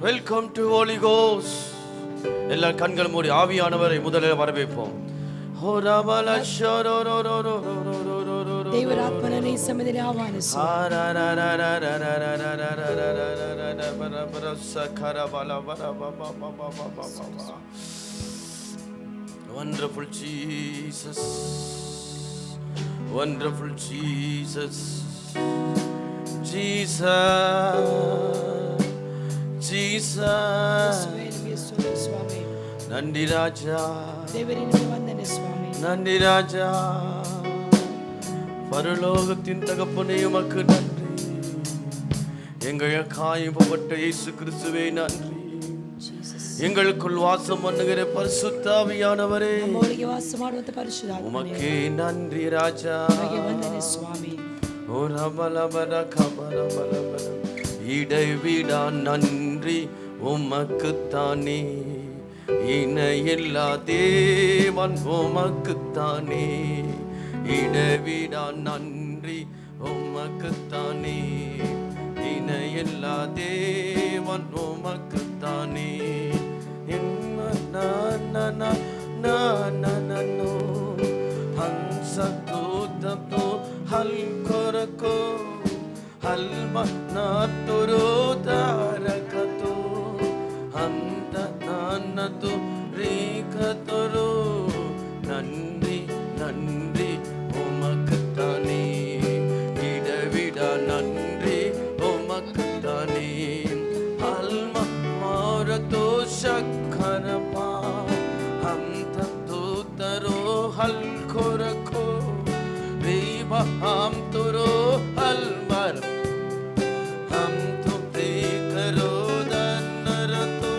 Welcome to Holi cost. எல்லா கண்கள் மூடி ஆவியானவரை முதலில் வரவேற்போம். ದೇವರಾತ್ಮನೇ ಸಮಯದಲ್ಲಿ ಆಹ್ವಾನಿಸು. Wonderful Jesus, wonderful Jesus, Jesus, Jesus. நன்றி ராஜா, நன்றி ராஜா. பரலோகத்தின் தகப்பனே உமக்கு நன்றி. எங்கள் காயப்பட்ட இயேசு கிறிஸ்துவே நன்றி. எங்களுக்குள் வாசம் பண்ணுகிற பரிசுத்த ஆவியானவரே உமக்கே நன்றி ராஜா. ஓ ரமலபர கபரபரபர இடைவிடா நன்றி உமக்குத்தானே. இணையில்லா தேவன் உமக்குத்தானே. இடைவிடா நன்றி உமக்குத்தானே. இணையில்லா தேவன் உமக்குத்தானே. ஹன்சதூதோ ஹல்கொரகோ ஹல்மனாதுரு தாரகதோ ஹந்தனானது ரீகதுரு. நன்றி நன்றி உமக்குத்தானே. இடவிடா நன்றி உமக்குத்தானே. அல்ம மாரதோ சக்கரபா ஹம்தூதரோ ஹல்கொரகோ ரீபஹம் துரு ஹல்மர் ஹம்து பிரேகரோ தன்னரதோ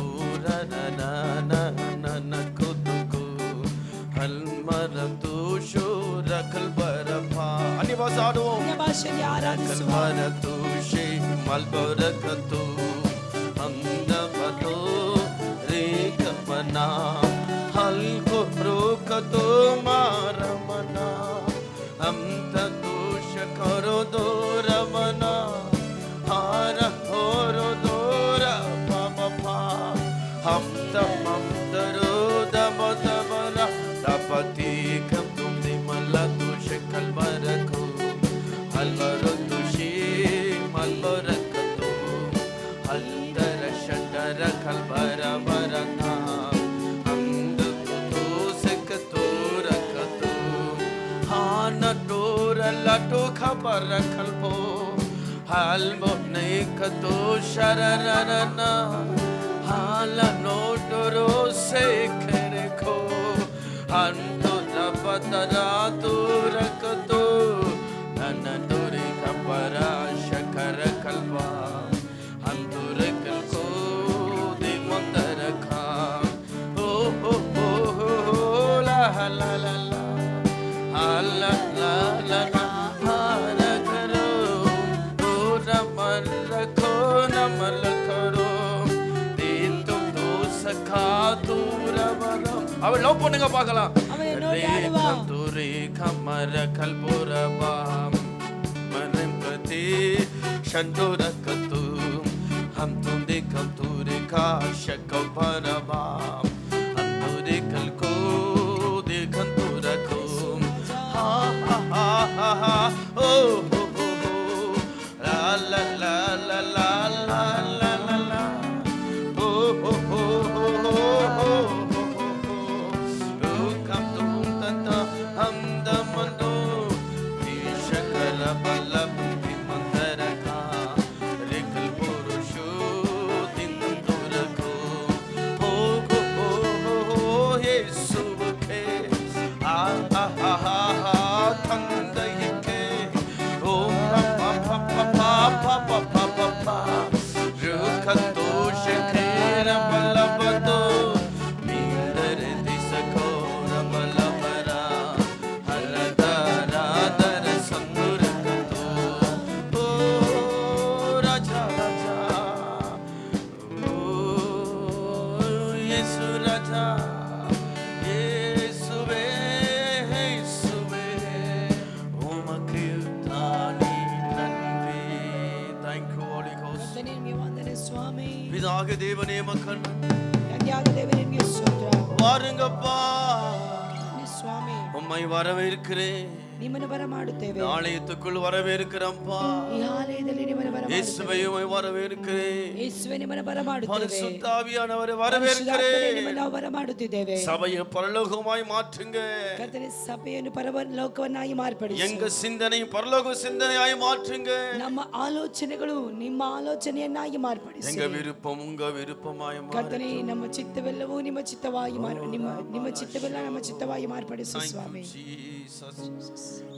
ஊரனனனனனகுதுகு ஹல்மரது ஷூரகல் பரபா. அன்னி பாஷை ஆடுவோம். ஆராதிಸುವ மரது ஷே மல்பரகது ஹம்தபது ரேகமனா ஹல்குருகது மாரமனா ஹம்ததுஷ கரோதோரமனா ஹார ஹோரோதோர பமபா ஹம்தமம்தரு தபதபல தபதி கம்தும் திமலதுஷ கல்வரகு ஹல்வரதுஷே மல்பரகது ஹல்தர ஷடர கல்வரவரதா லட்டோ खबर खलबो हालबो नहीं कतो शररना हाला नोटरो से करे को अंतो लपतरा दूर कतो ननदोरी खबर शकर कलवा अंतुर कलको दे मंदर खा ओ ओ ओ ला ला ला ला ला ला ला ला. அவள் லவ் பண்ணுங்க பார்க்கலாம். தூரி கமர கல்புரபாம் மரம்பதி சந்துரகது ஹம் துந்தே கம் தூரி காஷக பரபாம் ஹம் தூரி கல்கோ தேகன் துரகோ ஹா ஹா ஹா ஹா ஓ ஹோ ஹோ லா லா லா லா லா லா லா லா ஓ ஹோ ஹோ ஹோ ஹோ. Oh ಕರ್ತನೇ ನಿಮಗೆ ವಂದನೆ ಸ್ವಾಮಿ. பிதாக தேவனே மக்கள் ತಂದೆಯಾದ ದೇವರೇ ನಿಮಗೆ ಸ್ತೋತ್ರ. வாருங்கப்பா, ಬನ್ನಿ ಸ್ವಾಮಿ, உம்மை வரவேற்கிறேன். ನಿಮ್ಮನ್ನು ಬರಮಾಡುತ್ತೇವೆ. ஆலயத்துக்குள் வரவேற்கிறேன்ப்பா. ಈ ಆಲಯದಲ್ಲಿ ನಿಮ್ಮನ್ನು ಬರಮಾಡುತ್ತೇವೆ. இயேசுவை உம்மை வரவேற்கிறேன். ಯೇಸುವೇ ನಿಮ್ಮನ್ನು ಬರಮಾಡುತ್ತೇವೆ. பரிசுத்த ஆவியானவரை ಪರಿಶುದ್ಧಾತ್ಮನೇ வரவேற்கிறேன். ನಿಮ್ಮನ್ನು ನಾವು ಬರಮಾಡುತ್ತಿದ್ದೇವೆ. சபையை பரலோகமாய் மாற்றுங்க. ಕರ್ತನೇ ಸಭೆಯನ್ನು ಪರಲೋಕವನ್ನಾಗಿ ಮಾರ್ಪಡಿಸಿ. எங்க சிந்தனை பரலோக சிந்தனையாய் மாற்றுங்க. ನಮ್ಮ ಆಲೋಚನೆಗಳು ನಿಮ್ಮ ಆಲೋಚನೆಯನ್ನಾಗಿ ಮಾರ್ಪಡಿಸಿ. எங்க விருப்பம் உங்க விருப்பமாய் ಕರ್ತನೇ ನಮ್ಮ ಚಿತ್ತವೆಲ್ಲವೂ ನಿಮ್ಮ ಚಿತ್ತವಾಗಿ ನಿಮ್ಮ ಚಿತ್ತವೆಲ್ಲ ನಮ್ಮ ಚಿತ್ತವಾಗಿ ಮಾರ್ಪಡಿಸು ಸ್ವಾಮಿ.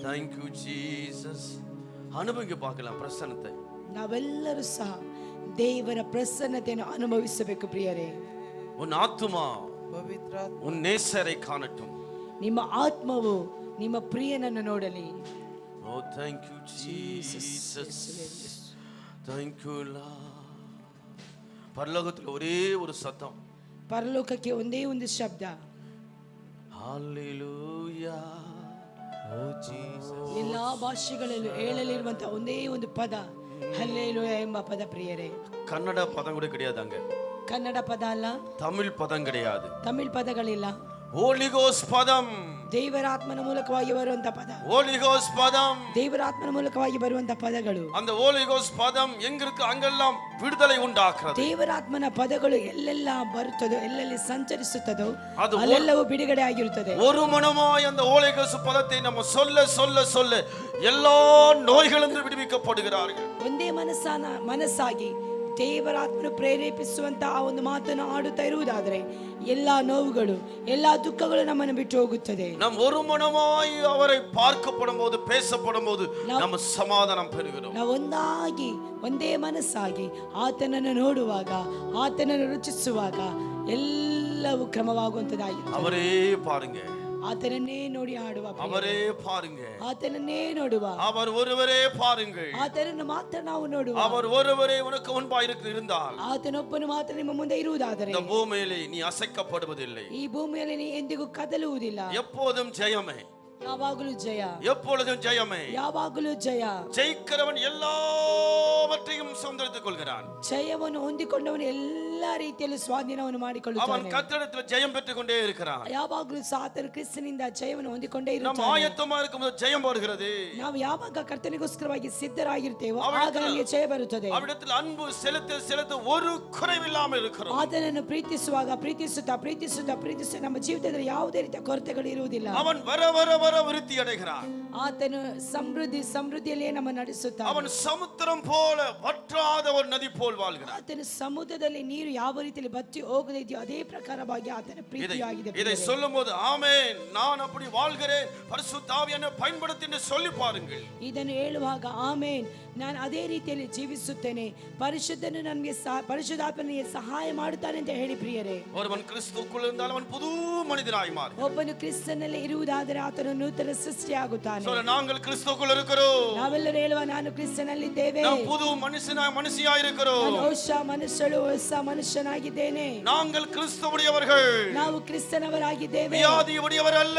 Thank you Jesus. ಅನುಭವಿಗೆ பார்க்கலாம் ಪ್ರಸನ್ನತೆ. ನಾವೆಲ್ಲರೂ ಸಹ ದೇವರ ಪ್ರಸನ್ನತೆಯನ್ನು ಅನುಭವಿಸಬೇಕು ಪ್ರಿಯರೇ. உன் ஆத்துமா உன் நேசரை காணட்டும். ನಿಮ್ಮ ಆತ್ಮವು ನಿಮ್ಮ ಪ್ರಿಯನನ್ನು ನೋಡಲಿ. Oh thank you Jesus. Thank you Lord. பரலோகத்தில் ஒரே ஒரு சத்தம். ಪರಲೋಕಕ್ಕೆ ಒಂದೇ ಒಂದು ಶಬ್ದ. Hallelujah. Oh Jesus. ಎಲ್ಲಾ ಭಾಷೆಗಳಲ್ಲೂ ಹೇಳಲಿರುವಂತಹ ಒಂದೇ ಒಂದು ಪದ ಹಲ್ಲೆಲೂಯಾ ಎಂಬ ಪದ ಪ್ರಿಯರೇ. ಕನ್ನಡ ಪದ ಕೂಡ கிடையாதுங்க. ಕನ್ನಡ ಪದ ಅಲ್ಲ, தமிழ் பதம் கிடையாது. ತಮಿಳ್ ಪದಗಳಿಲ್ಲ. Holy Ghost ಪದಂ. ದೇವರ ಆತ್ಮನ ಮೂಲಕವಾಗಿ ಬರುವಂತ ಪದ. Holy Ghost பதம். ದೇವರ ಆತ್ಮನ ಮೂಲಕವಾಗಿ ಬರುವಂತ ಪದಗಳು. அந்த Holy Ghost பதம் எங்க இருக்கு அங்கெல்லாம் விடுதலை உண்டாக்குறது. ದೇವರ ಆತ್ಮನ ಪದಗಳು ಎಲ್ಲೆಲ್ಲ ಬರುತ್ತದೋ, ಎಲ್ಲೆಲ್ಲಿ ಸಂಚರಿಸುತ್ತದೋ ಅಲ್ಲೆಲ್ಲವೂ ಬಿಡುಗಡೆ ಆಗಿರುತ್ತದೆ. ஒரு மனமாய் அந்த Holy Ghost பதத்தை நம்ம சொல்ல சொல்ல சொல்ல எல்லா நோய்களிலிருந்து விடுவிக்கப்படுகிறார்கள். ಒಂದೇ ಮನಸ್ಸಾಗಿ ದೇವರಾತ್ಮನು ಪ್ರೇರೇಪಿಸುವಂತ ಆ ಒಂದು ಮಾತನ್ನು ಆಡುತ್ತಾ ಇರುವುದಾದರೆ ಎಲ್ಲಾ ನೋವುಗಳು, ಎಲ್ಲಾ ದುಃಖಗಳು ನಮ್ಮನ್ನು ಬಿಟ್ಟು ಹೋಗುತ್ತದೆ. நாம் ஒரு மனமாய் அவரை பார்க்கப்படும் போது பேசப்படும் போது நம்ம சமாதானம் பெறுகிறோம். ನಾವು ಒಂದೇ ಮನಸ್ಸಾಗಿ ಆತನನ್ನು ನೋಡುವಾಗ, ಆತನನ್ನು ರುಚಿಸುವಾಗ ಎಲ್ಲವೂ ಕ್ರಮವಾಗುವಂತದಾಗಿದೆ. அவரೇ பாருங்க, ಆತನನ್ನೇ ನೋಡಿ ಆಡುವ, அவரೇ பாருங்க, ಆತನನ್ನೇ ನೋಡುವ, அவர் ஒருவரே பாருங்கள், ಆತನನ್ನು ಮಾತ್ರ ನಾವು ನೋಡುವ. அவர் ஒருவரೇ உனக்கு முன்பாய் இருந்தால் ಆತನೊಬ್ಬನು ಮಾತ್ರ ನಿಮ್ಮ ಮುಂದೆ ಇರುವುದಾದರೆ இந்த பூமியிலே நீ அசைக்கப்படுவதில்லை. ಈ ಭೂಮಿಯಲ್ಲಿ ನೀ ಎಂದಿಗೂ ಕದಲುವುದಿಲ್ಲ. எப்போதும் ஜெயமே, ಯಾವಾಗಲೂ ಜಯ, எப்பொழுதும் ஜெயமே. ಯಾವಾಗಲೂ ಜಯ. ஜெயிக்கிறவன் எல்லாவற்றையும் சுதந்தரித்துக் கொள்கிறான். ಜಯವನ್ನು ಹೊಂದಿಕೊಂಡವನು ಎಲ್ಲಾ ರೀತಿಯಲ್ಲಿ ಸ್ವಾಧೀನವನ್ನು அவன் ಮಾಡಿಕೊಳ್ಳುತ್ತಾನೆ. கர்த்தரிடத்தில் ஜெயம் பெற்றுக் கொண்டே இருக்கிறான். ಯಾವಾಗಲೂ ಸಾತನು ಕ್ರಿಸ್ತನಿಂದ ಜಯವನ್ನು ಹೊಂದಿಕೊಂಡೇ நம்ம ಇರುತ್ತಾನೆ. ஆயத்தமா இருக்கும்போது ஜெயம் வருகிறது. ನಾವು ಯಾವಾಗ ಕರ್ತನಿಗೋಸ್ಕರವಾಗಿ ಸಿದ್ಧರಾಗಿರ್ತೇವೋ ಆಗ ನಮಗೆ ಜಯ ಬರುತ್ತದೆ. அவரிடத்தில் அன்பு செலுத்த செலுத்த ஒரு குறைவில்லாமல் இருக்கிறோம். ಆತನನ್ನು ಪ್ರೀತಿಸುವಾಗ ಪ್ರೀತಿಸುತ್ತಾ ನಮ್ಮ ಜೀವಿತದಲ್ಲಿ ಯಾವುದೇ ರೀತಿಯ ಕೊರತೆಗಳು ಇರುವುದಿಲ್ಲ. அவன் வர வர வர விருத்தி அடைகிறான். ಆತನು ಸಮೃದ್ಧಿಯಲ್ಲಿಯೇ ನಮ್ಮ ನಡೆಸುತ್ತಾನೆ. அவன் சமுத்திரம் போல வற்றாத ஒரு நதி போல் வாழ்கிறான். ಆತನ ಸಮುದ್ರದಲ್ಲಿ ನೀರು ಯಾವ ರೀತಿಯಲ್ಲಿ ಬತ್ತಿ ಹೋಗದಿದೆಯೋ ಅದೇ ಪ್ರಕಾರವಾಗಿ ಆತನ ಪ್ರೀತಿಯಾಗಿದೆ. இதை சொல்லும்போது ஆமென், நான் அப்படி வாழ்கிறேன், பரிசுத்த ஆவியை பயன்படுத்தி என்று சொல்லி பாருங்கள். ಇದನ್ನು ಹೇಳುವಾಗ ಆಮೇನ್, ನಾನು ಅದೇ ರೀತಿಯಲ್ಲಿ ಜೀವಿಸುತ್ತೇನೆ, ಪರಿಶುದ್ಧಾತ್ಮನು ನನಗೆ ಸಹಾಯ ಮಾಡುತ್ತಾನೆ ಅಂತ ಹೇಳಿ ಪ್ರಿಯರೇ. ஒருவன் கிறிஸ்துவுக்குள் இருந்தால் அவன் புது மனிதனாய் மாறுகிறான். ಒಬ್ಬನು ಕ್ರಿಸ್ತನಲ್ಲಿ ಇರುವುದಾದರೆ ಆತನು ನೂತನ ಸೃಷ್ಟಿಯಾಗುತ್ತಾನೆ. நாங்கள் கிறிஸ்துவுக்குள் இருக்கிறோம். ನಾವೆಲ್ಲರೂ ಹೇಳುವ ನಾನು ಕ್ರಿಸ್ತನಲ್ಲಿದ್ದೇವೆ. நாம் புது மனுஷியாய் இருக்கிறோம். ನಾನು ಹೊಸ ಮನುಷ್ಯನಾಗಿದ್ದೇನೆ. நாங்கள் கிறிஸ்துவுடையவர்கள். ನಾವು ಕ್ರಿಸ್ತನವರಾಗಿದ್ದೇವೆ. வியாதி உடையவர் அல்ல,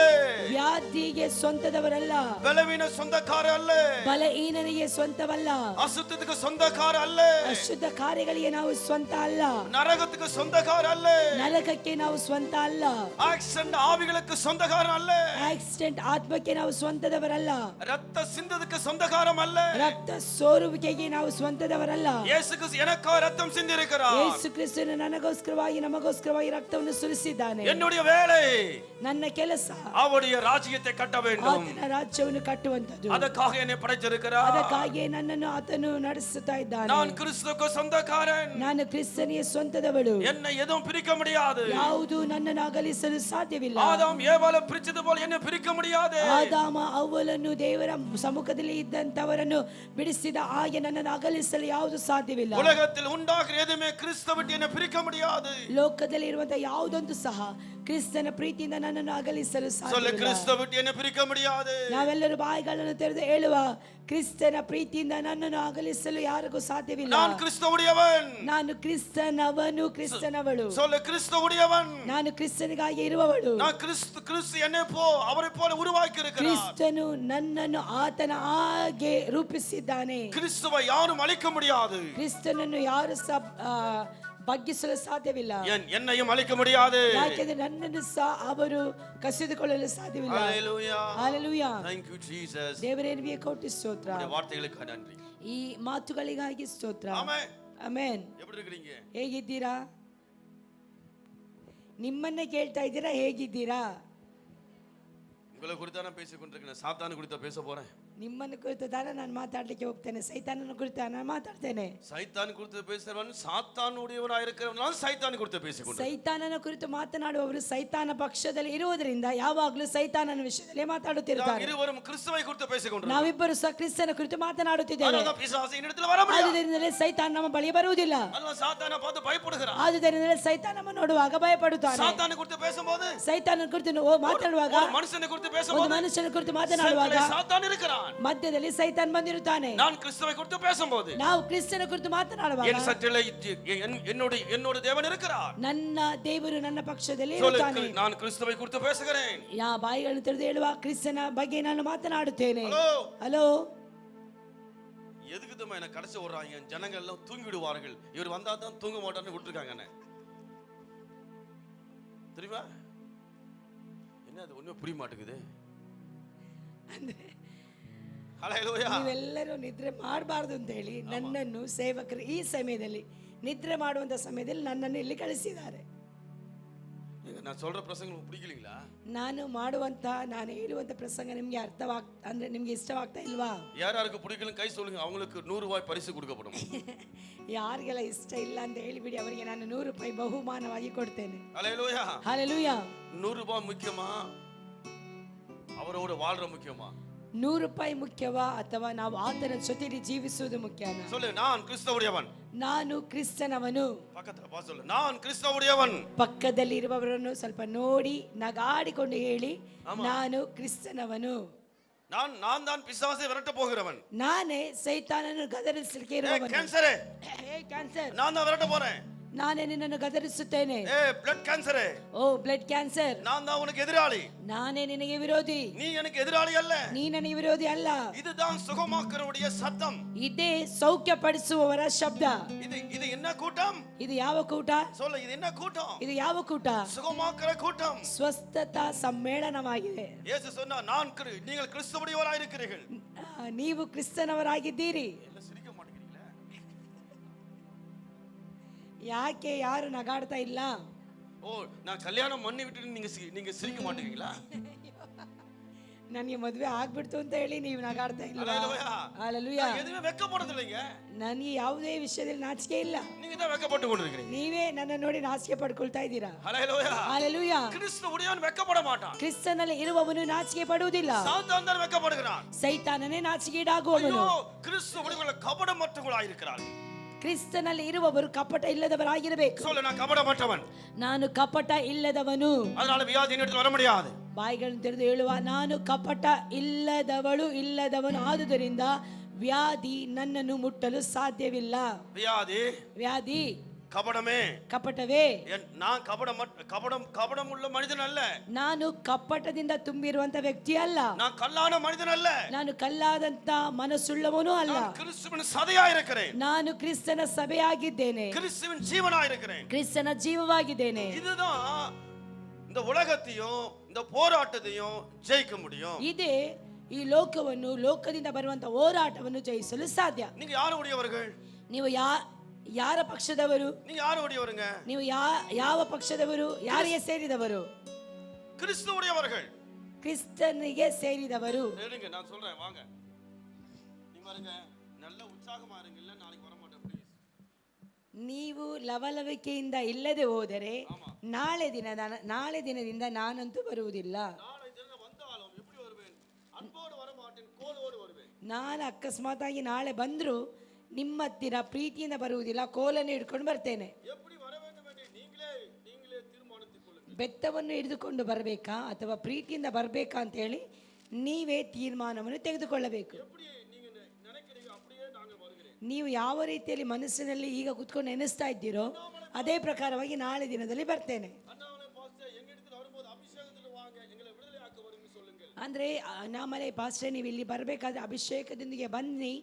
ವ್ಯಾಧಿಗೆ ಸ್ವಂತದವರಲ್ಲ, பலவீன சொந்தக்கார அல்ல, ಬಲಹೀನನಿಗೆ ಸ್ವಂತವಲ್ಲ, அசுத்தத்துக்கு சொந்தக்கார அல்ல, ಅಶುದ್ಧ ಕಾರ್ಯಗಳಿಗೆ ನಾವು ಸ್ವಂತ ಅಲ್ಲ, நரகத்துக்கு சொந்தக்கார அல்ல, ನರಕಕ್ಕೆ ನಾವು ಸ್ವಂತ ಅಲ್ಲ, ஆக்சிடென்ட் ஆவிகளுக்கு சொந்தக்காரன் அல்ல, ಆಕ್ಸಿಡೆಂಟ್ ಆತ್ಮಕ್ಕೆ ನಾವು ಸ್ವಂತದವರಲ್ಲ, ரத்த சிந்ததுக்கு சொந்தக்காரம் அல்ல, ರಕ್ತ ಸೋರುವಿಕೆಗೆ ನಾವು ಸ್ವಂತದವರಲ್ಲ. இயேசு கிறிஸ்து எனக்காக ரத்தம் சிந்தி இருக்கிறார். ಯೇಸು ಕ್ರಿಸ್ತನು ನಮಗೋಸ್ಕರವಾಗಿ ರಕ್ತವನ್ನು ಸುರಿಸಿದ್ದಾನೆ. என்னுடைய வேலை, ನನ್ನ ಕೆಲಸ அவருடைய ராஜ்யத்தை கட்ட வேண்டும். ಆತನ ರಾಜ್ಯವನ್ನು ಕಟ್ಟುವಂತದ್ದು. ಅದಕ್ಕಾக என்னை படைச்சிருக்கிறார். ಅದಕ್ಕಾಗಿ ನನ್ನನ್ನು ಆತನು ನಡೆಸುತ್ತಾ ಇದ್ದಾನೆ. நான் கிறிஸ்துவுக்கு சொந்தக்காரன். ನಾನು ಕ್ರಿಸ್ತನಿಗೆ ಸ್ವಂತದವಳು. என்னை எதுவும் பிரிக்க முடியாது. ಯಾವುದು ನನ್ನನ್ನು ಅಗಲಿಸಲು ಸಾಧ್ಯವಿಲ್ಲ. ஆதாம் ஏவாளை பிரிச்சது போல என்னை பிரிக்க முடியாது. ಆದಾಮ ಅವ್ವಲನ್ನು ದೇವರ ಸಮ್ಮುಖದಲ್ಲಿ ಇದ್ದಂತವರನ್ನು ಬಿಡಿಸಿದ ಹಾಗೆ ನನ್ನನ್ನು ಅಗಲಿಸಲು ಯಾವುದು ಸಾಧ್ಯವಿಲ್ಲ. உலகத்தில் உண்டாகிற எதுமே கிறிஸ்துவை விட்டு என்னை பிரிக்க முடியாது. ಲೋಕದಲ್ಲಿ ಇರುವಂತಹ ಯಾವುದೊಂದು ಸಹ ಕ್ರಿಸ್ತನ ಪ್ರೀತಿಯಿಂದ ನನ್ನನ್ನು ಅಗಲಿಸಲು சொல்ல ಸಾಧ್ಯವಿಲ್ಲ. கிறிஸ்துவை விட்டு என்ன பிரிக்க முடியாது. ನಾವೆಲ್ಲರೂ ಬಾಯಿಗಳನ್ನು ತೆರೆದು ಹೇಳುವ, ಕ್ರಿಸ್ತನ ಪ್ರೀತಿಯಿಂದ ನನ್ನನ್ನು ಅಗಲಿಸಲು ಯಾರಿಗೂ ಸಾಧ್ಯವಿಲ್ಲ. நான் கிறிஸ்துவுடையவன். ನಾನು ಕ್ರಿಸ್ತನವನು, ಕ್ರಿಸ್ತನವಳು. சொல்ல கிறிஸ்துவுடையவன். ನಾನು ಕ್ರಿಸ್ತನಿಗಾಗಿ ಇರುವವಳು. நான் கிறிஸ்து என்னை அவரை போல உருவாக்கி இருக்கிறார். ಕ್ರಿಸ್ತನು ನನ್ನನ್ನು ಆತನ ಹಾಗೆ ರೂಪಿಸಿದ್ದಾನೆ. கிறிஸ்துவை யாரும் அழிக்க முடியாது. ಕ್ರಿಸ್ತನನ್ನು ಯಾರು ಸಹ ಬಗ್ಗಿಸಲು ಸಾಧ್ಯವಿಲ್ಲ. என்னையும் ಅಳಿக்க முடியாது. ಯಾಕೆಂದರೆ ನನ್ನನ್ನು ಸಹ ಅವರು ಕಸಿದುಕೊಳ್ಳಲು ಸಾಧ್ಯವಿಲ್ಲ. ஹalleluya. ಹalleluya. Thank you Jesus. ದೇವರೇ ನಿಮಗೆ ಕೋಟಿ ಸ್ತೋತ್ರ. இந்த வார்த்தைகளுக்கு நன்றி. ಈ ಮಾತುಗಳಿಗಾಗಿ ಸ್ತೋತ್ರ. ಆಮೆನ್. ಆಮೆನ್. எப்படி இருக்கீங்க? ಹೇಗಿದ್ದೀರಾ? ನಿಮ್ಮನ್ನೇ ಕೇಳ್ತಾ ಇದ್ದೀರಾ, ಹೇಗಿದ್ದೀರಾ? உங்களை குறித்து நான் பேசிக் கொண்டிருக்கிறேன். சாத்தானை குறித்து பேச போறேன். ನಿಮ್ಮನ್ನು ಕುರಿತು ತಾನೇ ನಾನು ಮಾತಾಡಲಿಕ್ಕೆ ಹೋಗ್ತೇನೆ. ಸೈತಾನನ ಕುರಿತು ನಾನು ಮಾತಾಡ್ತೇನೆ. சைத்தான் குறித்து பேசுறவன் சாத்தானுடையவனாக இருக்கிறவனால சைத்தான் குறித்து பேசிக்கொண்டு. ಸೈತಾನನ ಕುರಿತು ಮಾತನಾಡುವವರು ಸೈತಾನ ಪಕ್ಷದಲ್ಲಿ ಇರುವುದರಿಂದ ಯಾವಾಗಲೂ ಸೈತಾನನ ವಿಷಯದಲ್ಲಿ ಮಾತಾಡುತ್ತಿರ್ತಾರೆ. இருவரும் கிறிஸ்துவை குறித்து பேசிக்கொண்டு. ನಾವಿಬ್ಬರು ಸಹ ಕ್ರಿಸ್ತನ ಕುರಿತು ಮಾತನಾಡುತ್ತಿದ್ದೇವೆ. அதனால பிசாசு ಇನ್ನಿடத்தில் வர முடியாது. ಆದುದರಿಂದಲೇ ಸೈತಾನ ನಮ್ಮ ಬಳಿಗೆ ಬರುವುದಿಲ್ಲ. அதனால சாத்தானை பார்த்து பயப்படுகிறான். ಆದುದರಿಂದಲೇ ಸೈತಾನ ನಮ್ಮ ನೋಡುವಾಗ ಭಯಪಡುತ್ತಾನೆ. சாத்தானை குறித்து பேசும்போது, ಸೈತಾನನ ಕುರಿತು ಮಾತನಾಡುವಾಗ, ஒரு மனுஷனை குறித்து ಒಂದು பேசும்போது ಮನುಷ್ಯನ ಕುರಿತು ಮಾತನಾಡುವಾಗ சாத்தான் இருக்கிறான். ಮಧ್ಯದಲ್ಲಿ ಸೈತಾನ್ ಬಂದಿರುತ್ತಾನೆ. நான் கிறிஸ்துவை குறித்து பேசும்போது, ನಾವು ಕ್ರಿಸ್ತನ ಕುರಿತು ಮಾತನಾಡುವಾಗ என் சற்றிலே என்னோட தேவன் இருக்கிறார். ನನ್ನ ದೇವರು ನನ್ನ ಪಕ್ಷದಲ್ಲಿ சொல்லு, ಇರುತ್ತಾನೆ. நான் கிறிஸ்துவை குறித்து பேசுகிறேன். ಯಾ ಬಾಯಿಗಳನ್ನು ತೆರೆದು ಹೇಳುವ ಕ್ರಿಸ್ತನ ಬಗ್ಗೆ ನಾನು ಮಾತನಾಡುತ್ತೇನೆ. ஹலோ. ಹಲೋ. எதுக்கு தான் என்ன கடைசி ஓடுறாங்க? ஜனங்கள் எல்லாம் தூங்கி விடுவார்கள். இவர் வந்தா தான் தூங்க மாட்டான்னு விட்டுருக்காங்க. தெரியுமா? என்ன அது ஒண்ணுமே புரிய மாட்டேங்குது. ಹಲ್ಲೆಲೂಯಾ. ನೀವೆಲ್ಲರೂ ನಿದ್ರೆ ಮಾಡಬಾರ್ದು ಅಂತ ಹೇಳಿ ನನ್ನನ್ನು ಸೇವಕರು ಈ ಸಮಯದಲ್ಲಿ ನಿದ್ರೆ ಮಾಡುವಂತ ಸಮಯದಲ್ಲಿ ನನ್ನನ್ನು ಇಲ್ಲಿ ಕಳಿಸಿದ್ದಾರೆ. நான் சொல்ற பிரசங்கம் உங்களுக்கு பிடிக்கலீங்களா? ನಾನು ಹೇಳುವಂತ ಪ್ರಸಂಗ ನಿಮ್ಗೆ ಅಂದ್ರೆ ನಿಮ್ಗೆ ಇಷ್ಟವಾಗ್ತಾ ಇಲ್ವಾ? ಯಾರ್ಯಾருக்கு பிடிக்கலன்னு ಕೈ சொல்லுங்க. அவங்களுக்கு 100 ரூபாய் பரிசு கொடுக்கப்படும். ಯಾರಿಗೆಲ್ಲ ಇಷ್ಟ ಇಲ್ಲ ಅಂತ ಹೇಳಿಬಿಡಿ, ಅವರಿಗೆ ನಾನು 100 ರೂಪಾಯಿ ಬಹುಮಾನವಾಗಿ ಕೊಡ್ತೇನೆ. ஹல்லேலூயா. ಹಲ್ಲೆಲೂಯಾ. 100 ரூபாய் ಮುಖ್ಯமா, ಅವரோட வாழ்ற ಮುಖ್ಯமா? 100 ರೂಪಾಯಿ ಮುಖ್ಯವಾ ಅಥವಾ ನಾವು ಆತನ ಜೊತೆಯಲ್ಲಿ ಜೀವಿಸುವುದು ಮುಖ್ಯನಾ? சொல்லு, நான் கிறிஸ்துவுடையவன். ನಾನು ಕ್ರಿಸ್ತನವನು. பக்கத்துல பா சொல்லு, நான் கிறிஸ்துவுடையவன். ಪಕ್ಕದಲ್ಲಿ ಇರುವವರನ್ನು ಸ್ವಲ್ಪ ನೋಡಿ ನಗಾಡಿಕೊಂಡು ಹೇಳಿ, ನಾನು ಕ್ರಿಸ್ತನವನು. நான் தான் பிசாசை விரட்ட போகிறவன். ನಾನೇ ಸೈತಾನನನ್ನು ಗದರಿಸಲಿಕ್ಕೆ ಇರುವವನು. ಕ್ಯಾನ್ಸರ್, ಕ್ಯಾನ್ಸರ್, நான் தான் விரட்ட போறேன். ನಾನೇ ನಿನ್ನನ್ನು ಗದರಿಸುತ್ತೇನೆ. ಬ್ಲಡ್ ಕ್ಯಾನ್ಸರ್, ಓ ಬ್ಲಡ್ ಕ್ಯಾನ್ಸರ್, நான் தான் உனக்கு எதிராளி. ನಾನೇ ನಿನಗೆ ವಿರೋಧಿ. நீ எனக்கு எதிராளி அல்ல. ನೀ ನನಗೆ ವಿರೋಧಿ ಅಲ್ಲ. இதுதான் சுகமாக்குறவருடைய சத்தம். ಇದೇ ಸೌಖ್ಯಪಡಿಸುವವರ ಶಬ್ದ. இது என்ன கூட்டம்? ಇದು ಯಾವ ಕೂಟ? சொல்ல, இது என்ன கூட்டம்? ಇದು ಯಾವ ಕೂಟ? சுகமாக்குற கூட்டம். ಸ್ವಸ್ಥತಾ ಸಮ್ಮೇಳನವಾಗಿದೆ. ಯೇಸು சொன்னா, நீங்கள் கிறிஸ்துவுடையவராய் இருக்கிறீர்கள். ನೀವು ಕ್ರಿಸ್ತನವರಾಗಿದ್ದೀರಿ. சிரிக்க மாட்டேங்கிறீங்களா? ಯಾಕೆ ಯಾರು ನಗಾಡ್ತಾ ಇಲ್ಲ? ஓ, நான் கல்யாணம் பண்ணி விட்டு நீங்க சிரிக்க மாட்டேங்கிறீங்களா? ನನಗೆ ಮದುವೆ ಆಗ್ಬಿಡ್ತು ಅಂತ ಹೇಳಿ ನೀವು ನಗಾಡ್ತಾ ಇಲ್ಲ. ஹல்லேலூயா. எதுவுமே வெட்கப்படுறது இல்லைங்க. ನನಗೆ ಯಾವುದೇ ವಿಷಯದಲ್ಲಿ ನಾಚಿಕೆ ಇಲ್ಲ. நீங்க தான் வெட்கப்பட்டு கொண்டிருக்கிறீங்க. ನೀವೇ ನನ್ನ ನೋಡಿ ನಾಚಿಕೆ ಪಡ್ಕೊಳ್ತಾ ಇದ್ದೀರಾ. ஹல்லேலூயா. ஹalleluya. கிறிஸ்துவுடையவன் வெட்கப்பட மாட்டான். ಕ್ರಿಸ್ತನಲ್ಲಿ ಇರುವವನು ನಾಚಿಕೆ ಪಡುವುದಿಲ್ಲ. சாத்தான் தான் வெட்கப்படுகிறான். ಸೈತಾನನೇ ನಾಚಿಕೆಗೀಡಾಗುವವನು. கிறிஸ்துவுடையவர்கள் கபடமற்றவர்களாய் இருக்கிறார்கள். ಕ್ರಿಸ್ತನಲ್ಲಿ ಇರುವವರು ಕಪಟ ಇಲ್ಲದವರಾಗಿರಬೇಕು. சொல்ல, நான் கபடமற்றவன். ನಾನು ಕಪಟ ಇಲ್ಲದವನು. அதனால வியாதி என்னிடத்தில் வர முடியாது. ಬಾಯಿಗಳನ್ನು ತೆರೆದು ಹೇಳುವ, ನಾನು ಕಪಟ ಇಲ್ಲದವನು, ಆದುದರಿಂದ ವ್ಯಾಧಿ ನನ್ನನ್ನು ಮುಟ್ಟಲು ಸಾಧ್ಯವಿಲ್ಲ. ವ್ಯಾಧಿ கபடமே, ಕಪಟವೇ. நான் கபடம் உள்ள மனிதன் அல்ல. ನಾನು ಕಪಟದಿಂದ ತುಂಬಿರುವಂತ ವ್ಯಕ್ತಿ ಅಲ್ಲ. நான் கல்லான மனிதன் அல்ல. ನಾನು ಕಲ್ಲಾದಂತ ಮನಸ್ಸುಳ್ಳವನು ಅಲ್ಲ. கிறிஸ்துவின் சதையா இருக்கிறேன். ನಾನು ಕ್ರಿಸ್ತನ ಸಭೆಯಾಗಿದ್ದೇನೆ. கிறிஸ்துவின் ஜீவனா இருக்கிறேன். ಕ್ರಿಸ್ತನ ಜೀವವಾಗಿದ್ದೇನೆ. இதுதான் இந்த உலகத்தையும் இந்த போராட்டத்தையும் ஜெயிக்க முடியும். ಇದೇ ಈ ಲೋಕವನ್ನು, ಲೋಕದಿಂದ ಬರುವಂತ ಹೋರಾಟವನ್ನು ಜಯಿಸಲು ಸಾಧ್ಯ. நீங்க யாருடையவர்கள்? ನೀವು ಯಾರ ಪಕ್ಷದವರು? நீங்க யாருடையவருங்க? ನೀವು ಯಾವ ಪಕ್ಷದವರು? ಯಾರಿಗೆ ಸೇರಿದವರು? கிறிஸ்துவுடையவர்கள். ಕ್ರಿಸ್ತನಿಗೆ ಸೇರಿದವರು. கேளுங்க, நான் சொல்றேன், வாங்க. நீ பாருங்க, நல்ல உற்சாகமா இருங்கல்ல, நாளைக்கு வர மாட்டேன் ப்ளீஸ். ನೀವು ಲವಲವಿಕೆಯಿಂದ ಇಲ್ಲದೆ ಹೋದರೆ ನಾಳೆ ದಿನದಿಂದ ನಾನಂತೂ ಬರುವುದಿಲ್ಲ. நாளை தினம் வந்தாலும் எப்படி வருவேன்? அன்போடு வர மாட்டேன், கோலோடு வருவேன். ನಾನು ಅಕಸ್ಮಾತ್ ಆಗಿ ನಾಳೆ ಬಂದ್ರು ನಿಮ್ಮ ಹತ್ತಿರ ಪ್ರೀತಿಯಿಂದ ಬರುವುದಿಲ್ಲ, ಕೋಲನ್ನು ಹಿಡ್ಕೊಂಡು ಬರ್ತೇನೆ. எப்படி வர வேண்டும் என்று நீங்களே தீர்மானித்துக் கொள்ளுங்கள். ಬೆತ್ತವನ್ನು ಹಿಡಿದುಕೊಂಡು ಬರಬೇಕಾ ಅಥವಾ ಪ್ರೀತಿಯಿಂದ ಬರಬೇಕಾ ಅಂತ ಹೇಳಿ ನೀವೇ ತೀರ್ಮಾನವನ್ನು ತೆಗೆದುಕೊಳ್ಳಬೇಕು. எப்படி நீங்க நினைக்கிறீங்க அப்படியே நாங்கள் வருகிறேன். ನೀವು ಯಾವ ರೀತಿಯಲ್ಲಿ ಮನಸ್ಸಿನಲ್ಲಿ ಈಗ ಕುತ್ಕೊಂಡು ನೆನೆಸ್ತಾ ಇದ್ದೀರೋ ಅದೇ ಪ್ರಕಾರವಾಗಿ ನಾಳೆ ದಿನದಲ್ಲಿ ಬರ್ತೇನೆ. அண்ணாமலை பாஸ்டர் எங்க இடத்துல வரும்போது அபிஷேகத்துல வாங்க எங்களை விடுதலை ஆக்க வருங்க சொல்லுங்கள். ಅಂದರೆ ಅಣ್ಣಾಮಲೈ ಪಾಸ್ಟರ್ ನೀವು ಇಲ್ಲಿ ಬರಬೇಕಾದ್ರೆ ಅಭಿಷೇಕದೊಂದಿಗೆ ಬನ್ನಿ,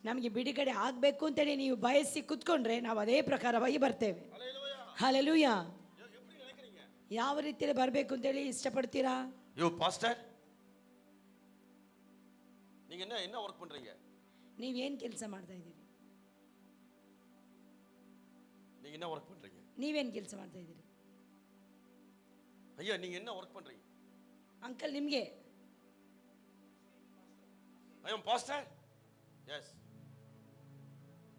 ನಮಗೆ ಬಿಡುಗಡೆ ಆಗಬೇಕು ಅಂತೇಳಿ ನೀವು ಬಯಸಿ ಕುತ್ಕೊಂಡ್ರೆ ನಾವು ಅದೇ ಪ್ರಕಾರವಾಗಿ ಬರ್ತೇವೆ. ಹಲ್ಲೆಲೂಯಾ. எப்படி நினைக்கிறீங்க? ಯಾವ ರೀತಿಯಲ್ಲಿ ಬರಬೇಕು ಅಂತೇಳಿ ಇಷ್ಟಪಡ್ತೀರಾ? யோ பாஸ்டர் நீங்க என்ன என்ன வர்க் பண்றீங்க? ನೀವೇನು ಕೆಲಸ ಮಾಡ್ತಾ ಇದ್ದೀರಿ? நீங்க என்ன வர்க் பண்றீங்க? ನೀವೇನು ಕೆಲಸ ಮಾಡ್ತಾ ಇದ್ದೀರಿ? ஐயா நீங்க என்ன வர்க் பண்றீங்க? ಅಂಕಲ್ ನಿಮಗೆ ஐ அம் பாஸ்டர். எஸ்.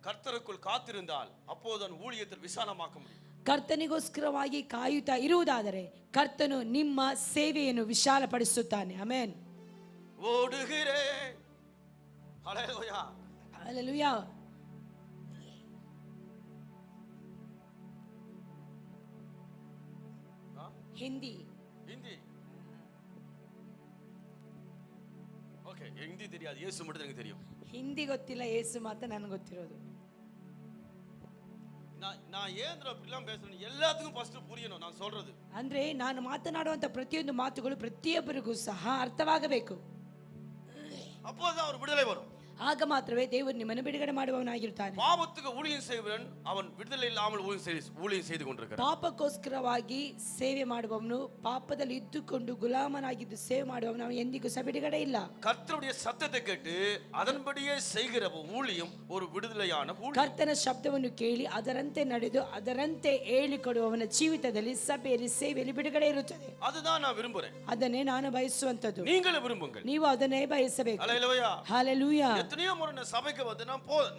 கர்த்தருக்குள் காத்திருந்தால் அப்போது ஊழியத்தில் விசாலமாக்க முடியும். ಕರ್ತನಿಗೋಸ್ಕರವಾಗಿ ಕಾಯುತ್ತಾ ಇರುವುದಾದರೆ ಕರ್ತನು ನಿಮ್ಮ ಸೇವೆಯನ್ನು ವಿಶಾಲಪಡಿಸುತ್ತಾನೆ. ಆಮೆನ್. ஓடுகிறேன். ஹல்லேலூயா. ಹಲ್ಲೆಲೂಯಾ. ಹಿಂದಿ ஹிந்தி ஓகே, ஹிந்தி தெரியாது, இயேசு மட்டும் எனக்கு தெரியும். ಹಿಂದಿ ಗೊತ್ತಿಲ್ಲ, ಯೇಸು ಮಾತ್ರ ನನಗೆ ಗೊತ್ತಿರೋದು. நான் ஏன் அப்படிலாம் பேசுறேன், எல்லாத்துக்கும் ஃபர்ஸ்ட் புரியணும் நான் சொல்றது. ಅಂದ್ರೆ ನಾನು ಮಾತನಾಡುವಂತ ಪ್ರತಿಯೊಂದು ಮಾತುಗಳು ಪ್ರತಿಯೊಬ್ಬರಿಗೂ ಸಹ ಅರ್ಥವಾಗಬೇಕು. அப்போதான் அவர் விடுதலை வரும். ಆಗ ಮಾತ್ರವೇ ದೇವರು ನಿಮ್ಮನ್ನು ಬಿಡುಗಡೆ ಮಾಡುವವನಾಗಿರುತ್ತಾನೆ. பாவத்துக்கு ஊழியம் செய்வன் அவன் விடுதலை இல்லாமல் ஊழியம் செய்து கொண்டிருக்கிறான். ಪಾಪಕ್ಕೋಸ್ಕರವಾಗಿ ಸೇವೆ ಮಾಡುವವನು ಪಾಪದಲ್ಲಿ ಇದ್ದುಕೊಂಡು ಗುಲಾಮನಾಗಿದ್ದು ಸೇವೆ ಮಾಡುವವನು ಅವನು ಎಂದಿಗೂ ಸಹ ಬಿಡುಗಡೆ ಇಲ್ಲ. கர்த்தருடைய சத்தத்தை கேட்டு அதன்படியே செய்கிற ஊழியம் ஒரு விடுதலையான ஊழியம். ಕರ್ತನ ಶಬ್ದವನ್ನು ಕೇಳಿ ಅದರಂತೆ ನಡೆದು ಅದರಂತೆ ಹೇಳಿಕೊಡುವವನ ಜೀವಿತದಲ್ಲಿ ಸಭೆಯಲ್ಲಿ ಸೇವೆಯಲ್ಲಿ ಬಿಡುಗಡೆ ಇರುತ್ತದೆ. அதுதான் நான் விரும்புறேன். ಅದನ್ನೇ ನಾನು ಬಯಸುವಂತದ್ದು. நீங்களும் விரும்புங்கள். ನೀವು ಅದನ್ನೇ ಬಯಸಬೇಕು. ஹல்லேலூயா. ಹಲ್ಲೆಲೂಯಾ. எத்தனையோ முறை நான் சபைக்கு வந்து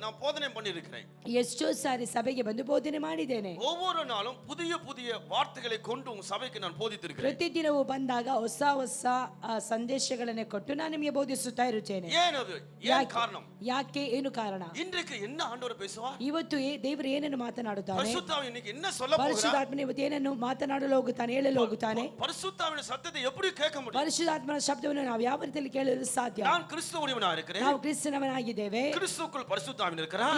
நான் போதனை பண்ணியிருக்கிறேன். ಎಷ್ಟೋ ಸಾರಿ ಸಭೆಗೆ ಬಂದು ಬೋಧನೆ ಮಾಡಿದ್ದೇನೆ. ஒவ்வொரு நாளும் புதிய புதிய வார்த்தைகளை கொண்டு உங்க சபைக்கு நான் போதித்திருக்கிறேன். ಪ್ರತಿದಿನವೂ ಬಂದಾಗ ಹೊಸ ಹೊಸ ಸಂದೇಶಗಳನ್ನೇ ಕೊಟ್ಟು ನಾನು ನಿಮಗೆ ಬೋಧಿಸುತ್ತಾ ಇರುತ್ತೇನೆ. ஏன் அது? ஏன் காரணம்? ಯಾಕೆ, ಏನು ಕಾರಣ? இன்றைக்கு என்ன ஆண்டவர் பேசுவார்? ಇವತ್ತು ದೇವರು ಏನನ್ನು ಮಾತನಾಡುತ್ತಾನೆ? பரிசுத்தாவி இன்னைக்கு என்ன சொல்ல போகிறார்? ಪರಿಶುದ್ಧಾತ್ಮನು ಇವತ್ತು ಏನನ್ನು ಮಾತನಾಡಲು ಹೋಗುತ್ತಾನೆ, ಹೇಳಲು ಹೋಗುತ್ತಾನೆ? பரிசுத்தாவின் சத்தத்தை எப்படி கேட்க முடியும்? ಪರಿಶುದ್ಧಾತ್ಮನ ಶಬ್ದವನ್ನು ನಾವು ಯಾವ ರೀತಿಯಲ್ಲಿ ಕೇಳಲು ಸಾಧ್ಯ? நான் கிறிஸ்துவுடையவனாக இருக்கிறேன். ನಾವು ಕ್ರಿಸ್ತನವನಾಗಿದ್ದೇವೆ. கிறிஸ்துவுக்குள் பரிசுத்தாவின் இருக்கிறார்.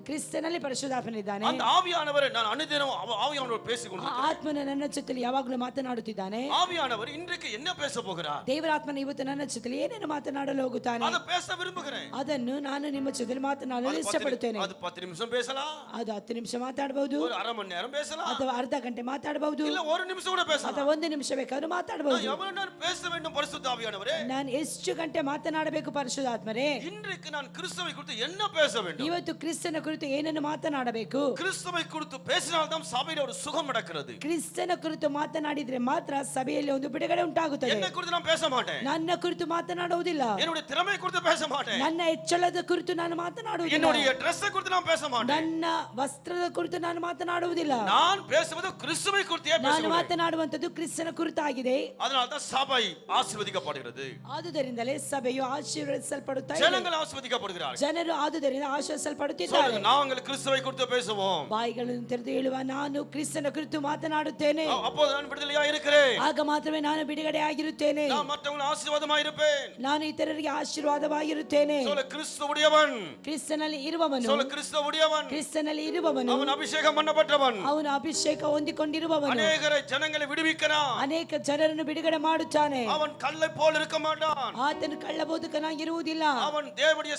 ಕ್ರಿಸ್ತನಲ್ಲಿ ಪರಿಶುದ್ಧಾತ್ಮನಿದ್ದಾನೆ. அந்த ஆவியானவர் நான் அனுதினம் ஆவியானவர் பேசிக்கொண்டிருக்கிறேன். ಆತ್ಮನ ನನ್ನ ಜೊತೆಯಲ್ಲಿ ಯಾವಾಗಲೂ ಮಾತನಾಡುತ್ತಿದ್ದಾನೆ. ஆவியானவர் இன்றைக்கு என்ன பேச போகிறார்? ದೇವರ ಆತ್ಮನ ಇವತ್ತು ನನ್ನ ಜೊತೆಯಲ್ಲಿ ಏನೇನು ಮಾತನಾಡಲು ಹೋಗುತ್ತಾನೆ? அதை பேச விரும்புகிறேன். ಅದನ್ನು ನಾನು ನಿಮ್ಮ ಜೊತೆಯಲ್ಲಿ ಮಾತನಾಡಲು ಇಷ್ಟಪಡುತ್ತೇನೆ. அது 10 நிமிஷம் பேசலாம். ಅದು 10 ನಿಮಿಷ ಮಾತಾಡಬಹುದು, ஒரு அரை மணி நேரம் பேசலாம், ಅಥವಾ ಅರ್ಧ ಗಂಟೆ ಮಾತಾಡಬಹುದು, இல்ல ஒரு நிமிஷம் கூட பேசலாம், ಅಥವಾ 1 ನಿಮಿಷ ಬೇಕಾದ್ರೂ ಮಾತಾಡಬಹುದು. எவ்வளவு நேரம் பேச வேண்டும் பரிசுத்த ஆவியானவரே? ನಾನು ಎಷ್ಟು ಗಂಟೆ ಮಾತನಾಡಬೇಕು ಪರಿಶುದ್ಧಾತ್ಮರೇ? இன்றைக்கு நான் கிறிஸ்துவை குறித்து என்ன பேச வேண்டும்? ಇವತ್ತು ಕ್ರಿಸ್ತನ ಕುರಿತು ಏನನ್ನು ಮಾತನಾಡಬೇಕು? கிறிஸ்துவை குறித்து பேசினால்தான் சபையில ஒரு சுகம் நடக்கிறது. ಕ್ರಿಸ್ತನ ಕುರಿತು ಮಾತನಾಡಿದ್ರೆ ಮಾತ್ರ ಸಭೆಯಲ್ಲಿ ಒಂದು ಬಿಡುಗಡೆ ಉಂಟಾಗುತ್ತದೆ. என்னை குறித்து நான் பேச மாட்டேன். ನನ್ನ ಕುರಿತು ಮಾತನಾಡುವುದಿಲ್ಲ. என்னுடைய திறமை குறித்து பேச மாட்டேன். ನನ್ನ ಹೆಚ್ಚಳದ ಕುರಿತು ನಾನು ಮಾತನಾಡುವುದಿಲ್ಲ. என்னுடைய Dress குறித்து நான் பேச மாட்டேன். ನನ್ನ ವಸ್ತ್ರದ ಕುರಿತು ನಾನು ಮಾತನಾಡುವುದಿಲ್ಲ. நான் பேசுவது கிறிஸ்துவை குறித்தே ನಾನು பேசுகிறேன். ಮಾತನಾಡುವಂತದ್ದು ಕ್ರಿಸ್ತನ ಕುರಿತಾಗಿದೆ. அதனால தான் சபை ஆசீர்வதிக்கப்படுகிறது. ಆದುದರಿಂದಲೇ ಸಭೆಯು ಆಶೀರ್ವದಿಸಲ್ಪಡುತ್ತಾ ಇದೆ. ஜனங்கள் ஆசீர்வதிக்கப்படுகிறார்கள். ಜನರು ಆದುದರಿಂದ ಆಶೀರ್ವದಿಸಲ್ಪಡುತ್ತಿದ್ದಾರೆ. நாங்கள் கிறிஸ்துவை குறித்து பேசுவோம். ಬಾಯಿಗಳನ್ನು ತೆರೆದು ಹೇಳುವ ನಾನು ಕ್ರಿಸ್ತನ ಕುರಿತು ಮಾತನಾಡುತ್ತೇನೆ. அப்போது நான் விடுதலையா இருக்கிறேன். ಆಗ ಮಾತ್ರವೇ ನಾನು ಬಿಡುಗಡೆ ಆಗಿರುತ್ತೇನೆ. நான் மற்றவங்களுக்கு ஆசீர்வாதமாய் இருப்பேன். ನಾನು ಇತರರಿಗೆ ಆಶೀರ್ವಾದವಾಗಿರುತ್ತೇನೆ. சொல்ல கிறிஸ்துவுடையவன். ಕ್ರಿಸ್ತನಲ್ಲಿ ಇರುವವನು, சொல்ல கிறிஸ்துவுடையவன். ಕ್ರಿಸ್ತನಲ್ಲಿ ಇರುವವನು, அவன் அபிஷேகம் பண்ணப்பட்டவன். ಅವನು ಅಭಿಷೇಕ ಹೊಂದಿಕೊಂಡಿರುವವನು, அநேகரை ஜனங்களை விடுவிக்கிறான். ಅನೇಕ ಜನರನ್ನು ಬಿಡುಗಡೆ ಮಾಡುತ್ತಾನೆ. அவன் கல்லை போல இருக்க மாட்டான். ಆತನು ಕಳ್ಳಬೋಧಕನಾಗಿರುವುದಿಲ್ಲ. அவன் தேவனுடைய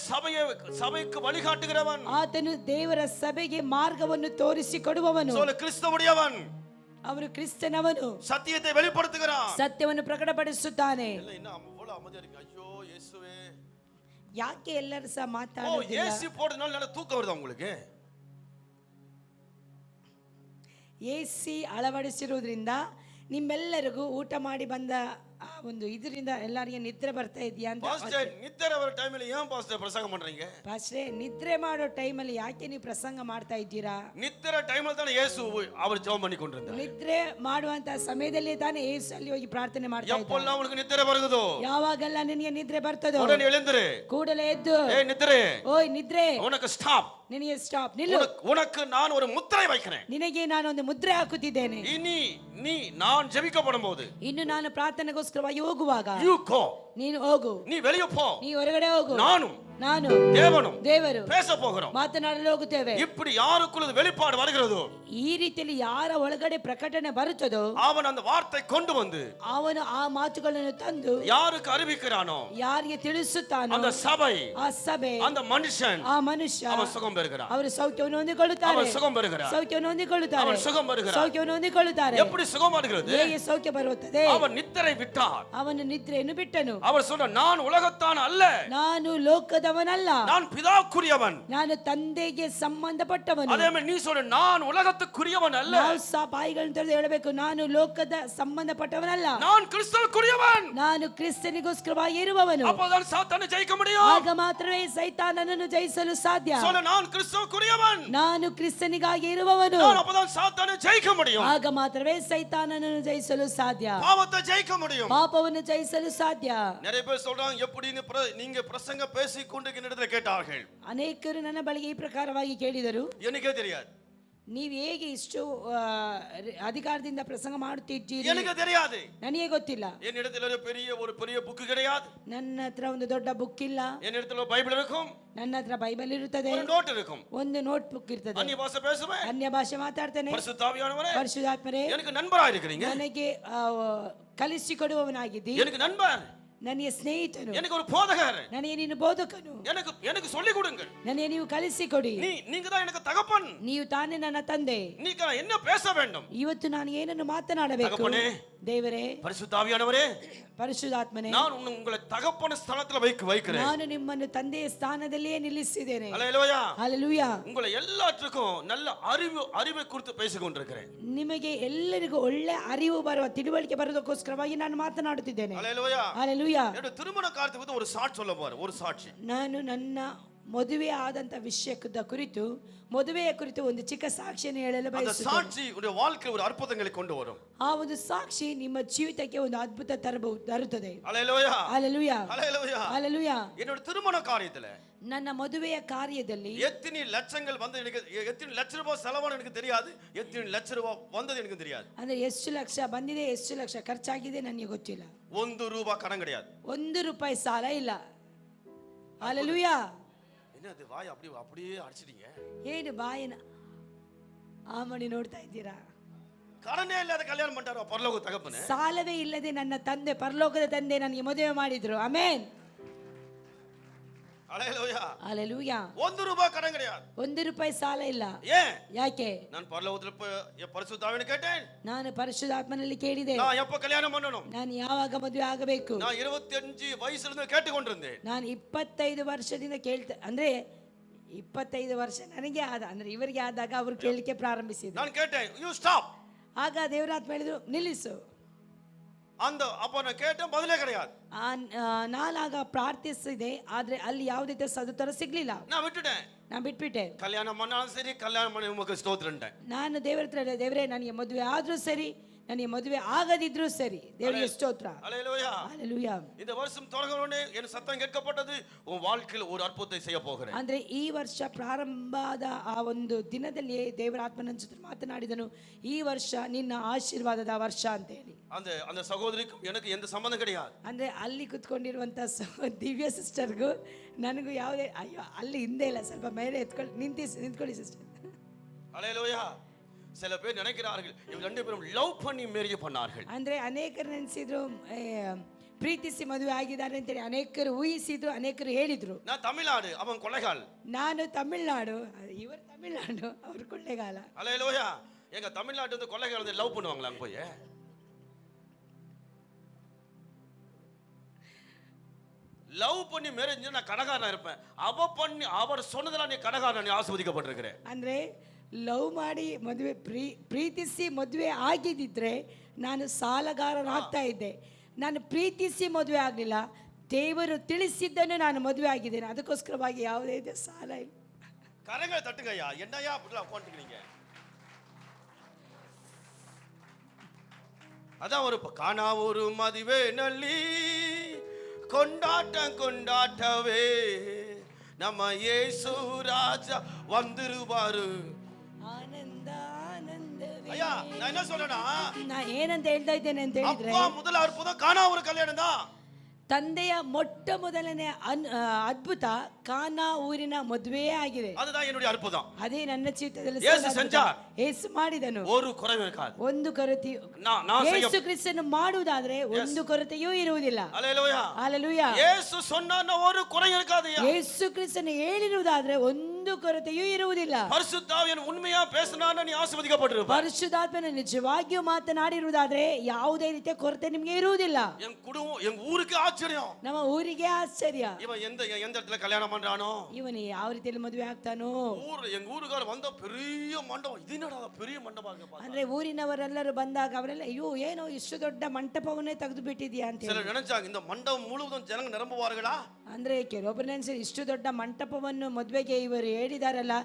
சபைக்கு வழிகாட்டுகிறவன். ಆತನು ದೇವರ ಸಭೆಗೆ ಮಾರ್ಗವನ್ನು ತೋರಿಸಿಕೊಡುವವನು. சொல்ல கிறிஸ்துவுடையவன். ಅವನು ಕ್ರಿಸ್ತನವನು, சத்தியத்தை வெளிப்படுத்துகிறான். ಸತ್ಯವನ್ನು ಪ್ರಕಟಪಡಿಸುತ್ತಾನೆ. இல்ல என்ன அவ்வளவு அமைதியா இருக்கு. ஐயோ இயேசுவே. ಯಾಕೆ ಎಲ್ಲರೂ ಸಹ ஓ ಮಾತಾಡುವುದಿಲ್ಲ? ஏசி போடுறதுனால நல்ல தூக்கம் வருதா உங்களுக்கு? AC ಅಳವಡಿಸಿರುವುದರಿಂದ ನಿಮ್ಮೆಲ್ಲರಿಗೂ ಊಟ ಮಾಡಿ ಬಂದ ಒಂದು ಇದರಿಂದ ಎಲ್ಲರಿಗೆ ನಿದ್ರೆ ಬರ್ತಾ ಇದೆಯಾ ಅಂತ. பாஸ்டர் நித்திரை வர டைம்ல ஏன் பாஸ்டர் பிரசங்கம் பண்றீங்க? ಪಾಸ್ಟ್ರೇ, ನಿದ್ರೆ ಮಾಡೋ ಟೈಮಲ್ಲಿ ಯಾಕೆ ನೀವು ಪ್ರಸಂಗ ಮಾಡ್ತಾ ಇದ್ದೀರಾ? நித்திரை டைம்ல தான் இயேசு அவர் ஜெபம் பண்ணி கொண்டிருந்தார். ನಿದ್ರೆ ಮಾಡುವಂತ ಸಮಯದಲ್ಲಿ ತಾನೇ ಯೇಸು ಅಲ್ಲಿ ಹೋಗಿ ಪ್ರಾರ್ಥನೆ ಮಾಡ್ತಾ ಇದ್ದ. எப்பொல்லாம் உங்களுக்கு நித்திரை வருதோ ಯಾವಾಗೆಲ್ಲ ನಿನಗೆ ನಿದ್ರೆ ಬರ್ತದೋ உடனே எழுந்திரு. ಕೂಡಲೇ ಎದ್ದು, ஏய் நித்திரை, ಓಯ್ ನಿದ್ರೆ, உனக்கு ஸ்டாப். ನಿನಗೆ ಸ್ಟಾಪ್, ನಿಲ್ಲು. உனக்கு நான் ஒரு முத்திரை வைக்கிறேன். ನಿನಗೆ ನಾನು ಒಂದು ಮುದ್ರೆ ಹಾಕುತ್ತಿದ್ದೇನೆ. நீ நான் ஜெபிக்கப்படும் போது ಇನ್ನು ನಾನು ಪ್ರಾರ್ಥನೆಗೋಸ್ಕರವಾಗಿ ಹೋಗುವಾಗ you go. ನೀನು ಹೋಗು, நீ வெளிய போ. ನೀ ಹೊರಗಡೆ ಹೋಗು, ನಾನು ದೇವರು பேச போகிறோம். ಮಾತನಾಡಲು ಹೋಗುತ್ತೇವೆ. இப்படி யாருக்குள்ள வெளிப்பாடு வருகிறதோ, ಈ ರೀತಿಯಲ್ಲಿ ಯಾರ ಒಳಗಡೆ ಪ್ರಕಟಣೆ ಬರುತ್ತದೋ அவன் அந்த வார்த்தை கொண்டு வந்து ಅವನು ಆ ಮಾತುಗಳನ್ನು ತಂದು யாருக்கு அறிவிக்கிறானோ, ಯಾರಿಗೆ ತಿಳಿಸುತ್ತಾನೋ அந்த சபை, ಆ ಸಭೆ, அந்த மனுஷன், ಆ ಮನುಷ್ಯ அவன் சுகம் பெறுகிறான். ಅವರು ಸೌಖ್ಯವನ್ನು ಹೊಂದಿಕೊಳ್ಳುತ್ತಾರೆ. அவன் சுகம் பெறுகிறான். ಸೌಖ್ಯವನ್ನು ಹೊಂದಿಕೊಳ್ಳುತ್ತಾರೆ. அவன் சுகம் பெறுகிறான். ಸೌಖ್ಯವನ್ನು ಹೊಂದಿಕೊಳ್ಳುತ್ತಾರೆ. எப்படி சுகம் வருகிறது? ಹೇಗೆ ಸೌಖ್ಯ ಬರುತ್ತದೆ? அவன் நித்திரை விட்டான். ಅವನು ನಿದ್ರೆಯನ್ನು ಬಿಟ್ಟನು. அவர் சொன்ன, நான் உலகத்தான் அல்ல, ನಾನು ಲೋಕದವನಲ್ಲ, நான் பிதாக்குரியவன். ನಾನು ತಂದೆಗೆ ಸಂಬಂಧಪಟ್ಟವನು. அதே மாதிரி நீ சொல்ற, நான் உலகத்துக்குரியவன் அல்ல, ನಾವು ಸಹ ಬಾಯಿಗಳನ್ನು ತೆರೆದು ಹೇಳಬೇಕು, ನಾನು ಲೋಕದ ಸಂಬಂಧಪಟ್ಟವನಲ್ಲ, நான் கிறிஸ்துவுக்குரியவன். ನಾನು ಕ್ರಿಸ್ತನಿಗೋಸ್ಕರವಾಗಿ ಇರುವವನು. அப்போதான் சாத்தானை ஜெயிக்க முடியும். ಆಗ ಮಾತ್ರವೇ ಸೈತಾನನನ್ನು ಜಯಿಸಲು ಸಾಧ್ಯ. சொல்ல, நான் கிறிஸ்துவுக்குரியவன், ನಾನು ಕ್ರಿಸ್ತನಿಗಾಗಿ ಇರುವವನು. நான் அப்போதான் சாத்தானை ஜெயிக்க முடியும். ಆಗ ಮಾತ್ರವೇ ಸೈತಾನನನ್ನು ಜಯಿಸಲು ಸಾಧ್ಯ, பாவத்தை ஜெயிக்க முடியும். ಪಾಪವನ್ನು ಜಯಿಸಲು ಸಾಧ್ಯ. நிறைய பேர் சொல்றாங்க, எப்படின்னு நீங்க பிரசங்க பேசிக் கொண்டு இடத்துல கேட்டார்கள். ಅನೇಕರು ನನ್ನ ಬಳಿಗೆ ಈ ಪ್ರಕಾರವಾಗಿ ಕೇಳಿದರು, எனக்கே தெரியாது. ನೀವು ಹೇಗೆ ಇಷ್ಟು ಅಧಿಕಾರದಿಂದ ಪ್ರಸಂಗ ಮಾಡುತ್ತಿದ್ದೀರಿ? எனக்கு தெரியாது. ನನಗೆ ಗೊತ್ತಿಲ್ಲ. என்னிடத்துல ஒரு பெரிய புக் கிடையாது. ನನ್ನ ಹತ್ರ ಒಂದು ದೊಡ್ಡ ಬುಕ್ ಇಲ್ಲ. என்னிடத்துல பைபிள் இருக்கும். ನನ್ನ ಹತ್ರ ಬೈಬಲ್ ಇರುತ್ತದೆ. ஒரு நோட் இருக்கும். ಒಂದು ನೋಟ್ ಬುಕ್ ಇರ್ತದೆ. அந்நிய பாஷை பேசுவேன். ಅನ್ಯ ಭಾಷೆ ಮಾತಾಡ್ತೇನೆ. பரிசுத்த ஆவியானவரே, ಪರಿಶುದ್ಧಾತ್ಮರೇ, எனக்கு நண்பரா இருக்கிறீங்க. ನನಗೆ ಕಲಿಸಿಕೊಡುವವನಾಗಿದ್ದಿ. எனக்கு நண்பர், ನನಗೆ ಸ್ನೇಹಿತನು, எனக்கு ஒரு போதகர், ನನಗೆ ನೀನು ಬೋಧಕನು, எனக்கு சொல்லி கொடுங்க. ನನಗೆ ನೀವು ಕಲಿಸಿಕೊಡಿ. நீங்க தான் எனக்கு தகப்பன். ನೀವು ತಾನೇ ನನ್ನ ತಂದೆ. நீங்க என்ன பேச வேண்டும்? ಇವತ್ತು ನಾನು ಏನನ್ನು ಮಾತನಾಡಬೇಕು? தகப்பனே, ದೇವರೇ, பரிசுத்த ஆவியானவரே, ಪರಿಶುದ್ಧಾತ್ಮನೇ, நான் உங்களை தகப்பன ஸ்தானத்துல வைக்கிறேன். ನಾನು ನಿಮ್ಮನ್ನು ತಂದೆಯ ಸ್ಥಾನದಲ್ಲಿಯೇ ನಿಲ್ಲಿಸಿದ್ದೇನೆ. அல்லேலூயா. ಹಲ್ಲೆಲೂಯಾ. உங்களை எல்லாத்துக்கும் நல்ல அறிவை குறித்து பேசிக் கொண்டிருக்கிறேன். ನಿಮಗೆ ಎಲ್ಲರಿಗೂ ಒಳ್ಳೆ ಅರಿವು ಬರುವ, ತಿಳುವಳಿಕೆ ಬರೋದಕ್ಕೋಸ್ಕರವಾಗಿ ನಾನು ಮಾತನಾಡುತ್ತಿದ್ದೇನೆ. அல்லேலூயா. ಹಲ್ಲೆಲೂಯಾ. என்னோட திருமண காரியத்தை பத்தி ஒரு சாட்சி சொல்ல பாரு, ஒரு சாட்சி. ನಾನು ನನ್ನ ಮದುವೆ ಆದಂತ ವಿಷಯದ ಕುರಿತು, ಮದುವೆಯ ಕುರಿತು ಒಂದು ಚಿಕ್ಕ ಸಾಕ್ಷಿಯನ್ನು ಹೇಳಲು அந்த ಬಯಸುತ್ತೇನೆ. சாட்சி உடைய வாழ்க்கையில் ஒரு அற்புதங்களை கொண்டு வரும். ಆ ಒಂದು ಸಾಕ್ಷಿ ನಿಮ್ಮ ಜೀವಿತಕ್ಕೆ ಒಂದು ಅದ್ಭುತ ತರುತ್ತದೆ. அல்லேலூயா. ಹಲ್ಲೆಲೂಯಾ. அல்லேலூயா. ಹಲ್ಲೆಲೂಯಾ. என்னோட திருமண காரியத்துல ನನ್ನ ಮದುವೆಯ ಕಾರ್ಯದಲ್ಲಿ எத்தனை லட்சங்கள் வந்து எனக்கு, எத்தனை லட்ச ரூபாய் செலவான எனக்கு தெரியாது, எத்தனை லட்ச ரூபாய் வந்தது எனக்கு தெரியாது. ಅಂದ್ರೆ ಎಷ್ಟು ಲಕ್ಷ ಬಂದಿದೆ, ಎಷ್ಟು ಲಕ್ಷ ಖರ್ಚಾಗಿದೆ ನನಗೆ ಗೊತ್ತಿಲ್ಲ. 1 ரூபாய் கடன் கிடையாது. 1 ರೂಪಾಯಿ ಸಾಲ ಇಲ್ಲ. ಹಲ್ಲೆಲೂಯಾ. என்னது வாய் அப்படியே அடிச்சிட்டீங்க? ಏನು ಬಾಯಿನ ಆಮಣಿ ನೋಡ್ತಾ ಇದ್ದೀರಾ? கடனே இல்லாத கல்யாணம் பண்ணிட்டாரோ பரலோக தகப்பனே. ಸಾಲವೇ ಇಲ್ಲದೆ ನನ್ನ ತಂದೆ, ಪರಲೋಕದ ತಂದೆ ನನಗೆ ಮದುವೆ ಮಾಡಿದ್ರು. ಆಮೆನ್. அல்லேலூயா. ಹಲ್ಲೆಲೂಯಾ. 1 ரூபாய் கடன் கிடையாது. 1 ರೂಪಾಯಿ ಸಾಲ ಇಲ್ಲ. ஏன்? ಯಾಕೆ? நான் பரலோகத்துல பரிசுத்த ஆவியை கேட்டேன். ನಾನು ಪರಿಶುದ್ಧಾತ್ಮನಲ್ಲಿ ಕೇಳಿದೆ, நான் எப்ப கல்யாணம் பண்ணணும்? ನಾನು ಯಾವಾಗ ಮದುವೆ ಆಗಬೇಕು? நான் 25 வயசுல இருந்து கேட்டுக்கொண்டிருந்தேன். ನಾನು 25 ವರ್ಷದಿಂದ ಅಂದ್ರೆ 25 ವರ್ಷ ನನಗೆ ಆದ, ಅಂದ್ರೆ ಇವರಿಗೆ ಆದಾಗ ಅವರು ಕೇಳಲಿಕ್ಕೆ ಪ್ರಾರಂಭಿಸಿದ್ರು. நான் கேட்டேன், யூ ஸ்டாப். ಆಗ ದೇವರಾತ್ಮ ಹೇಳಿದ್ರು, ನಿಲ್ಲಿಸು. அப்ப நான் கேட்டேன், பதிலே கிடையாது. ನಾನಾಗ ಪ್ರಾರ್ಥಿಸಿದೆ, ಆದ್ರೆ ಅಲ್ಲಿ ಯಾವುದೇ ಸದುತ್ತರ ಸಿಗ್ಲಿಲ್ಲ. நான் விட்டுட்டேன். ನಾನು ಬಿಟ್ಬಿಟ್ಟೆ. கல்யாணம் பண்ணாலும் சரி, கல்யாணம் பண்ணி உமக்கு ஸ்தோத்திரம்ட்டேன். ನಾನು ದೇವರ ಹತ್ರ ಹೇಳಿದೆ, ದೇವರೇ ನನಗೆ ಮದುವೆ ಆದ್ರೂ ಸರಿ, ನನಗೆ ಮದುವೆ ಆಗದಿದ್ರೂ ಸರಿ, ದೇವರಿಗೆ ಸ್ತೋತ್ರ. அல்லேலூயா. ಹಲ್ಲೆಲೂಯಾ. இந்த வருஷம் தொடங்கணும்னே என் சத்தம் கேட்கப்பட்டது, உன் வாழ்க்கையில் ஒரு அற்புதத்தை செய்ய போகிறேன். ಅಂದ್ರೆ ಈ ವರ್ಷ ಪ್ರಾರಂಭದ ಆ ಒಂದು ದಿನದಲ್ಲಿ ದೇವರ ಆತ್ಮನ ಜೊತೆ ಮಾತನಾಡಿದನು, ಈ ವರ್ಷ ನಿನ್ನ ಆಶೀರ್ವಾದದ ವರ್ಷ ಅಂತ ಹೇಳಿ. அந்த சகோதரிக்கு எனக்கு எந்த சம்பந்தம் கிடையாது. ಅಂದ್ರೆ ಅಲ್ಲಿ ಕುತ್ಕೊಂಡಿರುವಂತ ದಿವ್ಯ ಸಿಸ್ಟರ್ಗೂ ನನಗೂ ಯಾವುದೇ, ಅಯ್ಯೋ ಅಲ್ಲಿ ಹಿಂದೆ ಇಲ್ಲ, ಸ್ವಲ್ಪ ಮೇಲೆ ನಿಂತ್ಕೊಳ್ಳಿ ಸಿಸ್ಟರ್. அல்லேலூயா. சில பேர் நினைக்கிறார்கள் இவங்க 2 பேரும் லவ் பண்ணி மேரேஜ் பண்ணார்கள். ಅಂದ್ರೆ ಅನೇಕರು ನೆನೆಸಿದ್ರು ಪ್ರೀತಿಸಿ ಮದುವೆ ಆಗಿದ್ದಾರೆ ಅಂತೇಳಿ, ಅನೇಕರು ಊಹಿಸಿದ್ರು, ಅನೇಕರು ಹೇಳಿದ್ರು. நான் தமிழ்நாடு, அவன் கொள்ளைகால். ನಾನು ತಮಿಳ್ನಾಡು, ಇವರು ತಮಿಳ್ನಾಡು, ಅವರು ಕೊಳ್ಳೆಗಾಲ. அல்லேலூயா. எங்க தமிழ்நாட்டு வந்து கொள்ளைகால் வந்து லவ் பண்ணுவாங்களா அங்க போய்? லவ் பண்ணி மேரேஜ் நான் கடகாரனா இருப்பேன். அவர் சொன்னதெல்லாம் நீ கடகாரனா, நீ ஆசீர்வதிக்கப்பட்டிருக்கிற. ಅಂದ್ರೆ ಲವ್ ಮಾಡಿ ಮದುವೆ ಪ್ರೀತಿಸಿ ಮದುವೆ ಆಗಿದ್ದಿದ್ರೆ ನಾನು ಸಾಲಗಾರನಾಗ್ತಾ ಇದ್ದೆ. ನಾನು ಪ್ರೀತಿಸಿ ಮದುವೆ ಆಗಲಿಲ್ಲ, ದೇವರು ತಿಳಿಸಿದ್ದನ್ನು ನಾನು ಮದುವೆ ಆಗಿದ್ದೇನೆ. ಅದಕ್ಕೋಸ್ಕರವಾಗಿ ಯಾವುದೇ ಸಾಲ ಇಲ್ಲ. கரங்களை தட்டுங்கய்யா. என்னையா அப்படிலாம் உட்காந்துக்கிறீங்க? அதான் ஒரு காணா ஒரு மதிவே நல்லி கொண்டாட்டம் கொண்டாட்டவே நம்ம இயேசு ராஜா வந்துருவாரு. ಆನಂದ ಆನಂದವೇ. ஐயா நான் என்ன சொல்றேன்னா, ನಾನು ಏನಂತ ಹೇಳ್ತಾ ಇದ್ದೇನೆ ಅಂತ ಹೇಳಿದ್ರೆ, அப்பா முதல் அற்புதம் காணா ஒரு கல்யாணம் தான். ತಂದೆಯ ಮೊಟ್ಟ ಮೊದಲನೇ ಅದ್ಭುತ ಕಾನಾ ಊರಿನ ಮದುವೆಯೇ ಆಗಿದೆ. அதுதான் என்னுடைய அற்புதம். ಅದೇ ನನ್ನ ಜೀವಿತದಲ್ಲಿ ಯೇಸು செஞ்சார். ಯೇಸು ಮಾಡಿದನು. ஒரு குறைவு இருக்காது. ಒಂದು ಕೊರತೆ ಯೇಸು ಕ್ರಿಸ್ತನು ಮಾಡುವುದಾದ್ರೆ ಒಂದು ಕೊರತೆಯೂ ಇರುವುದಿಲ್ಲ. அல்லேலூயா. ಹಲ್ಲೆಲೂಯಾ. ಯೇಸು சொன்னான ஒரு குறை இருக்காது. ಯೇಸು ಕ್ರಿಸ್ತನು ಹೇಳಿರುವುದಾದ್ರೆ ಒಂದು ಕೊರತೆಯೂ ಇರುವುದಿಲ್ಲ. பரிசுத்தாவியன் உண்மையா பேசினான நீ ஆசீர்வதிக்கப்பட்டிருப்பாய். ಪರಿಶುದ್ಧಾತ್ಮನು ನಿಜವಾಗಿಯೂ ಮಾತನಾಡಿರುವುದಾದ್ರೆ ಯಾವುದೇ ರೀತಿಯ ಕೊರತೆ ನಿಮಗೆ ಇರುವುದಿಲ್ಲ. என் குடும்பம் எங்க ஊருக்கு ஆச்சரியம். ನಮ್ಮ ಊರಿಗೆ ಆಶ್ಚರ್ಯ. இவன் எந்த இடத்துல கல்யாணம் பண்றானோ, ಇವನು ಯಾವ ರೀತಿಯಲ್ಲಿ ಮದುವೆ ಆಗ್ತಾನೋ. எங்க ஊருக்கார வந்த பெரிய மண்டபம், இது என்னடா பெரிய மண்டபம் இருக்கு. ಅಂದ್ರೆ ಊರಿನವರೆಲ್ಲರೂ ಬಂದಾಗ ಅವರೆಲ್ಲ ಅಯ್ಯೋ ಏನೋ ಇಷ್ಟು ದೊಡ್ಡ ಮಂಟಪವನ್ನೇ ತೆಗೆದು ಬಿಟ್ಟಿದ್ಯಾ ಅಂತ சிலர் நினைச்சாங்க இந்த மண்டபம் முழுவதும் ஜனங்க நிரம்புவார்களா. ಅಂದ್ರೆ ಕೆಲವೊಬ್ಬರು ನೆನೆಸಿ ಇಷ್ಟು ದೊಡ್ಡ ಮಂಟಪವನ್ನು ಮದುವೆಗೆ ಇವರು ಹೇಳಿದಾರಲ್ಲ,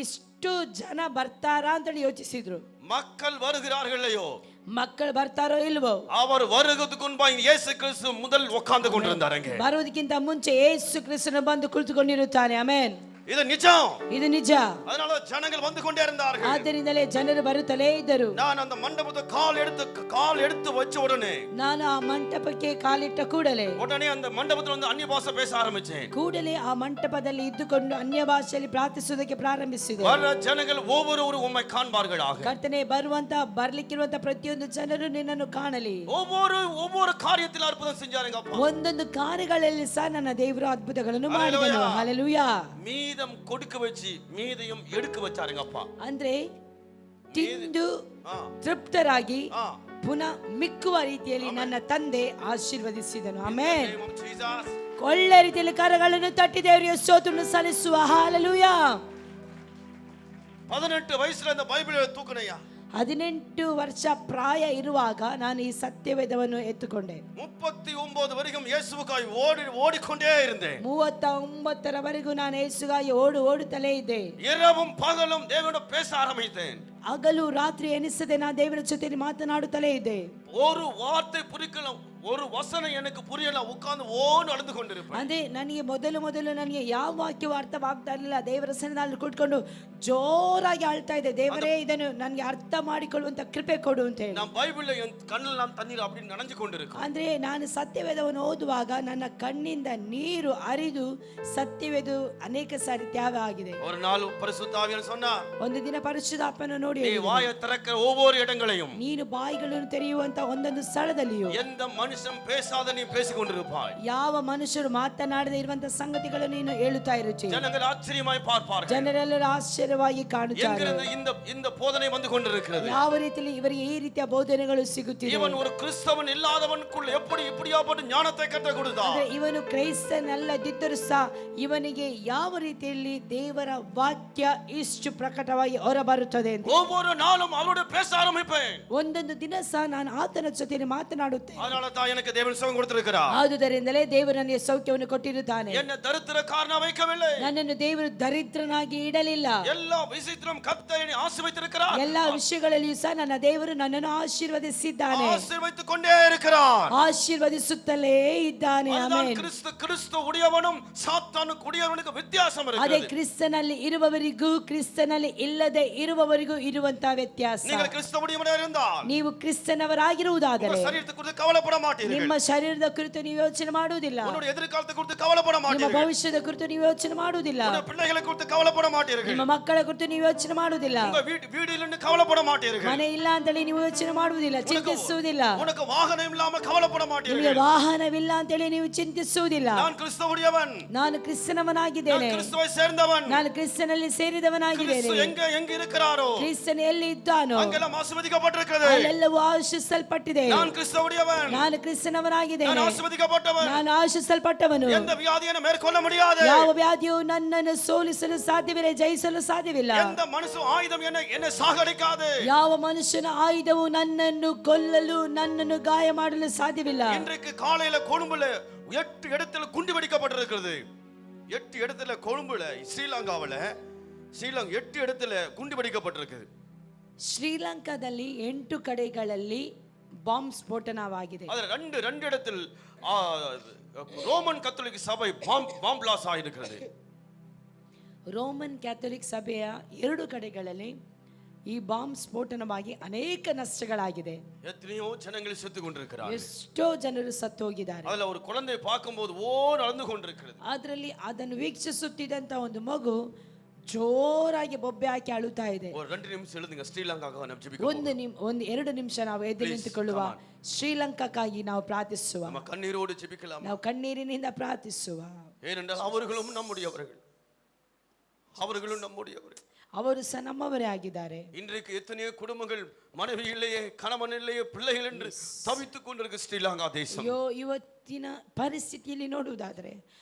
ಇಷ್ಟು ಜನ ಬರ್ತಾರಾ ಅಂತೇಳಿ ಯೋಚಿಸಿದ್ರು. மக்கள் வருகிறார்களையோ, ಮಕ್ಕಳು ಬರ್ತಾರೋ ಇಲ್ವೋ, அவர் வருகிறதுக்கு முன்பாக இயேசு கிறிஸ்து முதல் உட்கார்ந்து கொண்டிருந்தாருங்க. ಬರುವುದಕ್ಕಿಂತ ಮುಂಚೆ ಯೇಸು ಕ್ರಿಸ್ತನು ಬಂದು ಕುಳಿತುಕೊಂಡಿರುತ್ತಾನೆ. ಆಮೆನ್. இது நிஜம். ಇದು ನಿಜ. அதனால ஜனங்கள் வந்து கொண்டே இருந்தார்கள். ಆದ್ದರಿಂದಲೇ ಜನರು ಬರುತ್ತಲೇ ಇದ್ದರು. நான் அந்த மண்டபத்தை கால் எடுத்து வச்ச உடனே, ನಾನು ಆ ಮಂಟಪಕ್ಕೆ ಕಾಲಿಟ್ಟ ಕೂಡಲೇ அந்த மண்டபத்துல வந்து அந்நிய பாஷை பேச ஆரம்பிச்சேன். ಕೂಡಲೇ ಆ ಮಂಟಪದಲ್ಲಿ ಇದ್ದುಕೊಂಡು ಅನ್ಯ ಭಾಷೆಯಲ್ಲಿ ಪ್ರಾರ್ಥಿಸುವುದಕ್ಕೆ ಪ್ರಾರಂಭಿಸಿದೆ. வர ஜனங்கள் ஒவ்வொருவரும் உம்மை காண்பார்களாக. ಕರ್ತನೇ, ಬರ್ಲಿಕ್ಕಿರುವಂತ ಪ್ರತಿಯೊಂದು ಜನರು ನಿನ್ನನ್ನು ಕಾಣಲಿ. ஒவ்வொரு காரியத்தில் அற்புதம் செஞ்சாருங்க அப்பா. ಒಂದೊಂದು ಕಾರ್ಯಗಳಲ್ಲಿ ಸಹ ನನ್ನ ದೇವರು ಅದ್ಭುತಗಳನ್ನು ಮಾಡಿದನು. ಹಲ್ಲೆಲೂಯಾ. மீதம் கொடுக்க வச்சு மீதியும் எடுக்க வச்சாருங்க அப்பா. ಅಂದ್ರೆ ತಿಂದು ತೃಪ್ತರಾಗಿ ಪುನಃ ಮಿಕ್ಕುವ ರೀತಿಯಲ್ಲಿ ನನ್ನ ತಂದೆ ಆಶೀರ್ವದಿಸಿದನು. ಆಮೆನ್. ಒಳ್ಳೆ ರೀತಿಯಲ್ಲಿ ಕರಗಳನ್ನು ತಟ್ಟಿ ದೇವರಿಗೆ ಸ್ತೋತ್ರವನ್ನು ಸಲ್ಲಿಸುವ. ಹಲ್ಲೆಲೂಯಾ. 18 வயசுல இந்த பைபிளை தூக்குனையா. 18 ವರ್ಷ ಪ್ರಾಯ ಇರುವಾಗ ನಾನು ಈ ಸತ್ಯವೇದವನ್ನು ಎತ್ತುಕೊಂಡೆ. 39 ವರೆಗೂ ಯೇಸುವಿಗಾಗಿ ಓಡಿಕೊಂಡೇ இருந்தேன். 39ರವರೆಗೂ ನಾನು ಯೇಸುಗಾಗಿ ಓಡುತ್ತಲೇ ಇದ್ದೆ. இரவும் பகலும் தேவனோடு பேச ஆரம்பித்தேன். ಹಗಲು ರಾತ್ರಿ ಎನಿಸದೆ ನಾನು ದೇವರ ಜೊತೆ ಮಾತನಾಡುತ್ತಲೇ ಇದ್ದೆ. ஒரு வார்த்தை புரியல, ஒரு வசனம் எனக்கு புரியல, உட்கார்ந்து ஓன்னு ಅಳದು ಕೊಂಡಿರುತ್ತೇನೆ. ಅಂದ್ರೆ ನನಗೆ ಮೊದಲು ನನಗೆ ಯಾವ ವಾಕ್ಯವೂ ಅರ್ಥವಾಗ್ತಾ ಇರಲಿಲ್ಲ. ದೇವರ ಸನ್ನಿಧಾನದಲ್ಲಿ ಕೂತ್ಕೊಂಡು ಜೋರಾಗಿ ಅಳ್ತಾ ಇದ್ದೆ, ದೇವರೇ ಇದನ್ನು ನನಗೆ ಅರ್ಥ ಮಾಡಿಕೊಳ್ಳುವಂತ ಕೃಪೆ ಕೊಡು ಅಂತ ಹೇಳಿ. நான் பைபிள்ல என் கண்ணில் நான் தண்ணீர் அப்படி நனைஞ்சு கொண்டிருக்கேன். ಅಂದ್ರೆ ನಾನು ಸತ್ಯವೇದವನ್ನು ಓದುವಾಗ ನನ್ನ ಕಣ್ಣಿಂದ ನೀರು ಹರಿದು ಸತ್ಯವೇದ ಅನೇಕ ಸಾರಿ ತ್ಯಾಗ ಆಗಿದೆ. ஒரு நாள் பரிசுத்த ஆவியானவர் சொன்னார், ಒಂದು ದಿನ ಪರಿಶುದ್ಧಾತ್ಮನು ನೋಡಿ, நீ வாயை திறக்கிற ஒவ்வொரு இடங்களையும், ನೀನು ಬಾಯಿಗಳನ್ನು ತೆರೆಯುವಂತ ಒಂದೊಂದು ಸ್ಥಳದಲ್ಲಿಯೂ எந்த மனுஷன் பேசாத நீ பேசிக் கொண்டிருப்பாய். ಯಾವ ಮನುಷ್ಯರು ಮಾತನಾಡದೆ ಇರುವಂತ ಸಂಗತಿಗಳು ನೀನು ಹೇಳುತ್ತಾ ಇರುತ್ತೀಯ. ஜனங்கள் ஆச்சரியமாய் பார்ப்பார்கள். ಜನರೆಲ್ಲರೂ ಆಶ್ಚರ್ಯವಾಗಿ ಕಾಣುತ್ತಾರೆ. இந்த போதனை வந்து கொண்டிருக்கிறது. ಯಾವ ರೀತಿಯಲ್ಲಿ ಇವರಿಗೆ ಈ ರೀತಿಯ ಬೋಧನೆಗಳು ಸಿಗುತ್ತಿವೆ. ಇವನು ஒரு கிறிஸ்தவன் இல்லாதவனுக்குள்ள எப்படி இப்படியாப்பட்ட ஞானத்தை கற்றுக் கொடுத்தான். ಇವನು ಕ್ರೈಸ್ತನಲ್ಲದಿದ್ದರೂ ಸಹ ಇವನಿಗೆ ಯಾವ ರೀತಿಯಲ್ಲಿ ದೇವರ ವಾಕ್ಯ ಇಷ್ಟು ಪ್ರಕಟವಾಗಿ ಹೊರಬರುತ್ತದೆ ಅಂತ. ஒவ்வொரு நாளும் அவரோடு பேச ஆரம்பிப்பேன். ಒಂದೊಂದು ದಿನ ಸಹ ನಾನು ಆತನ ಜೊತೆ ಮಾತನಾಡುತ್ತೇನೆ. அதனால தான் எனக்கு தேவன் சுகம் கொடுத்திருக்கிறார். ಆದುದರಿಂದಲೇ ದೇವರು ನನಗೆ ಸೌಖ್ಯವನ್ನು ಕೊಟ್ಟಿರುತ್ತಾನೆ. என்ன ದರಿದ್ರ ಕಾರಣ வைக்கவில்லை. ನನ್ನನ್ನು ದೇವರು ದರಿದ್ರನಾಗಿ ಇಡಲಿಲ್ಲ. எல்லா விஷயத்திலும் கர்த்தர் என்னை ஆசீர்வதித்திருக்கிறார். ಎಲ್ಲಾ ವಿಷಯಗಳಲ್ಲಿಯೂ ಸಹ ನನ್ನ ದೇವರು ನನ್ನನ್ನು ಆಶೀರ್ವದಿಸಿದ್ದಾನೆ. ஆசீர்வதித்துக் கொண்டே இருக்கிறார். ಆಶೀರ್ವದಿಸುತ್ತಲೇ ಇದ್ದಾನೆ. ಆಮೆನ್. கிறிஸ்து உடையவனும் சாத்தானுக்கு உடையவனுக்கு வித்தியாசம் ಅದೇ இருக்கிறது. ಕ್ರಿಸ್ತನಲ್ಲಿ ಇರುವವರಿಗೂ ಕ್ರಿಸ್ತನಲ್ಲಿ ಇಲ್ಲದೆ ಇರುವವರಿಗೂ ಇರುವಂತಹ ವ್ಯತ್ಯಾಸ. நீங்கள் கிறிஸ்துவுடையவனாக இருந்தால் ನೀವು ಕ್ರಿಸ್ತನವರಾಗಿರುವುದಾದರೆ உங்கள் சரீரத்தை குறித்து கவலைப்பட மாட்டீர்கள். ನಿಮ್ಮ ಶರೀರದ ಕುರಿತು ನೀವು ಯೋಚನೆ ಮಾಡುವುದಿಲ್ಲ. உன்னுடைய எதிர்காலத்தை குறித்து கவலைப்பட ನಿಮ್ಮ மாட்டீர்கள். ಭವಿಷ್ಯದ ಕುರಿತು ನೀವು ಯೋಚನೆ ಮಾಡುವುದಿಲ್ಲ. உன்னுடைய பிள்ளைகளை குறித்து கவலைப்பட மாட்டீர்கள். ನಿಮ್ಮ ಮಕ್ಕಳ ಕುರಿತು ನೀವು ಯೋಚನೆ ಮಾಡುವುದಿಲ್ಲ. உங்க வீடு இல்லன்னு கவலைப்பட மாட்டீர்கள். ಮನೆ ಇಲ್ಲ ಅಂತೇಳಿ ನೀವು ಯೋಚನೆ ಮಾಡುವುದಿಲ್ಲ, ಚಿಂತಿಸುವುದಿಲ್ಲ. உனக்கு வாகனம் இல்லாம கவலைப்பட ನಿಮಗೆ மாட்டீர்கள். ವಾಹನವಿಲ್ಲ ಅಂತೇಳಿ ನೀವು ಚಿಂತಿಸುವುದಿಲ್ಲ. நான் கிறிஸ்துவுடையவன். ನಾನು ಕ್ರಿಸ್ತನವನಾಗಿದ್ದೇನೆ. நான் கிறிஸ்துவை சேர்ந்தவன். ನಾನು ಕ್ರಿಸ್ತನಲ್ಲಿ ಸೇರಿದವನಾಗಿದ್ದೇನೆ. கிறிஸ்து எங்க இருக்கிறாரோ ಕ್ರಿಸ್ತನ ಎಲ್ಲಿ ಇದ್ದಾನೋ அங்கெல்லாம் ஆசீர்வதிக்கப்பட்டிருக்கிறது. ಅಲ್ಲೆಲ್ಲವೂ ಆಶೀರ್ವದಿಸಲ್ಪಟ್ಟಿದೆ. நான் கிறிஸ்துவுடையவன். ನಾನು ಕ್ರಿಸ್ತನವನಾಗಿದ್ದೇನೆ, ನಾನು ಆಶೀರ್ವದಿಸಲ್ಪಟ್ಟವನು, ನಾನು ಆಶಿಸಲ್ಪಟ್ಟವನು, எந்த வியாதிಯನ್ನು மேற்கொள்ள முடியாது, ಯಾವ ವ್ಯಾಧಿಯು ನನ್ನನ್ನು ಸೋಲಿಸಲು ಸಾಧ್ಯವಿಲ್ಲ, ಜಯಿಸಲು ಸಾಧ್ಯವಿಲ್ಲ, எந்த மனுஷ ஆயுதம் என்னை சாகடிக்காது, ಯಾವ ಮನುಷ್ಯನ ಆಯುಧವು ನನ್ನನ್ನು ಕೊಲ್ಲಲು, ನನ್ನನ್ನು ಗಾಯ ಮಾಡಲು ಸಾಧ್ಯವಿಲ್ಲ. இன்றைக்கு காலையில கொழும்புல 8 இடத்துல குண்டு வெடிக்கப்பட்டிருக்கிறது. 8 இடத்துல கொழும்புல ஸ்ரீலங்காவுல 8 இடத்துல குண்டு வெடிக்கப்பட்டிருக்குது. ಶ್ರೀಲಂಕಾದಲ್ಲಿ 8 ಕಡೆಗಳಲ್ಲಿ ಬಾಂಬ್ ಸ್ಫೋಟನವಾಗಿದೆ. அதுல ரெண்டு இடத்தில் ரோமன் கத்தோலிக்க சபை பாம் பிளாஸ் ஆயிருக்கிறது. ರೋಮನ್ ಕ್ಯಾಥೋಲಿಕ್ ಸಭೆಯ 2 ಕಡೆಗಳಲ್ಲಿ ಈ ಬಾಂಬ್ ಸ್ಫೋಟನವಾಗಿ ಅನೇಕ ನಷ್ಟಗಳಾಗಿದೆ. எத்தனையோ ஜனங்கள் செத்து கொண்டிருக்கிறார்கள். ಎಷ್ಟೋ ಜನರು ಸತ್ತು ಹೋಗಿದ್ದಾರೆ. அதுல ஒரு குழந்தை பார்க்கும்போது நடந்து கொண்டிருக்கிறது. ಅದರಲ್ಲಿ ಅದನ್ನು ವೀಕ್ಷಿಸುತ್ತಿದ್ದಂತ ಒಂದು ಮಗು ಜೋರಾಗಿ ಬೊಬ್ಬೆ ಹಾಕಿ ಅಳುತ್ತಾ ಇದೆ. ஒரு 2 நிமிஷம் எழுதுங்க. ஸ்ரீலங்காக்காக ನಾವು ಜೆபிಕೊಳ್ಳೋಣ. ಒಂದು 2 ನಿಮಿಷ ನಾವು ಎದ್ದು ನಿಂತುಕೊಳ್ಳುವ. ಶ್ರೀಲಂಕಾಕ್ಕಾಗಿ ನಾವು ಪ್ರಾರ್ಥಿಸುವ. ನಮ್ಮ ಕಣ್ಣೀರೋடு ಜೆபிக்கலாம். ನಾವು ಕಣ್ಣೀರಿನಿಂದ ಪ್ರಾರ್ಥಿಸುವ. ஏனென்றால் அவர்களும் நம்முடையவர்கள். ಅವರು ಸಹ ನಮ್ಮವರೇ ಆಗಿದ್ದಾರೆ. இன்றைக்கு எத்தனையோ குடும்பங்கள் மனைவி இல்லையே, கணவன் இல்லையே, பிள்ளைகள் என்று தவித்துக் கொண்டிருக்க ஸ்ரீலங்கா தேசம். ಇವತ್ತಿನ ಪರಿಸ್ಥಿತಿಯಲ್ಲಿ ನೋಡುವುದಾದರೆ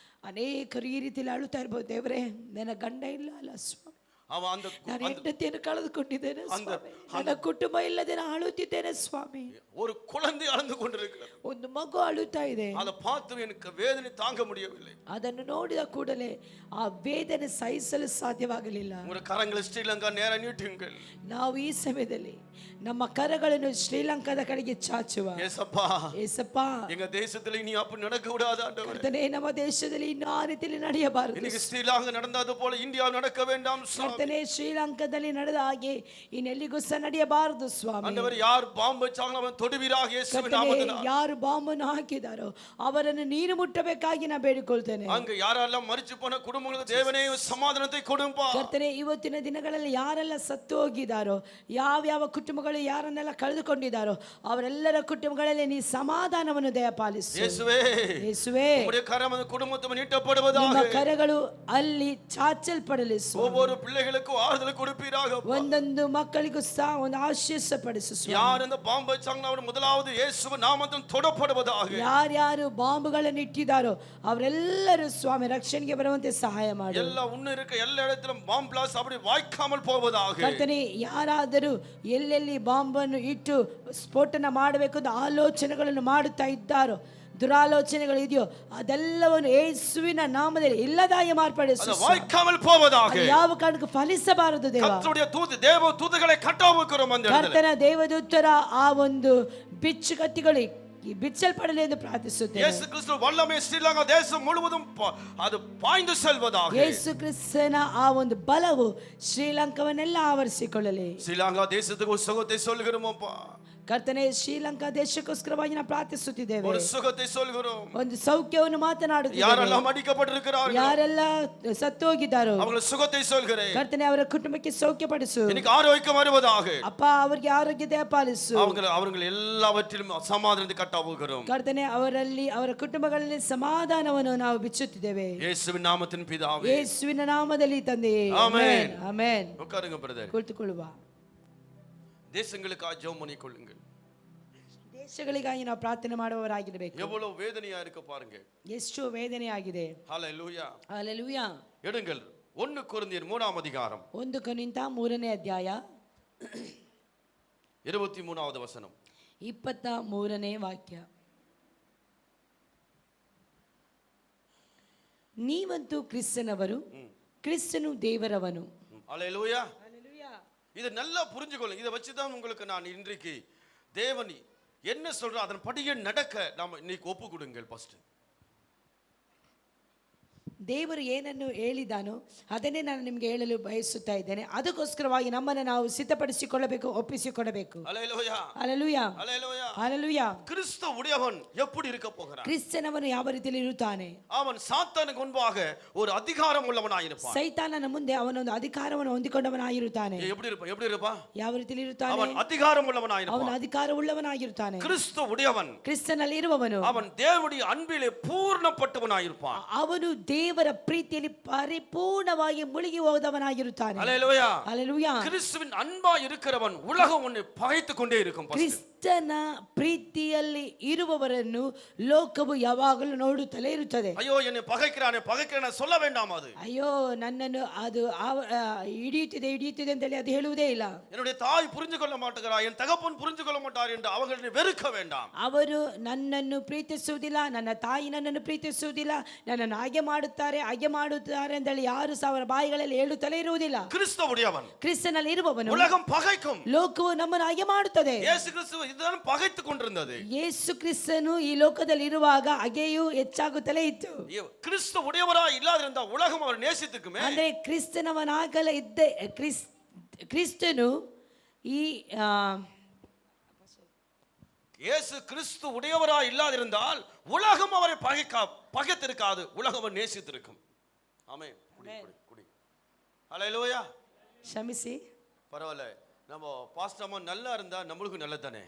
ಅನೇಕರು ಈ ರೀತಿಯಲ್ಲಿ ಅಳುತ್ತಾ ಇರಬಹುದು. ದೇವರೇ, ನನ್ನ ಗಂಡ ಇಲ್ಲ ಅಲ್ಲ ಸ್ವಾಮಿ, ನಾನು ಹೆಂಡತಿಯನ್ನು ಕಳೆದುಕೊಂಡಿದ್ದೇನೆ ಸ್ವಾಮಿ, ನನ್ನ ಕುಟುಂಬ ಇಲ್ಲದೆ ನಾನು ಅಳುತ್ತಿದ್ದೇನೆ ಸ್ವಾಮಿ. ஒரு குழந்தை அழுது கொண்டிருக்கிறது. ಒಂದು ಮಗು ಅಳುತ್ತಾ ಇದೆ. அதை பார்த்து எனக்கு வேதனை தாங்க முடியவில்லை. ಅದನ್ನು ನೋಡಿದ ಕೂಡಲೇ ಆ ವೇದನೆ ಸಹಿಸಲು ಸಾಧ್ಯವಾಗಲಿಲ್ಲ. உங்க கரங்களை ஸ்ரீலங்கா நேரா நீட்டுங்கள். ನಾವು ಈ ಸಮಯದಲ್ಲಿ ನಮ್ಮ ಕರಗಳನ್ನು ಶ್ರೀಲಂಕಾದ ಕಡೆಗೆ ಚಾಚುವ. ஏசப்பா, ஏசப்பா, எங்க தேசத்துல இனி அப்படி நடக்க கூடாது ஆண்டவரே. ಕರ್ತನೇ, ನಮ್ಮ ದೇಶದಲ್ಲಿ ಇನ್ನು ಆ ರೀತಿಯಲ್ಲಿ ನಡೆಯಬಾರದು. இன்னைக்கு ஸ்ரீலங்கா நடந்தது போல இந்தியா நடக்க வேண்டாம் சுவாமி. ಕರ್ತನೇ, ಶ್ರೀಲಂಕಾದಲ್ಲಿ ನಡೆದ ಹಾಗೆ ಇನ್ನೆಲ್ಲಿಗೂ ಸಹ ನಡೆಯಬಾರದು ಸ್ವಾಮಿ. ಆண்டವರೇ, ಯಾರು ಬಾಂಬ್ ವச்சாங்களோ ಅವನು ತೊಡಿವೀರಾಗ ಯೇಸುವಿನ ನಾಮದಲ್ಲಿ. ಯಾರು ಬಾಂಬನ್ನು ಹಾಕಿದಾರೋ ಅವರನ್ನು ನೀನು ಮುಟ್ಟಬೇಕಾಗಿ ನಾನು ಬೇಡಿಕೊಳ್ತೇನೆ. அங்க யாரெல்லாம் மரிச்சு போன குடும்பங்களுக்கு தேவனே சமாதானத்தை கொடுப்பா. ಕರ್ತನೇ, ಇವತ್ತಿನ ದಿನಗಳಲ್ಲಿ ಯಾರೆಲ್ಲ ಸತ್ತು ಹೋಗಿದಾರೋ, ಯಾವ ಕುಟುಂಬಗಳು ಯಾರನ್ನೆಲ್ಲ ಕಳೆದುಕೊಂಡಿದ್ದಾರೋ ಅವರೆಲ್ಲರ ಕುಟುಂಬಗಳಲ್ಲಿ ನೀ ಸಮಾಧಾನವನ್ನು ದಯಪಾಲಿಸು. ಯೇಸುವೇ, ಯೇಸುವೇ, உம்முடைய கரம் அந்த குடும்பத்தை நீட்டப்படுவதாக. ನಿಮ್ಮ ಕರಗಳು ಅಲ್ಲಿ ಚಾಚಲ್ಪಡಲಿ. ஒவ்வொரு பிள்ளைகளுக்கும் ஆறுதல் கொடுப்பீராக. ಒಂದೊಂದು ಮಕ್ಕಳಿಗೂ ಸಹ ಒಂದು ಆಶೀರ್ವದಿಸು. ಯಾರು அந்த பாம்பு வச்சாங்களோ ಅವರು முதலாவது இயேசுவின் நாமத்தில் தொடப்படுவதாக. ಯಾರ್ಯಾರು ಬಾಂಬುಗಳನ್ನು ಇಟ್ಟಿದ್ದಾರೋ ಅವರೆಲ್ಲರೂ ಸ್ವಾಮಿ ರಕ್ಷಣೆಗೆ ಬರುವಂತೆ ಸಹಾಯ ಮಾಡು. ಎಲ್ಲ ಉನ್ನ இருக்க ಎಲ್ಲ இடத்திலும் பாம்பு பிளாஸ் அப்படி வாய்க்காமல் போவதாக. ಕರ್ತನೇ, ಯಾರಾದರೂ ಎಲ್ಲೆಲ್ಲಿ ಬಾಂಬನ್ನು ಇಟ್ಟು ಸ್ಫೋಟನ ಮಾಡಬೇಕು ಅಂತ ಆಲೋಚನೆಗಳನ್ನು ಮಾಡುತ್ತಾ ಇದ್ದಾರೋ, ದುರಾಲೋಚನೆಗಳು ಇದೆಯೋ, ಅದೆಲ್ಲವನ್ನು ಯೇಸುವಿನ ನಾಮದಲ್ಲಿ ಇಲ್ಲದಾಗಿ ಮಾರ್ಪಡಿಸು. வாய்க்காமல் போவதாக. ಯಾವ ಕಾರಣಕ್ಕೂ ಫಲಿಸಬಾರದು ದೇವ. ಕರ್ತனுடைய ದೇವ தூதர்களை கட்டாவுக்கிறோம் அந்த இடத்துல. ಕರ್ತನ ದೇವದೂತರ ಆ ಒಂದು ಬಿಚ್ಚು ಕತ್ತಿಗಳು ಬಿಚ್ಚಲ್ಪಡಲಿ ಎಂದು ಪ್ರಾರ್ಥಿಸುತ್ತೇವೆ. ಯೇಸು ಕ್ರಿಸ್ತ ವಲ್ಲಮೆ ಶ್ರೀಲಂಕಾ ದೇಶ ಮುಳುವதும் ಅದು ಪಾಯಿಂದು ಸೆಲ್ವதாக. ಯೇಸು ಕ್ರಿಸ್ತನ ಆ ಒಂದು ಬಲವು ಶ್ರೀಲಂಕಾವನ್ನೆಲ್ಲ ಆವರಿಸಿಕೊಳ್ಳಲಿ. ಶ್ರೀಲಂಕಾ ದೇಶಕ್ಕೆ ಸುಗತೆ சொல்கிறோமப்பா. ಕರ್ತನೇ, ಶ್ರೀಲಂಕಾ ದೇಶಕ್ಕೋಸ್ಕರವಾಗಿ ನಾವು ಪ್ರಾರ್ಥಿಸುತ್ತಿದ್ದೇವೆ. ஒரு சுகத்தை சொல்கிறோம். ಒಂದು ಸೌಖ್ಯವನ್ನು ಮಾತನಾಡುತ್ತಿದ್ದೇವೆ. ಯಾರೆಲ್ಲ ಅಡಿக்கப்பட்டிருக்கிறார்கள், ಯಾರೆಲ್ಲ ಸತ್ತು ಹೋಗಿದ್ದಾರೋ ಅವರ ಸುಗத்தை சொல்கிறேன். ಕರ್ತನೇ, ಅವರ ಕುಟುಂಬಕ್ಕೆ ಸೌಖ್ಯಪಡಿಸು. எனக்கு ஆரோக்கியம் வருவதாக. ಅಪ್ಪ, ಅವರಿಗೆ ಆರೋಗ್ಯ ದಯಪಾಲಿಸು. அவர்கள் எல்லாவற்றிலும் சமாதானத்தை கட்டாவுகிறோம். ಕರ್ತನೇ, ಅವರಲ್ಲಿ ಅವರ ಕುಟುಂಬಗಳಲ್ಲಿ ಸಮಾಧಾನವನ್ನು ನಾವು ಬಿಚ್ಚುತ್ತಿದ್ದೇವೆ. ಯೇಸುವಿನ ನಾಮದಲ್ಲಿ ಪಿತಾವೇ, ಯೇಸುವಿನ ನಾಮದಲ್ಲಿ ತಂದೆಯೇ, ಆಮೆನ್. ಆಮೆನ್. உட்காருங்க பிரதர். ಕುಳಿತುಕೊಳ್ಳುವ. தேசங்களுக்காக ஜெபம் பண்ணிக்கொள்ளுங்கள். ದೇಶಗಳಿಗಾಗಿ ನಾವು ಪ್ರಾರ್ಥನೆ ಮಾಡುವವರಾಗಿರಬೇಕು. எவ்வளவு வேதனையா இருக்கு பாருங்க. ಎಷ್ಟು ವೇದನೆ ಆಗಿದೆ. ஹalleluya, ಹಲ್ಲೆಲೂಯಾ. எடுங்கள் 1 கொரிந்தியர் 3ஆம் அதிகாரம் 1 ಕೊರಿಂಥ 3ನೇ ಅಧ್ಯಾಯ 23வது வசனம் 23ನೇ ವಾಕ್ಯ. ನೀವಂತೂ ಕ್ರಿಸ್ತನವರು, ಕ್ರಿಸ್ತನು ದೇವರವನು. ஹalleluya. இதை நல்லா புரிஞ்சுக்கொள்ளுங்க. இதை வச்சு தான் உங்களுக்கு நான் இன்றைக்கு தேவன் என்ன சொல்ற அதன் படியே நடக்க நாம இன்னைக்கு ஒப்பு கொடுங்கள். ஃபர்ஸ்ட் ದೇವರು ಏನನ್ನು ಹೇಳಿದಾನೋ ಅದನ್ನೇ ನಾನು ನಿಮಗೆ ಹೇಳಲು ಬಯಸುತ್ತಾ ಇದ್ದೇನೆ. ಅದಕ್ಕೋಸ್ಕರವಾಗಿ ನಮ್ಮನ್ನು ನಾವು ಸಿದ್ಧಪಡಿಸಿಕೊಳ್ಳಬೇಕು, ಒಪ್ಪಿಸಿಕೊಡಬೇಕು. ஹalleluya, ಹಲ್ಲೆಲೂಯಾ, ஹalleluya, ಹಲ್ಲೆಲೂಯಾ. கிறிஸ்து உடையவன் எப்படி இருக்க போகிறான்? ಕ್ರಿಸ್ತನವನು ಯಾವ ರೀತಿಯಲ್ಲಿ ಇರುತ್ತಾನೆ? அவன் சாத்தானுக்கு முன்பாக ஒரு அதிகாரம் உள்ளவனாயிருப்பான். ಸೈತಾನನ ಮುಂದೆ ಅವನೊಂದು ಅಧಿಕಾರವನ್ನು ಹೊಂದಿಕೊಂಡವನಾಗಿರುತ್ತಾನೆ. எப்படி இருப்பா? ಯಾವ ರೀತಿಯಲ್ಲಿ ಇರುತ್ತಾನೆ? அவன் அதிகாரம் உள்ளவனாயிருப்பான். ಅವನ ಅಧಿಕಾರವುಳ್ಳವನಾಗಿರುತ್ತಾನೆ. கிறிஸ்து உடையவன், ಕ್ರಿಸ್ತನಲ್ಲಿ ಇರುವವನು, அவன் தேவனுடைய அன்பிலே பூர்ணப்பட்டவனாயிருப்பான். ಅವನು ದೇವರ ಪ್ರೀತಿಯಲ್ಲಿ ಪರಿಪೂರ್ಣವಾಗಿ ಮುಳುಗಿ ಹೋದವನಾಗಿರುತ್ತಾನೆ. ஹalleluya, ಹಲ್ಲೆಲೂಯಾ. கிறிஸ்துவின் அன்பா இருக்கிறவன் உலகம் உன்னை பகைத்துக் கொண்டே இருக்கும். ಕ್ರಿಸ್ತನ ಪ್ರೀತಿಯಲ್ಲಿ ಇರುವವರನ್ನು ಲೋಕವು ಯಾವಾಗಲೂ ನೋಡುತ್ತಲೇ ಇರುತ್ತದೆ. ஐயோ என்னை பகைக்கிறானே சொல்ல வேண்டாம். அது ಅಯ್ಯೋ ನನ್ನನ್ನು ಅದು ಹಿಡಿಯುತ್ತಿದೆ ಅಂತೇಳಿ ಅದು ಹೇಳುವುದೇ ಇಲ್ಲ. என்னுடைய தாய் புரிந்து கொள்ள மாட்டேங்கிறார், என் தகப்பன் புரிந்து கொள்ள மாட்டார் என்று அவர்களை வெறுக்க வேண்டாம். ಅವರು ನನ್ನನ್ನು ಪ್ರೀತಿಸುವುದಿಲ್ಲ, ನನ್ನ ತಾಯಿ ನನ್ನನ್ನು ಪ್ರೀತಿಸುವುದಿಲ್ಲ, ನನ್ನನ್ನು ಹಾಗೆ ಮಾಡುತ್ತಾರೆ ಅಂತೇಳಿ ಯಾರು ಸಾವಿರ ಬಾಯಿಗಳಲ್ಲಿ ಹೇಳುತ್ತಲೇ ಇರುವುದಿಲ್ಲ. கிறிஸ்துவுடையவன், ಕ್ರಿಸ್ತನಲ್ಲಿ ಇರುವವನು உலகம் பகைக்கும், ಲೋಕವು ನಮ್ಮನ್ನು ಹಾಗೆ ಮಾಡುತ್ತದೆ. இயேசு கிறிஸ்து இதுதான் பகைத்துக் கொண்டிருந்தது. ಯೇಸು ಕ್ರಿಸ್ತನು ಈ ಲೋಕದಲ್ಲಿ ಇರುವಾಗ ಹಾಗೆಯೂ ಹೆಚ್ಚಾಗುತ್ತಲೇ ಇತ್ತು. கிறிஸ்துவுடையவராய் இல்லாதிருந்த உலகம் அவர் நேசித்துக்குமே. ಅಂದ್ರೆ ಕ್ರಿಸ್ತನವನಾಗಲೇ ಇದ್ದೆ ಕ್ರಿಸ್ತನು ಈ இயேசு கிறிஸ்து உடையவராய் இல்லாதிருந்தால் உலகம் அவரை பகைத்திருக்காது, உலகம் அவர் நேசித்திருக்கும். ஆமென். குடி. ஹல்லேலூயா. ಕ್ಷಮಿಸಿ. பரவாயில்ல, நம்ம பாஸ்டர் அம்மா நல்லா இருந்தா நம்மளுக்கு நல்லது தானே.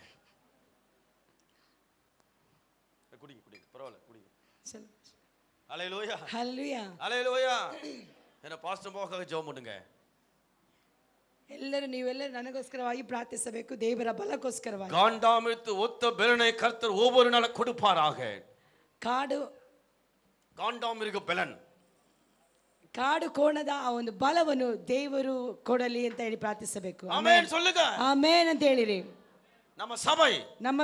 குடி பரவாயில்ல, குடி. ஹல்லேலூயா. ஹல்லேலூயா. ஹல்லேலூயா. என்ன பாஸ்டர் அம்மாவுக்காக ஜெபம் பண்ணுங்க. ನೀವೆಲ್ಲರೂ ನನಗೋಸ್ಕರವಾಗಿ ಪ್ರಾರ್ಥಿಸಬೇಕು, ದೇವರ ಬಲಕ್ಕೋಸ್ಕರವಾಗಿ. காண்டாமித்து ஒத்த பெலனை கர்த்தர் ஒவ்வொரு நாள் கொடுப்பாராக. காண்டாமிருக பெலன், ಕಾಡು ಕೋಣದ ಆ ಒಂದು ಬಲವನ್ನು ದೇವರು ಕೊಡಲಿ ಅಂತ ಹೇಳಿ ಪ್ರಾರ್ಥಿಸಬೇಕು. ಆಮೆನ್ சொல்லுங்க. ಆಮೆನ್ ಅಂತ ಹೇಳಿರಿ. நம்ம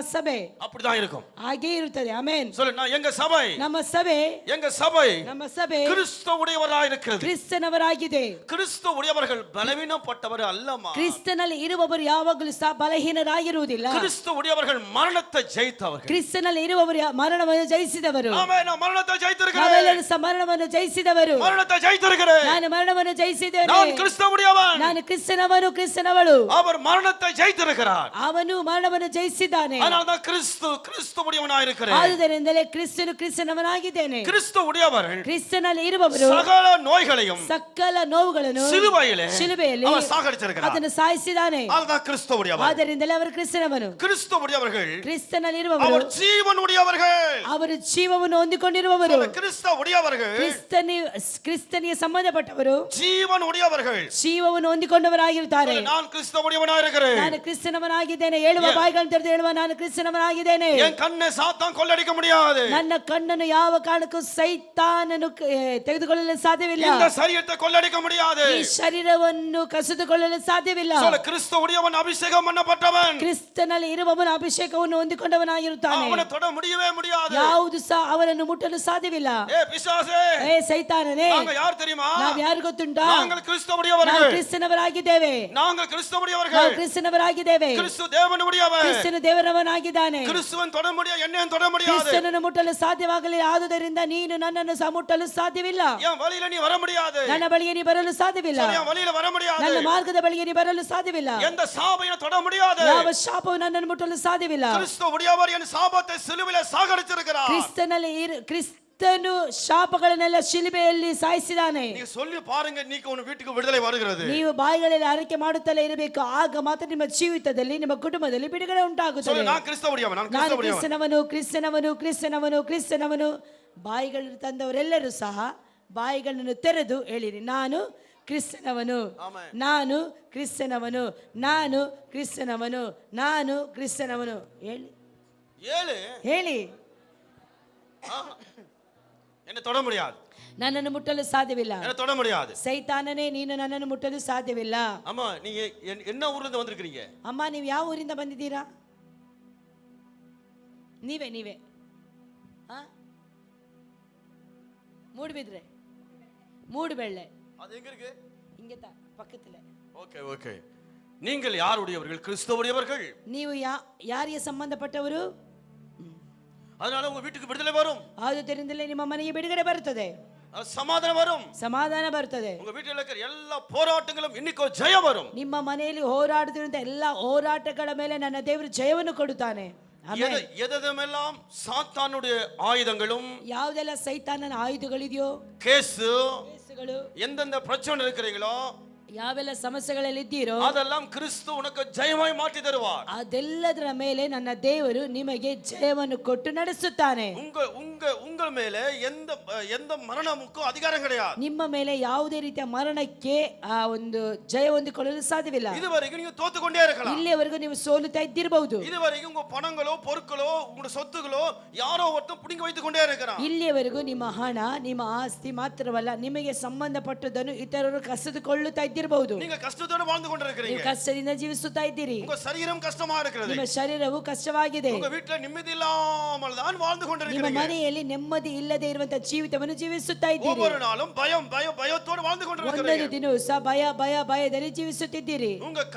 சபை அப்படிதான் இருக்கும், ಹಾಗೆ ಇರುತ್ತದೆ. ಆಮೆನ್ சொல்லுங்க. எங்க சபை, ನಮ್ಮ ಸಭೆ கிறிஸ்துவுடையவராய் இருக்கிறது, ಕ್ರಿಸ್ತನವರಾಗಿದೆ. கிறிஸ்துவுடையவர்கள் பலவீனப்பட்டவர் அல்லமா. ಕ್ರಿಸ್ತನಲ್ಲಿ ಇರುವವರು ಯಾವಾಗಲೂ ಸಹ ಬಲಹೀನರಾಗಿರುವುದಿಲ್ಲ. கிறிஸ்துவுடையவர்கள் மரணத்தை ஜெயித்தவர்கள், ಕ್ರಿಸ್ತನಲ್ಲಿ ಇರುವವರು ಮರಣವನ್ನು ಜಯಿಸಿದವರು. ಆಮೆನ್. ನಾನು ಮರಣத்தை ಜಯಿಸಿದ್ದೇನೆ, ನಾವೆಲ್ಲರೂ ಸಹ ಮರಣವನ್ನು ಜಯಿಸಿದವರು. ಮರಣத்தை ಜಯಿಸಿದ್ದೇನೆ, ನಾನು ಮರಣವನ್ನು ಜಯಿಸಿದ್ದೇನೆ. ನಾನು ಕ್ರಿಸ್ತವುடையவன், ನಾನು ಕ್ರಿಸ್ತನವನು, ಕ್ರಿಸ್ತನವಳು. அவர் மரணத்தை ஜெயித்திருக்கிறார், ಅವನು ಮರಣವನ್ನು ಜಯಿಸಿದ್ದಾನೆ. அதனால்தான் கிறிஸ்துவுடையவனாய் இருக்கிறேன். ಆದುದರಿಂದಲೇ ಕ್ರಿಸ್ತನವನಾಗಿದ್ದೇನೆ. கிறிஸ்துவுடையவர்கள் ಕ್ರಿಸ್ತನಲ್ಲಿ ಇರುವವರು சகல நோய்களையும் ಸಕಲ ನೋವುಗಳನ್ನು ಶಿಲುಬೆಯಲ್ಲಿ அவர் சாகடிச்சிருக்கிறார், ಅದನ್ನು ಸಾಯಿಸಿದ್ದಾನೆ. அதுதான் கிறிஸ்துவுடையவர். ಆದ್ದರಿಂದಲೇ ಅವರು ಕ್ರಿಸ್ತನವನು. கிறிஸ்துவுடையவர்கள் ಕ್ರಿಸ್ತನಲ್ಲಿ ಇರುವವರು அவர் ஜீவனுடையவர்கள், ಅವರು ಜೀವವನ್ನು ಹೊಂದಿಕೊಂಡಿರುವವರು. கிறிஸ்துவுடையவர்கள் ಕ್ರಿಸ್ತನಿಗೆ ಸಂಬಂಧಪಟ್ಟವರು ஜீவனுடையவர்கள், ಜೀವವನ್ನು ಹೊಂದಿಕೊಂಡವರಾಗಿರುತ್ತಾರೆ. நான் கிறிஸ்துவுடையவனாய் இருக்கிறேன், ನಾನು ಕ್ರಿಸ್ತನವನಾಗಿದ್ದೇನೆ. ಹೇಳುವ ಬಾಯಿಗಳನ್ನು ತೆರೆದು ಹೇಳುವ, ನಾನು ಕ್ರಿಸ್ತನವನಾಗಿದ್ದೇನೆ. என் ಕಣ್ಣை சாத்தான் கொள்ளடிக்க முடியாது, ನನ್ನ ಕಣ್ಣನ್ನು ಯಾವ ಕಾರಣಕ್ಕೂ ಸೈತಾನನು ತೆಗೆದುಕೊಳ್ಳಲು ಸಾಧ್ಯವಿಲ್ಲ. இந்த சரீரத்தை கொள்ளடிக்க முடியாது, ಈ ಶರೀರವನ್ನು ಕಸಿದುಕೊಳ್ಳಲು ಸಾಧ್ಯವಿಲ್ಲ. கிறிஸ்துவுடையவன் அபிஷேகம் பண்ணப்பட்டவன், ಕ್ರಿಸ್ತನಲ್ಲಿ ಇರುವವನು ಅಭಿಷೇಕವನ್ನು ಹೊಂದಿಕೊಂಡವನಾಗಿರುತ್ತಾನೆ. அவனை தொட முடியவே முடியாது, ಯಾವುದು ಸಹ ಅವನನ್ನು ಮುಟ್ಟಲು ಸಾಧ್ಯವಿಲ್ಲ. பிசாசே, ಸೈತಾನನೇ, நாங்க யார் தெரியுமா? ನಾವು ಯಾರು ಗೊತ್ತುಂಟಾ? நாங்கள் கிறிஸ்துவுடையவர்கள், ನಾವು ಕ್ರಿಸ್ತನವರಾಗಿದ್ದೇವೆ. நாங்கள் கிறிஸ்துவுடையவர்கள், ನಾವು ಕ್ರಿಸ್ತನವರಾಗಿದ್ದೇವೆ. கிறிஸ்து தேவனுடையவன், ಕ್ರಿಸ್ತನು ದೇವರವನಾಗಿದ್ದಾನೆ. கிறிஸ்துவன் தொட முடியாது, என்னையும் தொட முடியாது. ಕ್ರಿಸ್ತನನ್ನು ಮುಟ್ಟಲು ಸಾಧ್ಯವಾಗಲಿಲ್ಲ, ಆದುದರಿಂದ ನೀನು ನನ್ನನ್ನು ಸಹ ಮುಟ್ಟಲು ಸಾಧ್ಯವಿಲ್ಲ. என் வழியில நீ வர முடியாது, ನನ್ನ ಬಳಿಗೆ ನೀ ಬರಲು ಸಾಧ್ಯವಿಲ್ಲ. என் வழியில வர முடியாது, ನನ್ನ ಮಾರ್ಗದ ಬಳಿಗೆ ನೀ ಬರಲು ಸಾಧ್ಯವಿಲ್ಲ. எந்த சாபையும் தொட முடியாது. ಯಾವ ಶಾಪವು ನನ್ನನ್ನು ಮುಟ್ಟಲು ಸಾಧ್ಯವಿಲ್ಲ. கிறிஸ்துவுடையவர் என் சாபத்தை சிலுவையிலே சாகடிச்சிருக்கிறார். ಕ್ರಿಸ್ತನು ಶಾಪಗಳನ್ನೆಲ್ಲ ಶಿಲುಬೆಯಲ್ಲಿ ಸಾಯಿಸಿದ್ದಾನೆ. ನೀವು சொல்லி பாருங்க, இன்னைக்கு உங்க வீட்டுக்கு விடுதலை வருகிறது. ನೀವು ಬಾಯಿಗಳಲ್ಲಿ ಆರೈಕೆ ಮಾಡುತ್ತಲೇ ಇರಬೇಕು, ಆಗ ಮಾತ್ರ ನಿಮ್ಮ ಜೀವಿತದಲ್ಲಿ, ನಿಮ್ಮ ಕುಟುಂಬದಲ್ಲಿ ಬಿಡುಗಡೆ ಉಂಟಾಗುತ್ತದೆ. நான் கிறிஸ்துவுடையவன், நான் ಕ್ರಿಸ್ತನವನು. ಬಾಯಿಗಳನ್ನು ತಂದವರೆಲ್ಲರೂ ಸಹ ಬಾಯಿಗಳನ್ನು ತೆರೆದು ಹೇಳಿರಿ, ನಾನು ಕ್ರಿಸ್ತನವನು, ನಾನು ಕ್ರಿಸ್ತನವನು, ನಾನು ಕ್ರಿಸ್ತನವನು, ನಾನು ಕ್ರಿಸ್ತನವನು. ಹೇಳಿ. என்ன தொட முடியாது, ನನ್ನನ್ನು ಮುಟ್ಟಲು ಸಾಧ್ಯವಿಲ್ಲ. என்ன தொட முடியாது. ಸೈತಾನನೇ, ನೀನು ನನ್ನನ್ನು ಮುಟ್ಟಲು ಸಾಧ್ಯವಿಲ್ಲ. ಅಮ್ಮ, நீங்க என்ன ஊர்ல இருந்து வந்திருக்கீங்க? ಅಮ್ಮ, ನೀವು ಯಾವ ಊರಿಂದ ಬಂದಿದ್ದೀರಾ? ನೀವೇ ಮೂಡುಬಿದ್ರೆ, ಮೂಡುಬೆಳ್ಳೆ. அது எங்க இருக்கு? இங்க தான் பக்கத்துல. ஓகே. நீங்கள் யாருடையவர்கள்? கிறிஸ்துவுடையவர்கள். ನೀವು ಯಾರಿಗೆ ಸಂಬಂಧಪಟ್ಟವರು? அதனால உங்க வீட்டுக்கு விடுதலை வரும். ಆದುದರಿಂದಲೇ ನಿಮ್ಮ ಮನೆಗೆ ಬಿಡುಗಡೆ ಬರುತ್ತದೆ, சமாதானம் வரும், ಸಮಾಧಾನ ಬರುತ್ತದೆ. உங்க வீட்டில் இருக்கிற எல்லா போராட்டங்களும் இன்னைக்கு ஜெயம் வரும். ನಿಮ್ಮ ಮನೆಯಲ್ಲಿ ಹೋರಾಡುತ್ತಿರುವಂತ ಎಲ್ಲಾ ಹೋರಾಟಗಳ ಮೇಲೆ ನನ್ನ ದೇವರು ಜಯವನ್ನು ಕೊಡುತ್ತಾನೆ. எதெல்லாம் சாத்தானுடைய ஆயுதங்களும், ಯಾವುದೆಲ್ಲ ಸೈತಾನನ ಆಯುಧಗಳಿದೆಯೋ, ಕೇಸುಗಳು, எந்தெந்த பிரச்சனை இருக்கிறீங்களோ, ಯಾವೆಲ್ಲ ಸಮಸ್ಯೆಗಳಲ್ಲಿ ಇದ್ದೀರೋ அதெல்லாம் கிறிஸ்து உனக்கு ஜெயமாய் மாற்றி தருவார். ಅದೆಲ್ಲದರ ಮೇಲೆ ನನ್ನ ದೇವರು ನಿಮಗೆ ಜಯವನ್ನು ಕೊಟ್ಟು ನಡೆಸುತ್ತಾನೆ. உங்கள் மேலே எந்த மரணமுக்கும் அதிகாரம் கிடையாது. ನಿಮ್ಮ ಮೇಲೆ ಯಾವುದೇ ರೀತಿಯ ಮರಣಕ್ಕೆ ಆ ಒಂದು ಜಯ ಹೊಂದಿಕೊಳ್ಳಲು ಸಾಧ್ಯವಿಲ್ಲ. இதுவரைக்கும் நீங்க தோத்துக்கொண்டே இருக்கலாம். ಇಲ್ಲಿಯವರೆಗೂ ನೀವು ಸೋಲುತ್ತಾ ಇದ್ದಿರಬಹುದು. இதுவரைக்கும் உங்க பணங்களோ பொருட்களோ உங்க சொத்துகளோ யாரோ ஒருத்தன் புடிங்கி வைத்துக் கொண்டே இருக்கிறான். ಇಲ್ಲಿಯವರೆಗೂ ನಿಮ್ಮ ಹಣ ನಿಮ್ಮ ಆಸ್ತಿ ಮಾತ್ರವಲ್ಲ ನಿಮಗೆ ಸಂಬಂಧಪಟ್ಟದನ್ನು ಇತರರು ಕಸಿದುಕೊಳ್ಳುತ್ತಾ ಇದ್ದಿರಬಹುದು. நீங்க கஷ்டத்தோட வாழ்ந்து கொண்டிருக்கிறீங்க. ನೀವು ಕಷ್ಟದಿಂದ ಜೀವಿಸುತ್ತಾ ಇದ್ದೀರಿ. உங்க சரீரம் கஷ்டமா இருக்கிறது. ನಿಮ್ಮ ಶರೀರವು ಕಷ್ಟವಾಗಿದೆ. உங்க வீட்ல நிம்மதி இல்லாமல் தான் வாழ்ந்து ನಿಮ್ಮ கொண்டிருக்கிறீங்க. ಮನೆಯಲ್ಲಿ ನೆಮ್ಮದಿ ಇಲ್ಲದೆ ಇರುವಂತ ಜೀವಿತವನ್ನು ಜೀವಿಸುತ್ತಾ ಇದ್ದೀರಿ. ஒவ்வொரு நாளும் பயத்தோட வாழ்ந்து கொண்டிருக்கிறீங்க. ಒಂದೊಂದು ದಿನವೂ ಸಹ ಭಯದಲ್ಲಿ ಜೀವಿಸುತ್ತಿದ್ದೀರಿ.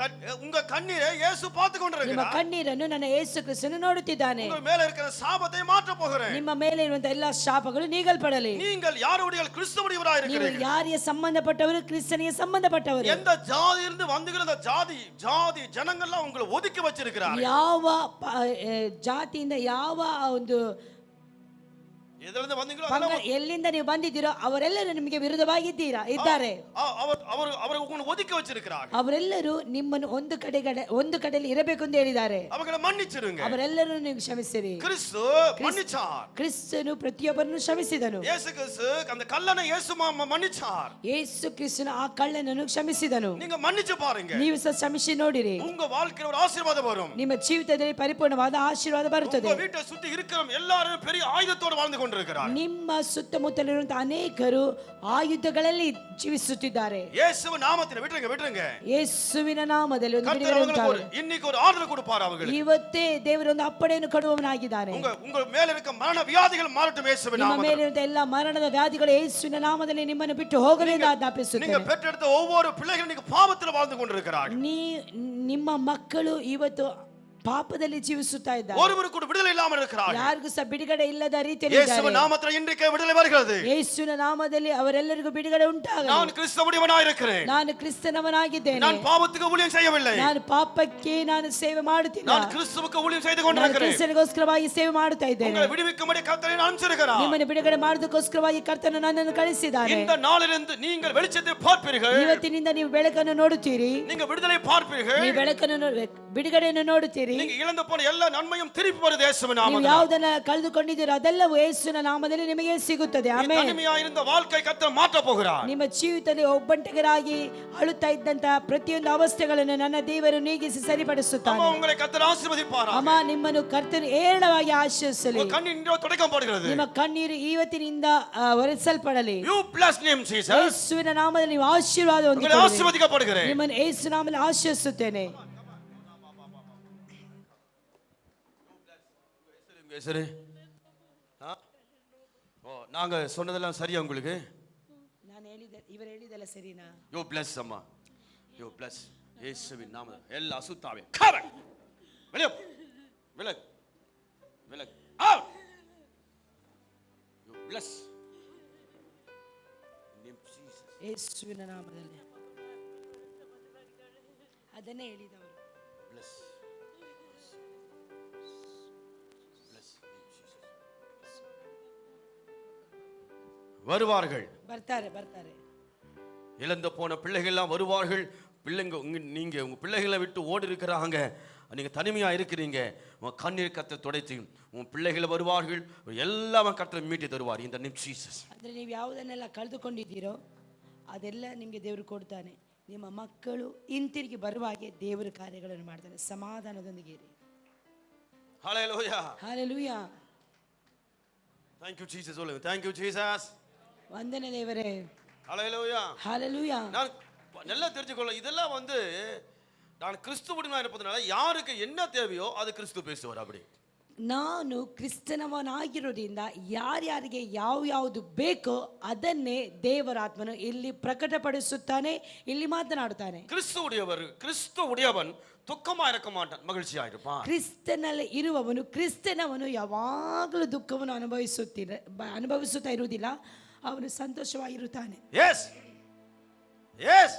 உங்க கண்ணீரை இயேசு பார்த்து ನಿಮ್ಮ கொண்டிருக்கிறார். ಕಣ್ಣೀರನ್ನು ನನ್ನ ಯೇಸು ಕ್ರಿಸ್ತನು ನೋಡುತ್ತಿದ್ದಾನೆ. உங்க மேல இருக்கிற சாபத்தை மாற்ற போகிறேன். ನಿಮ್ಮ ಮೇಲೆ ಇರುವಂತ ಎಲ್ಲಾ ಶಾಪಗಳು ನೀಗಲ್ಪಡಲಿ. நீங்கள் யாருடைய கிறிஸ்துவுடையவராய் ನೀವು இருக்கிறீர்கள். ಯಾರಿಗೆ ಸಂಬಂಧಪಟ್ಟವರು ಕ್ರಿಸ್ತನಿಗೆ ಸಂಬಂಧಪಟ್ಟವರು. எந்த ஜாதியிலிருந்து வந்தீங்களோ அந்த ஜாதி ஜனங்கள்லாம் உங்களை ஒதுக்கி வச்சிருக்கிறார்கள். ಯಾವ ಜಾತಿಯಿಂದ ಯಾವ ಒಂದು எதிலிருந்து வந்தீங்களோ ಎಲ್ಲಿಂದ ನೀವು ಬಂದಿದ್ದೀರೋ ಅವರೆಲ್ಲರೂ ನಿಮಗೆ ವಿರುದ್ಧವಾಗಿದ್ದೀರಾ ಇದ್ದಾರೆ. ಅವರು உங்களை ஒதுக்கி வச்சிருக்கிறார்கள். ಅವರೆಲ್ಲರೂ ನಿಮ್ಮನ್ನು ಒಂದು ಕಡೆಯಲ್ಲಿ ಇರಬೇಕು ಎಂದು ಹೇಳಿದ್ದಾರೆ. அவங்களை மன்னிச்சிடுங்க. ಅವರೆಲ್ಲರೂ ನೀವು ಕ್ಷಮಿಸಿರಿ. கிறிஸ்து மன்னிச்சார். ಕ್ರಿಸ್ತನು ಪ್ರತಿಯೊಬ್ಬರನ್ನು ಕ್ಷಮಿಸಿದನು. இயேசு கிறிஸ்து அந்த கல்லனை இயேசு மன்னிச்சார். ಯೇಸು ಕ್ರಿಸ್ತನು ಆ ಕಳ್ಳನನ್ನು ಕ್ಷಮಿಸಿದನು. நீங்க மன்னிச்சு பாருங்க. ನೀವು ಸಹ ಕ್ಷಮಿಸಿ ನೋಡಿರಿ. உங்க வாழ்க்கையில ஒரு ஆசீர்வாதம் வரும். ನಿಮ್ಮ ಜೀವಿತದಲ್ಲಿ ಪರಿಪೂರ್ಣವಾದ ಆಶೀರ್ವಾದ ಬರುತ್ತದೆ. உங்க வீட்டை சுத்தி இருக்கிற எல்லாரும் பெரிய ஆயுதத்தோட வாழ்ந்து ನಿಮ್ಮ ಸುತ್ತಮುತ್ತಲಿರುವಂತಹ ಅನೇಕರು ಆಯುಧಗಳಲ್ಲಿ ಜೀವಿಸುತ್ತಿದ್ದಾರೆ. ಯೇಸುವಿನ ನಾಮದಲ್ಲಿ ಬಿಟ್ರುங்க. ಯೇಸುವಿನ ನಾಮದಲ್ಲಿ ಒಂದು ಬಿಡುಗಡೆ ಉಂಟಾಗಲಿ. இன்னைக்கு ஒரு ஆர்டர் கொடுப்பார் அவங்களுக்கு. ಇವತ್ತೇ ದೇವರು ಒಂದು ಅಪ್ಪಣೆಯನ್ನು ಕೊಡುವವನಾಗಿದ್ದಾನೆ. உங்க மேல இருக்க மரண வியாதிகள் மாறட்டும் இயேசுவின் நாமத்தில். ನಿಮ್ಮ ಮೇಲೆ ಇರುವಂತಹ ಎಲ್ಲ ಮರಣದ ವ್ಯಾಧಿಗಳು ಯೇಸುವಿನ ನಾಮದಲ್ಲಿ ನಿಮ್ಮನ್ನು ಬಿಟ್ಟು ಹೋಗಲಿ ಎಂದು ಆಜ್ಞಾಪಿಸುತ್ತೇನೆ. நீங்க பெற்றெடுத்த ஒவ்வொரு பிள்ளைகளும் நீங்க பாவத்தில் வாழ்ந்து கொண்டிருக்கிறார்கள். ನಿಮ್ಮ ಮಕ್ಕಳು ಇವತ್ತು ಪಾಪದಲ್ಲಿ ಜೀವಿಸುತ್ತಾ ಇದ್ದಾರೆ. ஒருவரு கூட விடுதலை இல்லாமல் இருக்கிறார்கள். ಯಾರಿಗೂ ಸಹ ಬಿಡುಗಡೆ ಇಲ್ಲದ ರೀತಿಯಲ್ಲಿ ಇದ್ದಾರೆ. ಯೇಸುವಿನ ನಾಮದಲ್ಲಿ இன்றைக்கு விடுதலை வருகிறது. ಯೇಸುವಿನ ನಾಮದಲ್ಲಿ ಅವರೆಲ್ಲರಿಗೂ ಬಿಡುಗಡೆ ಉಂಟಾಗಲಿ. நான் கிறிஸ்துவுடையவனாய் இருக்கிறேன். ನಾನು ಕ್ರಿಸ್ತನವನಾಗಿದ್ದೇನೆ. நான் பாவத்துக்கு ஊழியம் செய்யவில்லை. ನಾನು ಪಾಪಕ್ಕೆ ನಾನು ಸೇವೆ ಮಾಡುತ್ತಿಲ್ಲ. நான் கிறிஸ்துவுக்கு ஊழியம் செய்து கொண்டிருக்கிறேன். ಕ್ರಿಸ್ತನಿಗೋಸ್ಕರವಾಗಿ ಸೇವೆ ಮಾಡುತ್ತಾ ಇದ್ದೇನೆ. உங்களை விடுவிக்கும்படி கர்த்தர் என்னை அனுப்பிச்சிருக்கிறார். ನಿಮ್ಮನ್ನು ಬಿಡುಗಡೆ ಮಾಡುವುದಕ್ಕೋಸ್ಕರವಾಗಿ ಕರ್ತನು ನನ್ನನ್ನು ಕಳಿಸಿದ್ದಾನೆ. இந்த நாளிலிருந்து நீங்கள் வெளிச்சத்தை பார்ப்பீர்கள். ಇವತ್ತಿನಿಂದ ನೀವು ಬೆಳಕನ್ನು ನೋಡುತ್ತೀರಿ. நீங்கள் விடுதலை பார்ப்பீர்கள். ನೀವು ಬೆಳಕನ್ನು ಬಿಡುಗಡೆಯನ್ನು ನೋಡುತ್ತೀರಿ. நீங்கள் இழந்து போன ಎಲ್ಲ ನನ್ಮೆயும் திருப்பಿ ಬರುವುದು ಯೇಸುವಿನ ನಾಮದಲ್ಲಿ. ನೀವು ಯಾವುದನ್ನ ಕಳೆದುಕೊಂಡಿದ್ದೀರೋ ಅದೆಲ್ಲವೂ ಯೇಸುವಿನ ನಾಮದಲ್ಲಿ ನಿಮಗೆ ಸಿಗುತ್ತದೆ. ಆಮೆನ್. தனிமையாயிருந்த வாழ்க்கை கர்த்தர் மாற்ற போகிறார். ನಿಮ್ಮ ಜೀವಿತದಲ್ಲಿ ಒಬ್ಬಂಟಿಗರಾಗಿ ಅಳುತ್ತಾ ಇದ್ದಂತ ಪ್ರತಿಯೊಂದು ಅವಸ್ಥೆಗಳನ್ನು ನನ್ನ ದೇವರು ನೀಗಿಸಿ ಸರಿಪಡಿಸುತ್ತಾನೆ. ಅಮ್ಮ உங்களை கர்த்தர் ஆசீர்வதிப்பார். ಅಮ್ಮ ನಿಮ್ಮನ್ನು ಕರ್ತನು ಏರಳವಾಗಿ ಆಶೀರ್ವದಿಸಲಿ. உங்க கண்ணீர் துடைக்கப்படுகிறது. ನಿಮ್ಮ ಕಣ್ಣೀರು ಇವತ್ತಿನಿಂದ ಒರೆಸಲ್ಪಡಲಿ. You bless name Jesus. ಯೇಸುವಿನ ನಾಮದಲ್ಲಿ ನೀವು ಆಶೀರ್ವಾದ உங்களை ஆசீர்வதிக்கப்படுகிறேன். ನಿಮ್ಮನ್ನು ಯೇಸು ನಾಮದಲ್ಲಿ ಆಶೀರ್ವದಿಸುತ್ತೇನೆ. சரி. நாங்க சொன்னதெல்லாம் சரியா உங்களுக்கு? ನಾನು ಇವರು ಹೇಳಿದಲ್ಲ ಸರಿನಾ? யோ பிளஸ் அம்மா. யோ பிளஸ். இயேசுவின் நாமத்தில் எல்லா அசுத்தாவே கரெக்ட். வெளிய விலகு. அவுட். யோ பிளஸ். நேம் ஜீಸಸ್. ಯೇಸುವಿನ ನಾಮದಲ್ಲಿ ಅದನ್ನೇ ಹೇಳಿದವರು. பிளஸ். வருவார்கள். ಬರ್ತಾರೆ. இழந்து போன பிள்ளைகள் எல்லாம் வருவார்கள். பிள்ளைங்க நீங்க உங்க பிள்ளைகளை விட்டு ஓடி இருக்கிறாங்க. நீங்க தனிமையா இருக்கிறீங்க. உங்க கண்ணீர் கர்த்தர் துடைத்து உங்க பிள்ளைகள் வருவார்கள். எல்லாமே கர்த்தர் மீட்டி தருவார். இந்த நேம் ஜீಸಸ್. ಅಂದ್ರೆ ನೀವು ಯಾವುದನ್ನೆಲ್ಲ ಕಳೆದುಕೊಂಡಿದ್ದೀರೋ ಅದೆಲ್ಲ ನಿಮಗೆ ದೇವರು ಕೊಡ್ತಾನೆ. ನಿಮ್ಮ ಮಕ್ಕಳು ಹಿಂತಿರುಗಿ ಬರುವ ಹಾಗೆ ದೇವರ ಕಾರ್ಯಗಳನ್ನು ಮಾಡ್ತಾನೆ. ಸಮಾಧಾನದೊಂದಿಗೆ ಇರಿ. ஹalleluya. ஹalleluya. Thank you Jesus. சொல்லுங்க. Thank you Jesus. ವಂದನೆ ದೇವರೇ. ஹalleluya. ஹalleluya. நான் நல்லா தெரிஞ்சுக்கொள்ள இதெல்லாம் நான் கிறிஸ்துவுடனா இருப்பதனால யாருக்கு என்ன தேவையோ அது கிறிஸ்து பேசுவார். அப்படி ನಾನು ಕ್ರಿಸ್ತನವನಾಗಿರೋದ್ರಿಂದ ಯಾರ್ಯಾರಿಗೆ ಯಾವುದು ಬೇಕೋ ಅದನ್ನೇ ದೇವರಾತ್ಮನು ಇಲ್ಲಿ ಪ್ರಕಟಪಡಿಸುತ್ತಾನೆ, ಇಲ್ಲಿ ಮಾತನಾಡುತ್ತಾನೆ. கிறிஸ்துவுடையவன் துக்கமா இருக்க மாட்டான், மகிழ்ச்சியா இருப்பான். ಕ್ರಿಸ್ತನಲ್ಲಿ ಇರುವವನು ಕ್ರಿಸ್ತನವನು ಯಾವಾಗಲೂ ದುಃಖವನ್ನು ಅನುಭವಿಸುತ್ತಾ ಇರುವುದಿಲ್ಲ, ಅವನು ಸಂತೋಷವಾಗಿರುತ್ತಾನೆ. ಎಸ್ ಎಸ್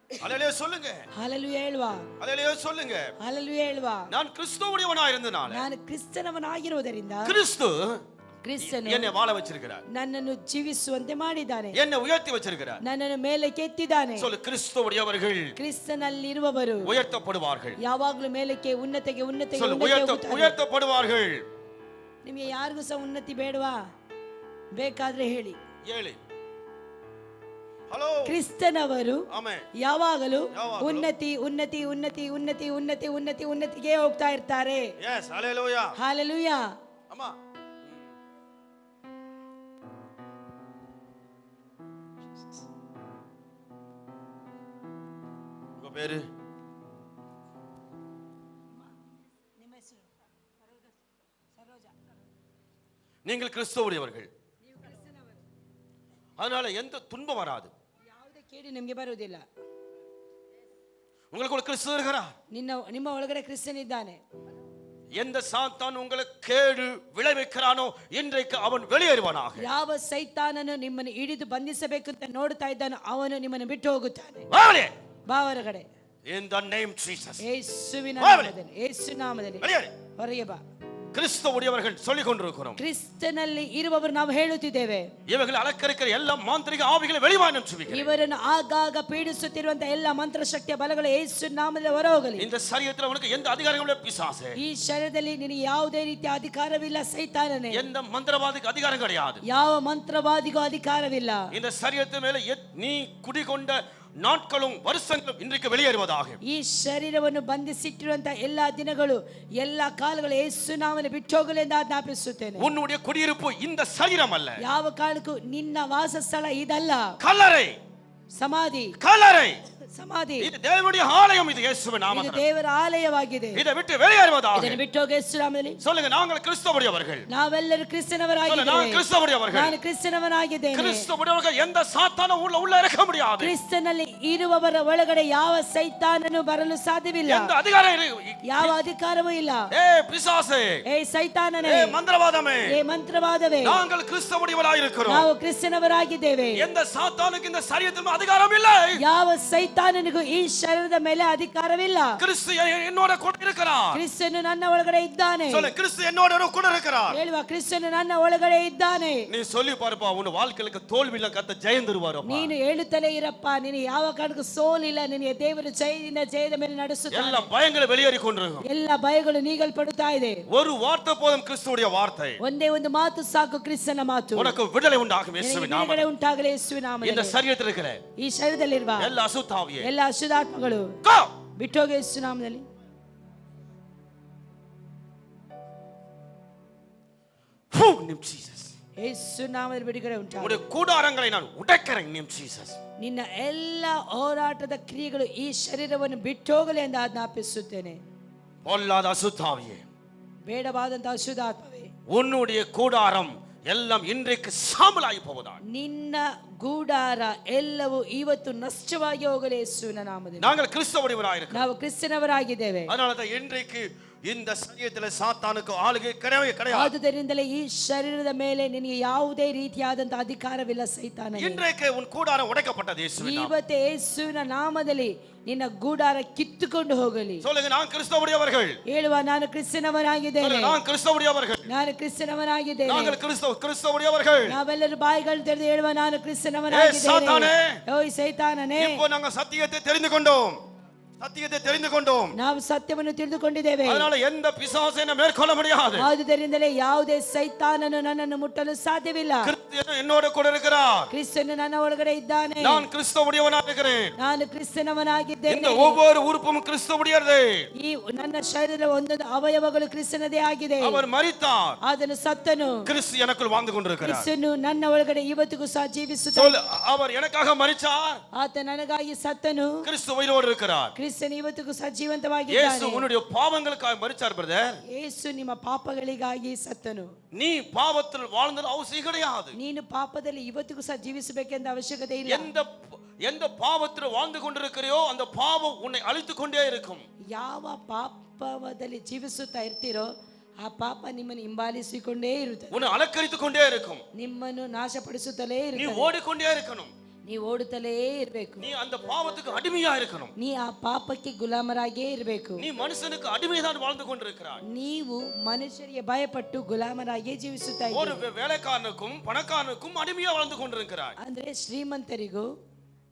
ஹalleluya சொல்லுங்க. ஹalleluya ಹೇಳುವಾ. ஹalleluya சொல்லுங்க. ஹalleluya ಹೇಳುವಾ. நான் கிறிஸ்துவுடையவனாய் இருந்தனால, ನಾನು ಕ್ರಿಸ್ತನವನಾಗಿರುವುದರಿಂದ, கிறிஸ்து ಕ್ರಿಸ್ತನು என்னை வாழ வச்சிருக்கிறார். ನನ್ನನ್ನು ಜೀವಿಸುವಂತೆ ಮಾಡಿದ್ದಾನೆ. என்னை உயர்த்தி வச்சிருக்கிறார். ನನ್ನನ್ನು ಮೇಲಕ್ಕೆ ಎತ್ತಿದ್ದಾನೆ. சொல்லு, கிறிஸ்துவுடையவர்கள் ಕ್ರಿಸ್ತನಲ್ಲಿರುವವರು உயர்த்தப்படுவார்கள். ಯಾವಾಗಲೂ ಮೇಲಕ್ಕೆ ಉನ್ನತಿಗೆ சொல்லு, உயர்த்தப்படுவார்கள். ನಿಮಗೆ ಯಾರಿಗೂ ಸಹ ಉನ್ನತಿ ಬೇಡವಾ? ಬೇಕಾದ್ರೆ ಹೇಳಿ. ಹೇಳಿ. ಹಲೋ. ಕ್ರಿಸ್ತನವರು ಆಮೆನ್. ಯಾವಾಗಲೂ ಉನ್ನತಿ ಉನ್ನತಿ ಉನ್ನತಿ ಉನ್ನತಿ ಉನ್ನತಿ ಉನ್ನತಿ ಉನ್ನತಿಗೆ ಹೋಗ್ತಾ ಇರ್ತಾರೆ. Yes, hallelujah. ಹalleluya. ಅಮ್ಮ, உங்க பேரு? நீங்கள் கிறிஸ்துவுடையவர்கள். அதனால எந்த துன்பம் வராது. ಯಾವುದೇ ಕೇಡು ನಿಮಗೆ ಬರುವುದಿಲ್ಲ. உங்களுக்கு கிறிஸ்து இருக்கிறார். ನಿಮ್ಮ ಒಳಗಡೆ ಕ್ರಿಸ್ತನಿದ್ದಾನೆ. எந்த சாத்தான் உங்களுக்கு கேடு விளைவிக்கிறானோ இன்றைக்கு அவன் வெளியேறுவானாக. ಯಾವ ಸೈತಾನನು ನಿಮ್ಮನ್ನು ಹಿಡಿದು ಬಂಧಿಸಬೇಕು ಅಂತ ನೋಡ್ತಾ ಇದ್ದಾನೋ ಅವನು ನಿಮ್ಮನ್ನು ಬಿಟ್ಟು ಹೋಗುತ್ತಾನೆ. ಬಾ ಹೊರಗಡೆ. In the name Jesus. ಯೇಸುವಿನ ನಾಮದಲ್ಲಿ, ಯೇಸು ನಾಮದಲ್ಲಿ ಹೊರಗೆ ಬಾ. கிறிஸ்துவுடையவர்கள் சொல்லிக் கொண்டிருக்கிறோம். ಕ್ರಿಸ್ತನಲ್ಲಿ ಇರುವವರು ನಾವು ಹೇಳುತ್ತಿದ್ದೇವೆ. இவர்கள் அலக்கரிக்கிற எல்லா மாந்திரிக ஆவிகளை வெளிவாய் அனுப்புவீர்கள். ಇವರನ್ನು ಆಗಾಗ ಪೀಡಿಸುತ್ತಿರುವಂತ ಎಲ್ಲ ಮಂತ್ರಶಕ್ತಿಯ ಬಲಗಳು ಯೇಸು ನಾಮದಲ್ಲಿ ಹೊರಹೋಗಲಿ. இந்த சரீரத்தில் உனக்கு எந்த அதிகாரங்களும் இல்லை பிசாசே. ಈ ಶರೀರದಲ್ಲಿ ನಿನಗೆ ಯಾವುದೇ ರೀತಿಯ ಅಧಿಕಾರವಿಲ್ಲ ಸೈತಾನನೇ. எந்த மந்திரவாதிக்கு அதிகாரம் கிடையாது. ಯಾವ ಮಂತ್ರವಾದಿಗೂ ಅಧಿಕಾರವಿಲ್ಲ. இந்த சரீரத்தின் மேல நீ குடிகொண்ட நாட்களும் வருஷங்களும் இன்றைக்கு வெளியேறுவதாக. ಈ ಶರೀರವನ್ನು ಬಂಧಿಸಿಟ್ಟಿರುವಂತ ಎಲ್ಲಾ ದಿನಗಳು ಎಲ್ಲಾ ಕಾಲಗಳು ಯೇಸು ನಾಮದಲ್ಲಿ ಬಿಟ್ಟು ಹೋಗಲಿ ಎಂದು ಆಜ್ಞಾಪಿಸುತ್ತೇನೆ. உன்னுடைய குடியிருப்பு இந்த சரீரம் அல்ல. ಯಾವ ಕಾಲಕ್ಕೂ ನಿನ್ನ ವಾಸಸ್ಥಳ ಇದಲ್ಲ. கல்லறை, ಸಮಾಧಿ, கல்லறை, ಸಮಾಧಿ. இது தேவனுடைய ஆலயம். இது இயேசுவின் நாமத்தில். ಇದು ದೇವರ ಆಲಯವಾಗಿದೆ. இதை விட்டு வெளியேறுவதாக. ಇದನ್ನು ಬಿಟ್ಟು ಹೋಗಿ ಯೇಸು ನಾಮದಲ್ಲಿ சொல்லுங்க, நாங்கள் கிறிஸ்துவுடையவர்கள். ನಾವೆಲ್ಲರೂ ಕ್ರಿಸ್ತನವರಾಗಿದ್ದೇವೆ. நான் கிறிஸ்துவுடையவர்கள். ನಾನು ಕ್ರಿಸ್ತನವನಾಗಿದ್ದೇನೆ. கிறிஸ்துவுடையவர்கள் எந்த சாத்தானும் உள்ள இருக்க முடியாது. ಕ್ರಿಸ್ತನಲ್ಲಿ ಇರುವವರ ಒಳಗಡೆ ಯಾವ ಸೈತಾನನು ಬರಲು ಸಾಧ್ಯವಿಲ್ಲ. எந்த அதிகாரம் ಯಾವ ಅಧಿಕಾರವೂ ಇಲ್ಲ. ஏ பிசாசே, ಏ ಸೈತಾನನೇ, ஏ மந்திரவாதமே, ಏ ಮಂತ್ರವಾದವೇ, நாங்கள் கிறிஸ்துவுடையவராய் இருக்கிறோம். ನಾವು ಕ್ರಿಸ್ತನವರಾಗಿದ್ದೇವೆ. எந்த சாத்தானுக்கு இந்த சரீரத்தில் அதிகாரம் இல்லை. ಯಾವ ಸೈತಾನನಿಗೂ ಈ ಶರೀರದ ಮೇಲೆ ಅಧಿಕಾರವಿಲ್ಲ. கிறிஸ்து என்னோட கூட இருக்கிறார். ಕ್ರಿಸ್ತನು ನನ್ನ ಒಳಗಡೆ ಇದ್ದಾನೆ. சொல்லுங்க, கிறிஸ்து என்னோட கூட இருக்கிறார். ಹೇಳುವ, ಕ್ರಿಸ್ತನು ನನ್ನ ಒಳಗಡೆ ಇದ್ದಾನೆ. நீ சொல்லி பாருப்பா, உன் வாழ்க்கையில தோல்வி இல்ல, கர்த்தர் ஜெயம் தருவாரப்பா. ನೀನು ಹೇಳುತ್ತಲೇ ಇರಪ್ಪ, ನೀನು ಯಾವ ಕಾರಣಕ್ಕೂ ಸೋಲಿಲ್ಲ, ನಿನಗೆ ದೇವರು ಜಯದಿಂದ ಜಯದ ಮೇಲೆ ನಡೆಸುತ್ತಾನೆ. ಎಲ್ಲ ಭಯಗಳು வெளியேறி கொண்டிருக்கும். ಎಲ್ಲ ಭಯಗಳು ನೀಗಲ್ಪಡುತ್ತಾ ಇದೆ. ஒரு வார்த்தை போதும், கிறிஸ்துவுடைய வார்த்தை. ಒಂದೇ ಒಂದು ಮಾತು ಸಾಕು, ಕ್ರಿಸ್ತನ ಮಾತು. உனக்கு விடுதலை உண்டாகும் இயேசுவின் நாமத்தில். ಬಿಡುಗಡೆ ಉಂಟಾಗಲಿ ಯೇಸುವಿನ ನಾಮದಲ್ಲಿ. இந்த சரீரத்தில் இருக்கிற ಈ ಶರೀರದಲ್ಲಿರುವ ಎಲ್ಲ ಅಸುತ್ತಾವಿಯೇ, ಎಲ್ಲ ಅಶುದ್ಧಾತ್ಮಗಳು ಬಿಟ್ಟೋಗಿ ಯೇಸು ನಾಮದಲ್ಲಿ. ಯೇಸು ನಾಮದಲ್ಲಿ ಬಿಡುಗಡೆ ಉಂಟಾಗಲಿ. உன்னுடைய கூடாரங்களை நான் உடைக்கிறேன். Name Jesus. ನಿನ್ನ ಎಲ್ಲ ಹೋರಾಟದ ಕ್ರಿಯೆಗಳು ಈ ಶರೀರವನ್ನು ಬಿಟ್ಟೋಗಲಿ ಎಂದು ಆಜ್ಞಾಪಿಸುತ್ತೇನೆ. பொல்லாத அசுத்தாவியே, ಬೇಡವಾದಂತಹ ಅಶುದ್ಧಾತ್ಮವೇ, உன்னுடைய கூடாரம் எல்லாம் இன்றைக்கு சாம்பலாகி போவதாக. ನಿನ್ನ ಗೂಡಾರ ಎಲ್ಲವೂ ಇವತ್ತು ನಷ್ಟವಾಗಿ ಹೋಗಲಿ ಯೇಸುವಿನ ನಾಮದಲ್ಲಿ. நாங்கள் கிறிஸ்துவுடையவராயிருக்கிறோம். ನಾವು ಕ್ರಿಸ್ತನವರಾಗಿದ್ದೇವೆ. அதனால தான் இன்றைக்கு இந்த சரீரத்தில் சாத்தானுக்கு ஆளுகை கிடையவே கிடையாது. ಆದುದರಿಂದಲೇ ಈ ಶರೀರದ ಮೇಲೆ ನಿನಗೆ ಯಾವುದೇ ರೀತಿಯಾದಂತಹ ಅಧಿಕಾರವಿಲ್ಲ ಸೈತಾನನೇ. இன்றைக்கு உன் கூடாரம் உடைக்கப்பட்டது இயேசுவின் நாமத்தில். ಇವತ್ತು ಯೇಸುವಿನ ನಾಮದಲ್ಲಿ ನಿನ್ನ ಗೂಡಾರ ಕಿತ್ತುಕೊಂಡು ಹೋಗಲಿ. சொல்லுங்க, நான் கிறிஸ்துவுடையவர்கள். ಹೇಳುವ, ನಾನು ಕ್ರಿಸ್ತನವನಾಗಿದ್ದೇನೆ. நான் கிறிஸ்துவுடையவர்கள். ನಾನು ಕ್ರಿಸ್ತನವನಾಗಿದ್ದೇನೆ. நாங்கள் கிறிஸ்துவுடையவர்கள். ನಾವೆಲ್ಲರೂ ಬಾಯಿಗಳು ತೆರೆದು ಹೇಳುವ, ನಾನು ಕ್ರಿಸ್ತನವನಾಗಿದ್ದೇನೆ. ಓ ಸೈತಾನನೇ, இப்போ நாங்கள் சத்தியத்தை தெரிந்து கொண்டோம். சத்தியத்தை தெரிந்து கொண்டோம். ನಾವು ಸತ್ಯವನ್ನು ತಿಳಿದುಕೊಂಡಿದ್ದೇವೆ. அதனால எந்த பிசாசையும் மேற்கொள்ள முடியாது. ಆದುದರಿಂದಲೇ ಯಾವುದೇ ಸೈತಾನನು ನನ್ನನ್ನು ಮುಟ್ಟಲು ಸಾಧ್ಯವಿಲ್ಲ. கிறிஸ்து என்னோட கூட இருக்கிறார். ಕ್ರಿಸ್ತನು ನನ್ನ ಒಳಗಡೆ ಇದ್ದಾನೆ. நான் கிறிஸ்துவுடையவனாக இருக்கிறேன். ನಾನು ಕ್ರಿಸ್ತನವನಾಗಿದ್ದೇನೆ. இந்த ஒவ்வொரு உறுப்பும் கிறிஸ்துவுடையது. ಈ ನನ್ನ ಶರೀರದ ಒಂದೊಂದು ಅವಯವಗಳು ಕ್ರಿಸ್ತನದೇ ಆಗಿದೆ. அவர் மரித்தார், ಅದನ್ನು ಸತ್ತನು. கிறிஸ்து எனக்குள் வாழ்ந்து கொண்டிருக்கிறார். ಕ್ರಿಸ್ತನು ನನ್ನ ಒಳಗಡೆ ಇವತ್ತಿಗೂ ಸಹ ಜೀವಿಸುತ್ತಾನೆ. அவர் எனக்காக மரித்தார், ಆತ ನನಗಾಗಿ ಸತ್ತನು. கிறிஸ்து உயிரோடு இருக்கிறார். ಕ್ರಿಸ್ತನು ಇವತ್ತಿಗೂ ಸಹ ಜೀವಂತವಾಗಿದ್ದಾನೆ. ಯೇಸು உன்னுடைய பாவங்களுக்காக மரிச்சார் பிரதர். ಯೇಸು ನಿಮ್ಮ ಪಾಪಗಳಿಗಾಗಿ ಸತ್ತನು. நீ பாவத்தில் வாழ்ந்தது அவசியம் கிடையாது. ನೀನು ಪಾಪದಲ್ಲಿ ಇವತ್ತಿಗೂ ಸಹ ಜೀವಿಸಬೇಕೆಂದ ಅವಶ್ಯಕತೆ ಇಲ್ಲ. எந்த பாவத்தில் வாழ்ந்து கொண்டிருக்கிறையோ அந்த பாவம் உன்னை அழித்துக் கொண்டே இருக்கும். ಯಾವ ಪಾಪದಲ್ಲಿ ಜೀವಿಸುತ್ತಾ ಇರ್ತೀರೋ ಆ ಪಾಪ ನಿಮ್ಮನ್ನು ಹಿಂಬಾಲಿಸಿಕೊಂಡೇ ಇರುತ್ತದೆ. உன்னை அலக்கரித்துக் கொண்டே இருக்கும். ನಿಮ್ಮನ್ನು ನಾಶಪಡಿಸುತ್ತಲೇ நீ ಇರುತ್ತದೆ. ஓடிக்கொண்டே இருக்கணும். ನೀವು ಓಡುತ್ತಲೇ ಇರಬೇಕು. நீ அந்த பாவத்துக்கு அடிமையா இருக்கணும். ನೀ ಆ ಪಾಪಕ್ಕೆ ಗುಲಾಮರಾಗೇ ಇರಬೇಕು. நீ மனுஷனுக்கு அடிமைதான் வாழ்ந்து கொண்டிருக்கிறாய். ನೀವು ಮನುಷ್ಯರಿಗೆ ಭಯಪಟ್ಟು ಗುಲಾಮರಾಗೇ ಜೀವಿಸುತ್ತಾ ஒரு ಇದ್ದೀರಿ. வேலைக்காரனுக்கும் பணக்காரனுக்கும் அடிமையா வாழ்ந்து கொண்டிருக்கிறாய். ಅಂದ್ರೆ ಶ್ರೀಮಂತರಿಗೂ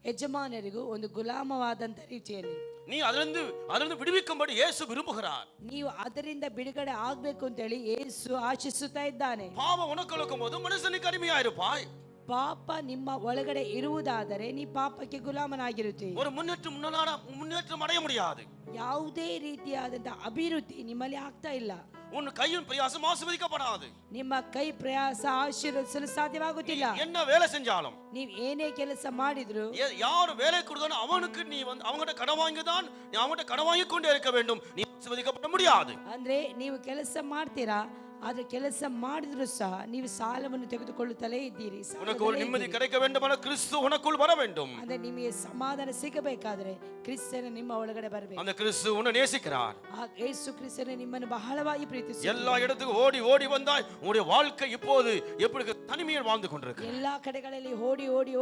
ಯಜಮಾನರಿಗೂ ಒಂದು ಗುಲಾಮವಾದಂತ ರೀತಿಯಲ್ಲಿ நீ அதிலிருந்து விடுவிக்கும்படி இயேசு விரும்புகிறார். ನೀವು ಅದರಿಂದ ಬಿಡುಗಡೆ ಆಗ್ಬೇಕು ಅಂತ ಹೇಳಿ ಯೇಸು ಆಶಿಸುತ್ತಾ ಇದ್ದಾನೆ. பாவம் உனக்கு போது மனுஷனுக்கு அடிமையா இருப்பாய். ಪಾಪ ನಿಮ್ಮ ಒಳಗಡೆ ಇರುವುದಾದರೆ ನೀ ಪಾಪಕ್ಕೆ ಗುಲಾಮನಾಗಿರುತ್ತೀ. ஒரு முன்னேற்றம் அடைய முடியாது. ಯಾವುದೇ ರೀತಿಯಾದಂತ ಅಭಿವೃದ್ಧಿ ನಿಮ್ಮಲ್ಲಿ ಆಗ್ತಾ ಇಲ್ಲ. உன் கையின் பிரயாசம் ஆசீர்வதிக்கப்படாது. ನಿಮ್ಮ ಕೈ ಪ್ರಯಾಸ ಆಶೀರ್ವದಿಸಲು ಸಾಧ್ಯವಾಗುತ್ತಿಲ್ಲ. என்ன வேலை செஞ்சாலும் ನೀವು ಏನೇ ಕೆಲಸ ಮಾಡಿದ್ರು யார் வேலை கொடுத்தாலும் அவனுக்கு நீ அவங்ககிட்ட கடன் வாங்கி தான் நீ அவங்ககிட்ட கடன் வாங்கி கொண்டே இருக்க வேண்டும். நீ ஆசீர்வதிக்கப்பட முடியாது. ಅಂದ್ರೆ ನೀವು ಕೆಲಸ ಮಾಡ್ತೀರಾ, ಆದ್ರೆ ಕೆಲಸ ಮಾಡಿದ್ರು ಸಹ ನೀವು ಸಾಲವನ್ನು ತೆಗೆದುಕೊಳ್ಳುತ್ತಲೇ ಇದ್ದೀರಿ. உனக்கு ஒரு நிம்மதி கிடைக்க வேண்டுமானால் கிறிஸ்து உனக்குள் வர வேண்டும். ಅಂದ್ರೆ ನಿಮಗೆ ಸಮಾಧಾನ ಸಿಗಬೇಕಾದ್ರೆ ಕ್ರಿಸ್ತನ ನಿಮ್ಮ ಒಳಗಡೆ ಬರಬೇಕು. அந்த கிறிஸ்து உன்னை நேசிக்கிறார். ಆ ಯೇಸು ಕ್ರಿಸ್ತನು ನಿಮ್ಮನ್ನು ಬಹಳವಾಗಿ ಪ್ರೀತಿಸುತ್ತಾನೆ. எல்லா இடத்துக்கும் ஓடி வந்தாய். உன்னுடைய வாழ்க்கை இப்போது எப்படி தனிமையில் வாழ்ந்து கொண்டிருக்கு. ಎಲ್ಲಾ ಕಡೆಗಳಲ್ಲಿ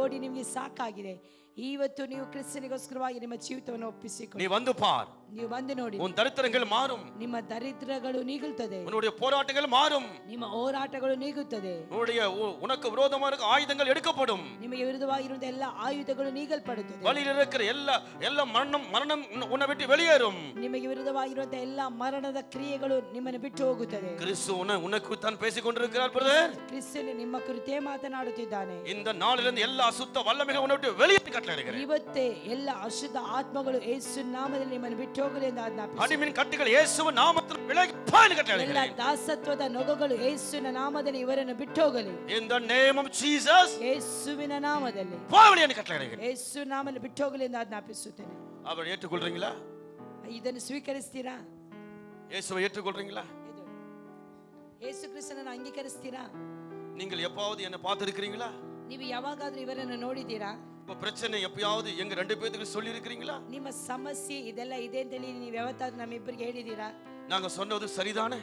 ಓಡಿ ನಿಮಗೆ ಸಾಕಾಗಿದೆ. ಇವತ್ತು ನೀವು ಕ್ರಿಸ್ತನಿಗೋಸ್ಕರವಾಗಿ ನಿಮ್ಮ ಜೀವಿತವನ್ನು ಒಪ್ಪಿಸಿಕೊಂಡು நீ வந்து பார். ನೀವು ಬಂದು ನೋಡಿ. உன் தரித்திரங்கள் மாறும். ನಿಮ್ಮ ದರಿದ್ರಗಳು ನೀಗುತ್ತದೆ. உன்னுடைய போராட்டங்கள் மாறும். ನಿಮ್ಮ ಹೋರಾಟಗಳು ನೀಗುತ್ತದೆ. உனக்கு விரோதமாக இருக்க ஆயுதங்கள் எடுக்கப்படும். ನಿಮಗೆ ವಿರುದ್ಧವಾಗಿರುವ ಎಲ್ಲ ಆಯುಧಗಳು ನೀಗಲ್ಪಡುತ್ತದೆ. வழியில் இருக்கிற ಎಲ್ಲ மரணம் உன்னை விட்டு வெளியேறும். ನಿಮಗೆ ವಿರುದ್ಧವಾಗಿರುವ ಎಲ್ಲ ಮರಣದ ಕ್ರಿಯೆಗಳು ನಿಮ್ಮನ್ನು ಬಿಟ್ಟು ಹೋಗುತ್ತದೆ. கிறிஸ்து உனக்கு தான் பேசிக் கொண்டிருக்கிறார் பிரதர். ಕ್ರಿಸ್ತನು ನಿಮ್ಮ ಕುರಿತೇ ಮಾತನಾಡುತ್ತಿದ್ದಾನೆ. இந்த நாளிலிருந்து எல்லா அசுத்த வல்லமைகள் உன்னை விட்டு வெளியேறி கட்டளையிடுகிறேன். ಇವತ್ತೇ ಎಲ್ಲ ಅಶುದ್ಧ ಆತ್ಮಗಳು ಯೇಸು ನಾಮದಲ್ಲಿ ನಿಮ್ಮನ್ನು ಬಿಟ್ಟು ಹೋಗಲಿ ಎಂದು ಆಜ್ಞಾಪಿಸುತ್ತೇನೆ. அடிமையின் கட்டுகள் இயேசுவின் நாமத்தில் விலகி போய் என்று கட்டளையிடுகிறேன். ಎಲ್ಲ ದಾಸತ್ವದ ನೊಗಗಳು ಯೇಸುವಿನ ನಾಮದಲ್ಲಿ ಇವರನ್ನು ಬಿಟ್ಟು ಹೋಗಲಿ. In the name of Jesus. ಯೇಸುವಿನ ನಾಮದಲ್ಲಿ போய் என்று கட்டளையிடுகிறேன். ಯೇಸು ನಾಮದಲ್ಲಿ ಬಿಟ್ಟು ಹೋಗಲಿ ಎಂದು ಆಜ್ಞಾಪಿಸುತ್ತೇನೆ. அவரை ஏற்றுக்கொள்றீங்களா? ಇದನ್ನು ಸ್ವೀಕರಿಸ್ತೀರಾ? இயேசுவை ஏற்றுக்கொள்றீங்களா? ಯೇಸು ಕ್ರಿಸ್ತನನ್ನು ಅಂಗೀಕರಿಸ್ತೀರಾ? நீங்கள் எப்பவாவது என்ன பார்த்திருக்கிறீங்களா? ನೀವು ಯಾವಾಗಾದ್ರೂ ಇವರನ್ನು ನೋಡಿದ್ದೀರಾ? உங்க பிரச்சனை எப்பயாவது எங்க ரெண்டு பேருக்கு சொல்லி இருக்கிறீங்களா? ನಿಮ್ಮ ಸಮಸ್ಯೆ ಇದೆಲ್ಲ ಇದೆ ಅಂತ ಹೇಳಿ ನೀವು ಯಾವತ್ತಾದ್ರೂ ನಮ್ಮಿಬ್ಬರಿಗೆ ಹೇಳಿದ್ದೀರಾ? நாங்க சொன்னது சரிதானே?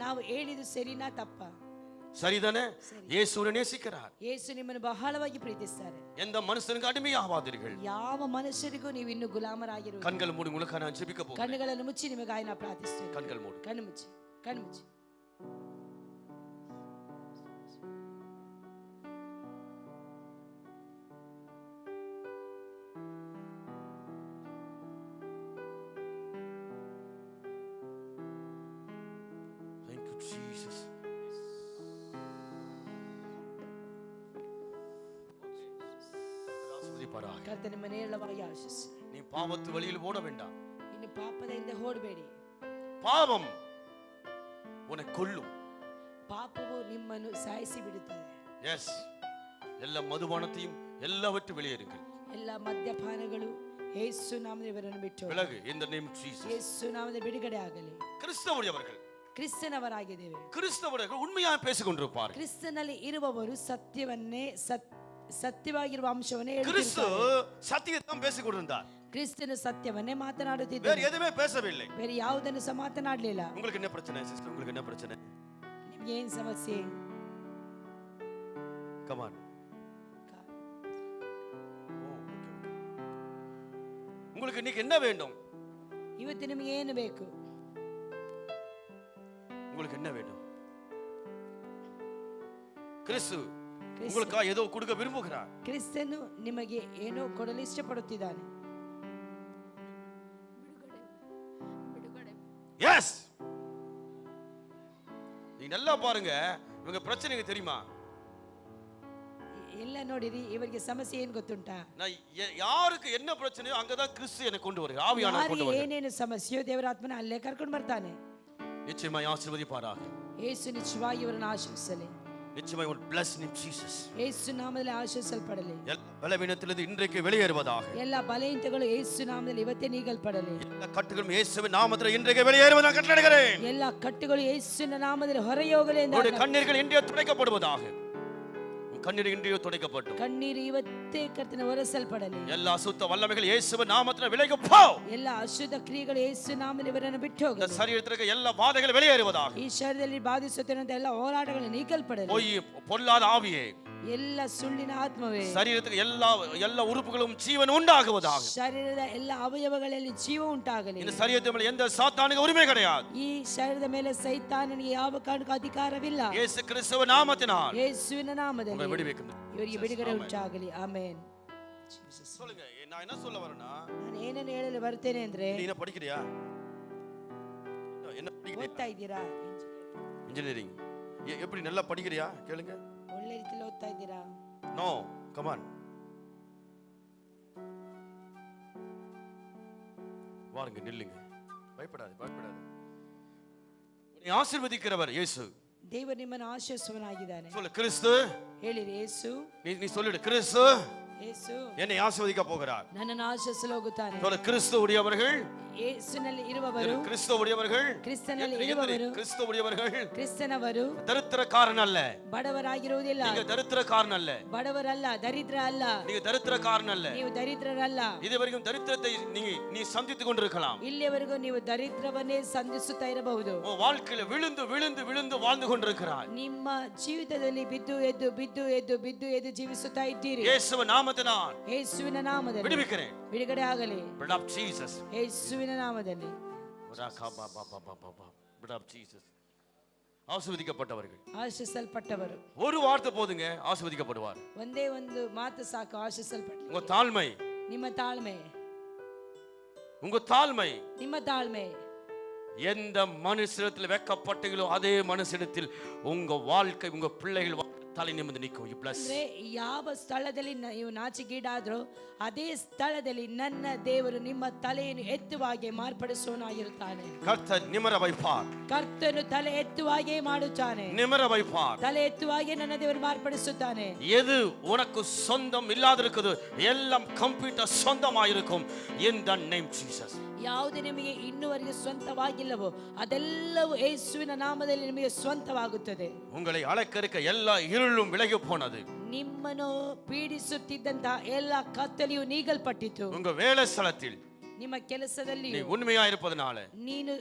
ನಾವು ಹೇಳಿದ್ದು ಸರಿನಾ ತಪ್ಪಾ? சரிதானே? இயேசுவை நேசிக்கிறார். ಯೇಸು ನಿಮ್ಮನ್ನು ಬಹಳವಾಗಿ ಪ್ರೀತಿಸ್ತಾರೆ. எந்த மனுஷனுக்கு அடிமையாகாதீர்கள். ಯಾವ ಮನುಷ್ಯರಿಗೂ ನೀವು ಇನ್ನು ಗುಲಾಮರಾಗಿರುವುದು. கண்கள் மூடி உங்களுக்காக நான் ஜெபிக்க போகிறேன். ಕಣ್ಣುಗಳನ್ನು ಮುಚ್ಚಿ ನಿಮಗಾಗಿ ನಾನು ಪ್ರಾರ್ಥಿಸುತ್ತೇನೆ. கண்கள் மூடி. ಕಣ್ಣು ಮುಚ್ಚಿ. Jesus. ಕರ್ತನೇ ನಿಮ್ಮನ್ನು ಹೇರಳವಾಗಿ ಆಶೀರ್ವದಿಸು. நீ பாவத்து வழியில் ஓட வேண்டாம். ಇನ್ನು ಪಾಪದ ಹಿಂದೆ ಓಡಬೇಡಿ. பாவம் உன்னை கொல்லும். ಪಾಪವು ನಿಮ್ಮನ್ನು ಸಾಯಿಸಿ ಬಿಡುತ್ತದೆ. எஸ். ಎಲ್ಲ ಮಧುಪಾನத்தையும் ಎಲ್ಲವற்றையும் வெளியேறுங்கள். ಎಲ್ಲ ಮದ್ಯಪಾನಗಳು ಯೇಸು ನಾಮದಲ್ಲಿ ಇವರನ್ನು ಬಿಟ್ಟು விலகு. in the name of Jesus. ಯೇಸು ನಾಮದಲ್ಲಿ ಬಿಡುಗಡೆ ಆಗಲಿ. கிறிஸ்தவர்கள் ಕ್ರಿಸ್ತನವರಾಗಿದ್ದೇವೆ. கிறிஸ்தவர்கள் உண்மையாக பேசிக் கொண்டிருப்பார்கள். ಕ್ರಿಸ್ತನಲ್ಲಿ ಇರುವವರು ಸತ್ಯವನ್ನೇ ಸತ್ಯವಾಗಿರುವ ಅಂಶವನ್ನೇ கிறிஸ்து ಹೇಳುತ್ತಾರೆ. சத்தியத்தை பேசிக் கொண்டிருந்தார். ಕ್ರಿಸ್ತನು ಸತ್ಯವನ್ನೇ ಮಾತನಾಡುತ್ತಿದ್ದರು. வேற எதுவுமே பேசவில்லை. ಬೇರೆ ಯಾವುದನ್ನು ಸಹ ಮಾತನಾಡಲಿಲ್ಲ. உங்களுக்கு என்ன பிரச்சனை சிஸ்டர்? உங்களுக்கு என்ன பிரச்சனை? ನಿಮಗೆ ಏನು ಸಮಸ್ಯೆ? come on. உங்களுக்கு இன்னைக்கு என்ன வேண்டும்? ಇವತ್ತು ನಿಮಗೆ ಏನು ಬೇಕು? உங்களுக்கு என்ன வேண்டும்? கிறிஸ்து உங்களுக்கு ஏதோ கொடுக்க விரும்புகிறார். ಕ್ರಿಸ್ತನು ನಿಮಗೆ ಏನೋ ಕೊಡಲು ಇಷ್ಟಪಡುತ್ತಿದ್ದಾನೆ. எஸ். நீங்க நல்லா பாருங்க. இவங்க பிரச்சனைக்கு தெரியுமா? ಎಲ್ಲ ನೋಡಿರಿ, ಇವರಿಗೆ ಸಮಸ್ಯೆ ಏನು ಗೊತ್ತುಂಟಾ? நான் யாருக்கு என்ன பிரச்சனையோ அங்கதான் கிறிஸ்து என்னை கொண்டு வருகிறார். ஆவியானவர் கொண்டு வருகிறார். ಏನೇನು ಸಮಸ್ಯೆಯೋ ದೇವರಾತ್ಮನ ಅಲ್ಲೇ ಕರ್ಕೊಂಡು ಬರ್ತಾನೆ. நிச்சயமாய் ஆசீர்வதிப்பாராக. ಯೇಸು ನಿಜವಾಗಿ ಇವರನ್ನು ಆಶೀರ್ವದಿಸಲಿ. நிச்சயமாய் ஒரு blessing in Jesus. ಯೇಸು ನಾಮದಲ್ಲಿ ಆಶೀರ್ವದಿಸಲ್ಪಡಲಿ. ಎಲ್ಲ ಬಲವೀನத்திலிருந்து இன்றைக்கு வெளியேறுவதாக. ಎಲ್ಲ ಬಲಹೀನತೆಗಳು ಯೇಸು ನಾಮದಲ್ಲಿ ಇವತ್ತೇ ನೀಗಲ್ಪಡಲಿ. ಎಲ್ಲ ಕಟ್ಟುಗಳು ಯೇಸುವಿನ ನಾಮದಲ್ಲಿ இன்றைக்கு வெளியேறுவதாக கட்டளையிடுகிறேன். ಎಲ್ಲ ಕಟ್ಟುಗಳು ಯೇಸುವಿನ ನಾಮದಲ್ಲಿ ಹೊರಗೆ ಹೋಗಲಿ ಎಂದು உங்களுடைய கண்ணீர்கள் இன்றைக்கு துடைக்கப்படுவதாக. ಕಣ್ಣೀರು ಇಂದಿಯೂ ತೊಡೆಯಲ್ಪಟ್ಟು ಕಣ್ಣೀರು ಇವತ್ತೇ ಕರ್ತನ ಒರೆಸಲ್ಪಡಲಿ. ಎಲ್ಲ ಅಸುತ್ತ ವಲ್ಲಮೆಗಳು ಯೇಸುವಿನ ನಾಮത്തിൽ ವಿಲಗಿ ಪೋ. ಎಲ್ಲ ಅಶುದ್ಧ ಕ್ರಿಯೆಗಳು ಯೇಸು ನಾಮದಲ್ಲಿ ಇವರನ್ನು ಬಿಟ್ಟು ಹೋಗಲಿ. ಶರೀರಕ್ಕೆ ಎಲ್ಲ ಬಾಧೆಗಳು வெளியேறுவதாக. ಈ ಶರೀರದಲ್ಲಿ ಬಾಧಿಸುತ್ತಿರುವಂತ ಎಲ್ಲ ಹೋರಾಟಗಳು ನೀಗಲ್ಪಡಲಿ. பொய் பொல்லாத ஆவியே, ಎಲ್ಲ ಸುಳ್ಳಿನ ಆತ್ಮವೇ, ಶರೀರಕ್ಕೆ ಎಲ್ಲ ಉರುಪುകളും ಜೀವನ ಉಂಟಾಗುವುதாக. ಶರೀರದ ಎಲ್ಲ ಅವಯವಗಳಲ್ಲಿ ಜೀವ ಉಂಟಾಗಲಿ. இந்த சரீரத்தின் மேல் எந்த சாத்தானுக்கு உரிமை கிடையாது. ಈ ಶರೀರದ ಮೇಲೆ ಸೈತಾನನಿಗೆ ಯಾವ ಕಾರಣಕ್ಕೂ ಅಧಿಕಾರವಿಲ್ಲ. ಯೇಸು ಕ್ರಿಸ್ತನ ನಾಮத்தினால் ಯೇಸುವಿನ ನಾಮದಲ್ಲಿ ಬಿಡಬೇಕು. ಇವರಿಗೆ ಬಿಡುಗಡೆ ಉಂಟಾಗಲಿ. ಆಮೆನ್. சொல்லுங்க, நான் என்ன சொல்ல வரேன்னா, ನಾನು ಏನನ್ನು ಹೇಳಲು ಬರ್ತೇನೆ ಅಂದ್ರೆ, நீங்க படிக்கிறியா? என்ன படிக்கிறீங்க? ಓದ್ತಾ ಇದ್ದೀರಾ? ಇಂಜಿನಿಯರಿಂಗ್ எப்படி நல்லா படிக்கிறியா? கேளுங்க. ಒಳ್ಳೆ ರೀತಿಯಲ್ಲಿ ಓದ್ತಾ ಇದ್ದೀರಾ? No, come on. வாருங்க, நில்லுங்க. பயப்படாதே, பயப்படாதே. நீ ஆசீர்வதிக்கிறவர் இயேசு. ದೇವರು ನಿಮ್ಮನ್ನು ಆಶೀರ್ವದಿಸುವವನಾಗಿದ್ದಾನೆ. சொல்லு, கிறிஸ்து. ಹೇಳಿರಿ, ಯೇಸು. நீ சொல்லிடு, கிறிஸ்து ಯೇಸು என்னை ஆசீர்வதிக்க போகிறார். ನನ್ನನ್ನು ಆಶೀರ್ವದಿಸಲು ಹೋಗುತ್ತಾನೆ. சொல்லு, கிறிஸ்து உடையவர்கள், ಯೇಸುನಲ್ಲಿ ಇರುವವರು, கிறிஸ்து உடையவர்கள், ಕ್ರಿಸ್ತನಲ್ಲಿ ಇರುವವರು, கிறிஸ்து உடையவர்கள் ಕ್ರಿಸ್ತನವರು தரித்திரக்காரன் அல்ல. ಬಡವರಾಗಿರುವುದಿಲ್ಲ. நீங்க தரித்திரக்காரன் அல்ல. ಬಡವರಲ್ಲ, ದರಿದ್ರ ಅಲ್ಲ. நீங்க தரித்திரக்காரன் அல்ல. ನೀವು ದರಿದ್ರರಲ್ಲ. இதுவரைக்கும் தரித்திரத்தை நீ சந்தித்துக் கொண்டிருக்கலாம். ಇಲ್ಲಿವರೆಗೂ ನೀವು ದರಿದ್ರವನ್ನೇ ಸಂಧಿಸುತ್ತಾ ಇರಬಹುದು. வாழ்க்கையில விழுந்து விழுந்து விழுந்து வாழ்ந்து கொண்டிருக்கிறாய். ನಿಮ್ಮ ಜೀವಿತದಲ್ಲಿ ಬಿದ್ದು ಎದ್ದು ಬಿದ್ದು ಎದ್ದು ಬಿದ್ದು ಎದ್ದು ಜೀವಿಸುತ್ತಾ ಇದ್ದೀರಿ. ಯೇಸುವಿನ ನಾಮத்தினால் ಯೇಸುವಿನ ನಾಮದಲ್ಲಿ விடுவிக்கிறேன். ಬಿಡುಗಡೆ ಆಗಲಿ. Blood of Jesus. ಯೇಸುವಿನ ನಾಮದಲ್ಲಿ. Blood of Jesus. ஆசீர்வதிக்கப்பட்டவர்கள், ಆಶೀರ್ವದಿಸಲ್ಪಟ್ಟವರು. ஒரு வார்த்தை போதுங்க, ஆசீர்வதிக்கப்படுவார். ಒಂದೇ ಒಂದು ಮಾತು ಸಾಕು ಆಶೀರ್ವದಿಸಲ್ಪಡಲಿ. உங்க தாழ்மை, ನಿಮ್ಮ ತಾಳ್ಮೆ, உங்க தாழ்மை ನಿಮ್ಮ ತಾಳ್ಮೆ எந்த மனுஷனிடத்தில் வெக்கப்பட்டீங்களோ அதே மனுஷனிடத்தில் உங்க வாழ்க்கை, உங்க பிள்ளைகள் ತಲೆ ನಿಮ್ಮದು ನಿಕ್ಕೋ. You bless. ಅಂದ್ರೆ ಯಾವ ಸ್ಥಳದಲ್ಲಿ ನೀವು ನಾಚಿಗೀಡಾದ್ರೋ ಅದೇ ಸ್ಥಳದಲ್ಲಿ ನನ್ನ ದೇವರು ನಿಮ್ಮ ತಲೆಯನ್ನು ಎತ್ತುವಾಗೆ ಮಾರ್ಪಡಿಸುವನಾಗಿರುತ್ತಾನೆ. ಕರ್ತರ್ ನಿಮರ ವೈಪಾರ್. ಕರ್ತನು ತಲೆ ಎತ್ತುವಾಗೆ ಮಾಡುತ್ತಾನೆ. ನಿಮರ ವೈಪಾರ್. ತಲೆ ಎತ್ತುವಾಗೆ ನನ್ನ ದೇವರು ಮಾರ್ಪಡಿಸುತ್ತಾನೆ. எது உனக்கு சொந்தம் இல்லாத இருக்குது எல்லாம் கம்ப்ளீட்டா சொந்தமாயிருக்கும். in the name Jesus. ಯಾವುದು ನಿಮಗೆ ಇನ್ನುವರೆಗೆ ಸ್ವಂತವಾಗಿಲ್ಲವೋ ಅದೆಲ್ಲವೂ ಯೇಸುವಿನ ನಾಮದಲ್ಲಿ ನಿಮಗೆ ಸ್ವಂತವಾಗುತ್ತದೆ. உங்களை அலக்கறுக்க எல்லா இருளும் விலகி போனது. ನಿಮ್ಮನ್ನು ಪೀಡಿಸುತ್ತಿದ್ದಂತ ಎಲ್ಲ ಕತ್ತಲೆಯು ನೀಗಲ್ಪಟ್ಟಿತು. உங்க வேலை ஸ்தலத்தில், ನಿಮ್ಮ ಕೆಲಸದಲ್ಲಿ நீ உண்மையா இருப்பதனால, ನೀನು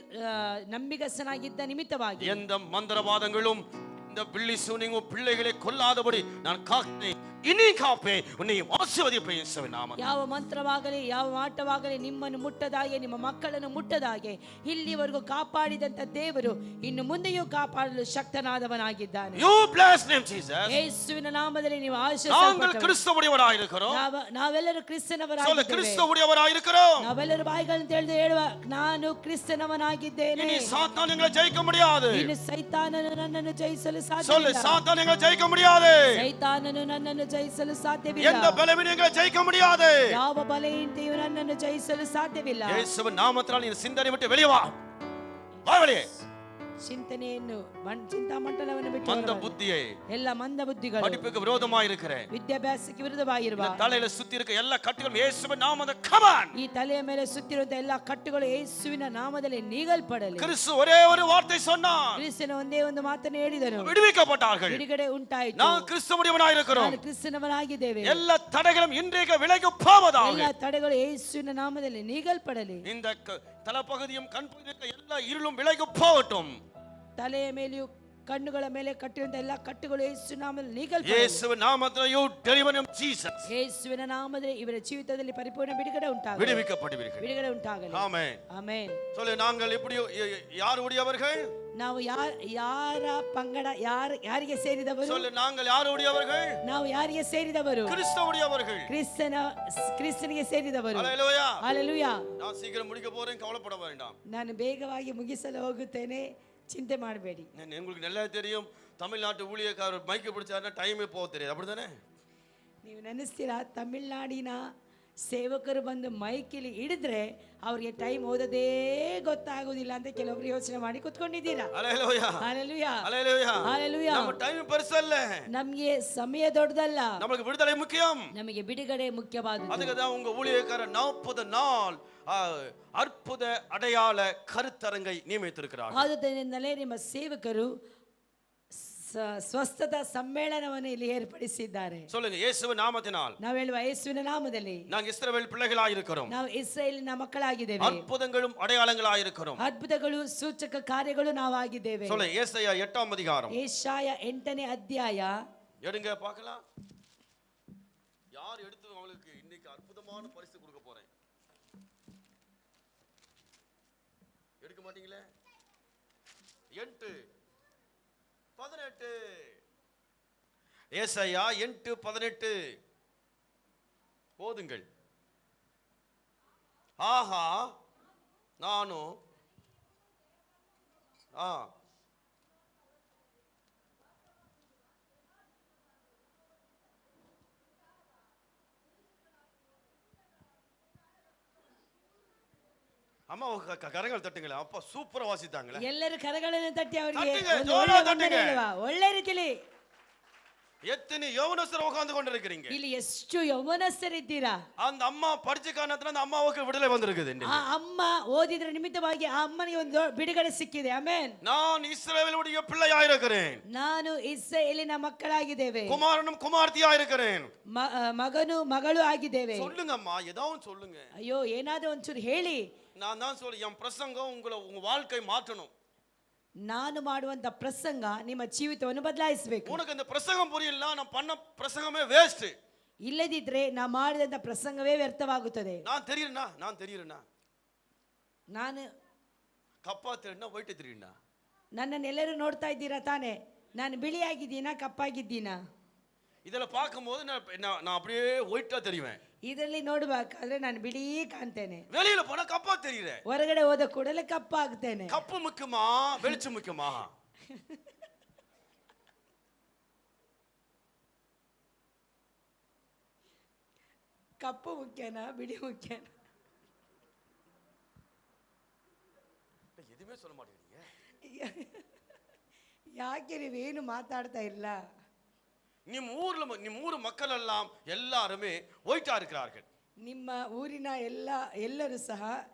ನಂಬಿಗಸ್ತನಾಗಿದ್ದ ನಿಮಿತ್ತವಾಗಿ எந்த மந்திரவாதங்களும் இந்த பிள்ளி சூனியும் பிள்ளைகளை கொல்லாதபடி நான் காக்கிறேன். ಇನಿ ಕಾಪೆ ಉನ್ನಿ ಆಶೀರ್ವದಿಪೆ ಯೇಸುವಿನ ನಾಮ. ಯಾವ ಮಂತ್ರವಾಗಲಿ ಯಾವ ಮಾಟವಾಗಲಿ ನಿಮ್ಮನ್ನು ಮುಟ್ಟದಾಗೆ ನಿಮ್ಮ ಮಕ್ಕಳನ್ನು ಮುಟ್ಟದಾಗೆ ಇಲ್ಲಿವರೆಗೂ ಕಾಪಾಡಿದಂತ ದೇವರು ಇನ್ನು ಮುಂದೆಯೂ ಕಾಪಾಡಲು ಶಕ್ತನಾದವನಾಗಿದ್ದಾನೆ. You bless name Jesus. ಯೇಸುವಿನ ನಾಮದಲ್ಲಿ ನೀವು நாங்கள் கிறிஸ்துவுடையவராயிருக்கிறோம். ನಾವೆಲ್ಲರೂ ಕ್ರಿಸ್ತನವರಾಗಿದ್ದೇವೆ. கிறிஸ்துவுடையவராயிருக்கிறோம். ನಾವೆಲ್ಲರೂ ಬಾಯಿಗಳನ್ನು ತೆರೆದು ಹೇಳುವ, ನಾನು ಕ್ರಿಸ್ತನವನಾಗಿದ್ದೇನೆ. இனி சாத்தான் எங்களை ஜெயிக்க முடியாது. ಇನ್ನು ಸೈತಾನನು ನನ್ನನ್ನು ಜಯಿಸಲು சொல்லு, ಸಾಧ್ಯವಿಲ್ಲ. சாத்தான் எங்களை ஜெயிக்க முடியாது. ಸೈತಾನನು ನನ್ನನ್ನು ಜಯಿಸಲು ಸಾಧ್ಯವಿಲ್ಲ. எந்த பலவீனம் எங்களை ஜெயிக்க முடியாது. ಯಾವ ಬಲಹೀನತೆಯು ನನ್ನನ್ನು ಜಯಿಸಲು ಸಾಧ್ಯವಿಲ್ಲ. ಯೇಸುವಿನ ನಾಮத்தில் ನೀನು ಸಿಂಧನೆ ಬಿಟ್ಟು வெளியே வா. வா வெளியே. ಚಿಂತನೆಯನ್ನು ಚಿಂತಾಮಂಡಲವನ್ನು ಬಿಟ್ಟು ಮಂದ ಬುದ್ಧಿಯೇ, ಎಲ್ಲ ಮಂದ ಬುದ್ಧಿಗಳು, படிப்புக்கு விரோதமாக இருக்கிற, ವಿದ್ಯಾಭ್ಯಾಸಕ್ಕೆ ವಿರುದ್ಧವಾಗಿರುವ, தலையில சுத்தி இருக்க ಎಲ್ಲ ಕಟ್ಟುಗಳು ಯೇಸುವಿನ ನಾಮದ ಕಮಾನ್. ಈ ತಲೆಯ ಮೇಲೆ ಸುತ್ತಿರುವಂತ ಎಲ್ಲ ಕಟ್ಟುಗಳು ಯೇಸುವಿನ ನಾಮದಲ್ಲಿ ನೀಗಲ್ಪಡಲಿ. கிறிஸ்து ஒரே ஒரு வார்த்தை சொன்னார். ಕ್ರಿಸ್ತನು ಒಂದೇ ಒಂದು ಮಾತನ್ನು ಹೇಳಿದನು, விடுவிக்கப்பட்டார்கள். ಬಿಡುಗಡೆ ಉಂಟಾಯಿತು. நான் கிறிஸ்துவுடையவனாயிருக்கிறோம். ನಾನು ಕ್ರಿಸ್ತನವನಾಗಿದ್ದೇವೆ. ಎಲ್ಲ ತಡೆகளும் இன்றைக்கு விலகி போவதாக. ಎಲ್ಲ ತಡೆಗಳು ಯೇಸುವಿನ ನಾಮದಲ್ಲಿ ನೀಗಲ್ಪಡಲಿ. இந்த ತಲಪகுதியும் ಕಣ್ಪகுದಿಯ ಎಲ್ಲ இருளும் விலகி போகட்டும். ತಲೆಯ ಮೇಲೆಯೂ ಕಣ್ಣುಗಳ ಮೇಲೆ ಕಟ್ಟಿರುವಂತ ಎಲ್ಲ ಕಟ್ಟುಗಳು ಯೇಸು ನಾಮದಲ್ಲಿ ನೀಗಲ್ಪಡಲಿ. ಯೇಸುವಿನ ನಾಮದಲ್ಲಿ ಯು ಡೆಲಿವರ್ ಇನ್ ಜೀಸಸ್. ಯೇಸುವಿನ ನಾಮದಲ್ಲಿ ಇವರ ಜೀವಿತದಲ್ಲಿ ಪರಿಪೂರ್ಣ ಬಿಡುಗಡೆ ಉಂಟಾಗಲಿ. விடுவிக்கப்படுவீர்கள். ಬಿಡುಗಡೆ ಉಂಟಾಗಲಿ. ಆಮೆನ್. ಆಮೆನ್. சொல்லு, நாங்கள் இப்படி யாருடையவர்கள்? ನಾವು ಯಾರ ಪಂಗಡ, ಯಾರಿಗೆ ಸೇರಿದವರು? சொல்லு, நாங்கள் யாருடையவர்கள்? ನಾವು ಯಾರಿಗೆ ಸೇರಿದವರು? கிறிஸ்துவுடையவர்கள். ಕ್ರಿಸ್ತನಿಗೆ ಸೇರಿದವರು. ஹalleluya. ಹalleluya. நான் சீக்கிரம் முடிக்க போறேன், கவலைப்பட வேண்டாம். ನಾನು ಬೇಗವಾಗಿ ಮುಗಿಸಲು ಹೋಗುತ್ತೇನೆ, ಚಿಂತೆ ಮಾಡಬೇಡಿ. உங்களுக்கு நல்லா தெரியும், தமிழ்நாட்டு ஊழியக்காரர் மைக்கு பிடிச்சாருன்னா டைமே போக தெரியாது, அப்படிதானே? ನೀವು ನೆನೆಸ್ತೀರಾ, ತಮಿಳ್ನಾಡಿನ ಸೇವಕರು ಬಂದು ಮೈಕಿಲಿ ಹಿಡಿದ್ರೆ ಅವ್ರಿಗೆ ಟೈಮ್ ಓದೋದೇ ಗೊತ್ತಾಗೋದಿಲ್ಲ ಅಂತ ಕೆಲವೊಬ್ರು ಯೋಚನೆ ಮಾಡಿ ಕುತ್ಕೊಂಡಿದ್ದೀರಾ. ஹalleluya. ಹalleluya. ஹalleluya. ಹalleluya. நம்ம டைம் பெருசல்ல. ನಮಗೆ ಸಮಯ ದೊಡ್ಡದಲ್ಲ, நமக்கு விடுதலை முக்கியம். ನಮಗೆ ಬಿಡುಗಡೆ ಮುಖ್ಯವಾದುದು. அதுக்கு தான் உங்க ஊழியக்காரர் 40 நாள் அற்புத அடையாள கருத்தரங்கை நியமித்திருக்கிறார்கள். ಆದುದರಿಂದಲೇ ನಿಮ್ಮ ಸೇವಕರು ಸ್ವಸ್ಥತಾ ಸಮ್ಮೇಳನವನ್ನು ಇಲ್ಲಿ ಏರ್ಪಡಿಸಿದ್ದಾರೆ. சொல்லுங்க இயேசுவின் நாமத்தினால் ನಾವು ಹೇಳುವ ಯೇಸುವಿನ ನಾಮದಲ್ಲಿ நாங்க இஸ்ரவேல் பிள்ளைகளாய் இருக்கிறோம். ನಾವು ಇಸ್ರಾಯೇಲಿನ ಮಕ್ಕಳಾಗಿದ್ದೇವೆ. அற்புதங்களும் அடையாளங்களாய் இருக்கிறோம். ಅದ್ಭುತಗಳು ಸೂಚಕ ಕಾರ್ಯಗಳು ನಾವಾಗಿದ್ದೇವೆ. சொல்லுங்க ஏசாயா 8ஆம் அதிகாரம். ಯೆಶಾಯ 8ನೇ ಅಧ್ಯಾಯ. எடுங்க பார்க்கலாம். யார் எடுத்து உங்களுக்கு இன்னைக்கு அற்புதமான பரிசு கொடுக்க போறேன். எடுக்க மாட்டீங்களே? 8:18 ஏசாயா 8:18 போதுங்கள். ஆஹா நானும் அம்மா கரங்கள் தட்டுங்களே. அப்பா சூப்பரா வாசித்தாங்களே. ಎಲ್ಲರೂ ಕರಗಳನ್ನು ತಟ್ಟಿ ಅವರಿಗೆ தட்டுங்க, ಒಂದು ஜோரா ಒಳ್ಳೆ தட்டுங்க. ವಂದನೆ ಹೇಳುವ. ಒಳ್ಳೆ ರೀತಿಯಲ್ಲಿ. எத்தனை யௌவனஸ்தர் உட்கார்ந்து கொண்டிருக்கிறீங்க. ಇಲ್ಲಿ ಎಷ್ಟು ಯೌವನಸ್ಥರಿದ್ದೀರಾ. அந்த அம்மா படிச்ச காரணத்துல அந்த அம்மாவுக்கு விடுதலை வந்திருக்குது. ಆ ಅಮ್ಮ ಓದಿದ್ರ ನಿಮಿತ್ತವಾಗಿ ಆ ಅಮ್ಮನಿಗೆ ಒಂದು ಬಿಡುಗಡೆ ಸಿಕ್ಕಿದೆ. ಆಮೆನ್. நான் இஸ்ரவேலுடைய பிள்ளையாயிருக்கிறேன். ನಾನು ಇಸ್ರಾಯೇಲಿನ ಮಕ್ಕಳಾಗಿದ್ದೇವೆ. குமாரனும் குமார்த்தியாயிருக்கிறேன். ಮಗನು ಮಗಳು ಆಗಿದ್ದೇವೆ. சொல்லுங்க அம்மா, ஏதாவது சொல்லுங்க. ಅಯ್ಯೋ ಏನಾದರೂ ಒಂಚೂರು ಹೇಳಿ. நான் தான் சொல்றேன், என் பிரசங்கம் உங்க வாழ்க்கை மாற்றணும். ನಾನು ಮಾಡುವಂತ ಪ್ರಸಂಗ ನಿಮ್ಮ ಜೀವಿತವನ್ನು ಬದಲಾಯಿಸಬೇಕು. உனக்கு இந்த பிரசங்கம் புரியல, நான் பண்ண பிரசங்கமே வேஸ்ட். ಇಲ್ಲದಿದ್ರೆ ನಾ ಮಾಡಿದಂತ ಪ್ರಸಂಗವೇ ವ್ಯರ್ಥವಾಗುತ್ತದೆ. நான் தெரியுறேனா ನಾನು கப்பா தெரியுனா ஒயிட் தெரியுனா ನನ್ನನ್ನೆಲ್ಲರೂ ನೋಡ್ತಾ ಇದ್ದೀರಾ ತಾನೆ, ನಾನು ಬಿಳಿಯಾಗಿದ್ದೀನಾ ಕಪ್ಪಾಗಿದ್ದೀನಾ? ಇದೆಲ್ಲ பார்க்கும்போது நான் அப்படியே ஒயிட்டா தெரிவேன். ಇದರಲ್ಲಿ ನೋಡಬೇಕಾದ್ರೆ ನಾನು ಬಿಳಿ ಕಾಣ್ತೇನೆ. வெளியில போனா கப்பா தெரியுறேன். ಹೊರಗಡೆ ಹೋದ ಕೂಡಲೇ ಕಪ್ಪಾಗ್ತೇನೆ. கப்பு முக்கியமா வெளிச்சம் முக்கியமா? ಕಪ್ಪು ಮುಖ್ಯನಾ ಬಿಳಿ ಮುಖ್ಯನಾ? எதுவுமே சொல்ல மாட்டேங்கிறீங்க. ಯಾಕೆ ನೀವೇನು ಮಾತಾಡ್ತಾ ಇಲ್ಲ? ನಿಮ್ಮ ஊர் மக்கள் எல்லாம் எல்லாருமே ஒயிட்டா இருக்கிறார்கள். ನಿಮ್ಮ ಊರಿನ ಎಲ್ಲರೂ ಸಹ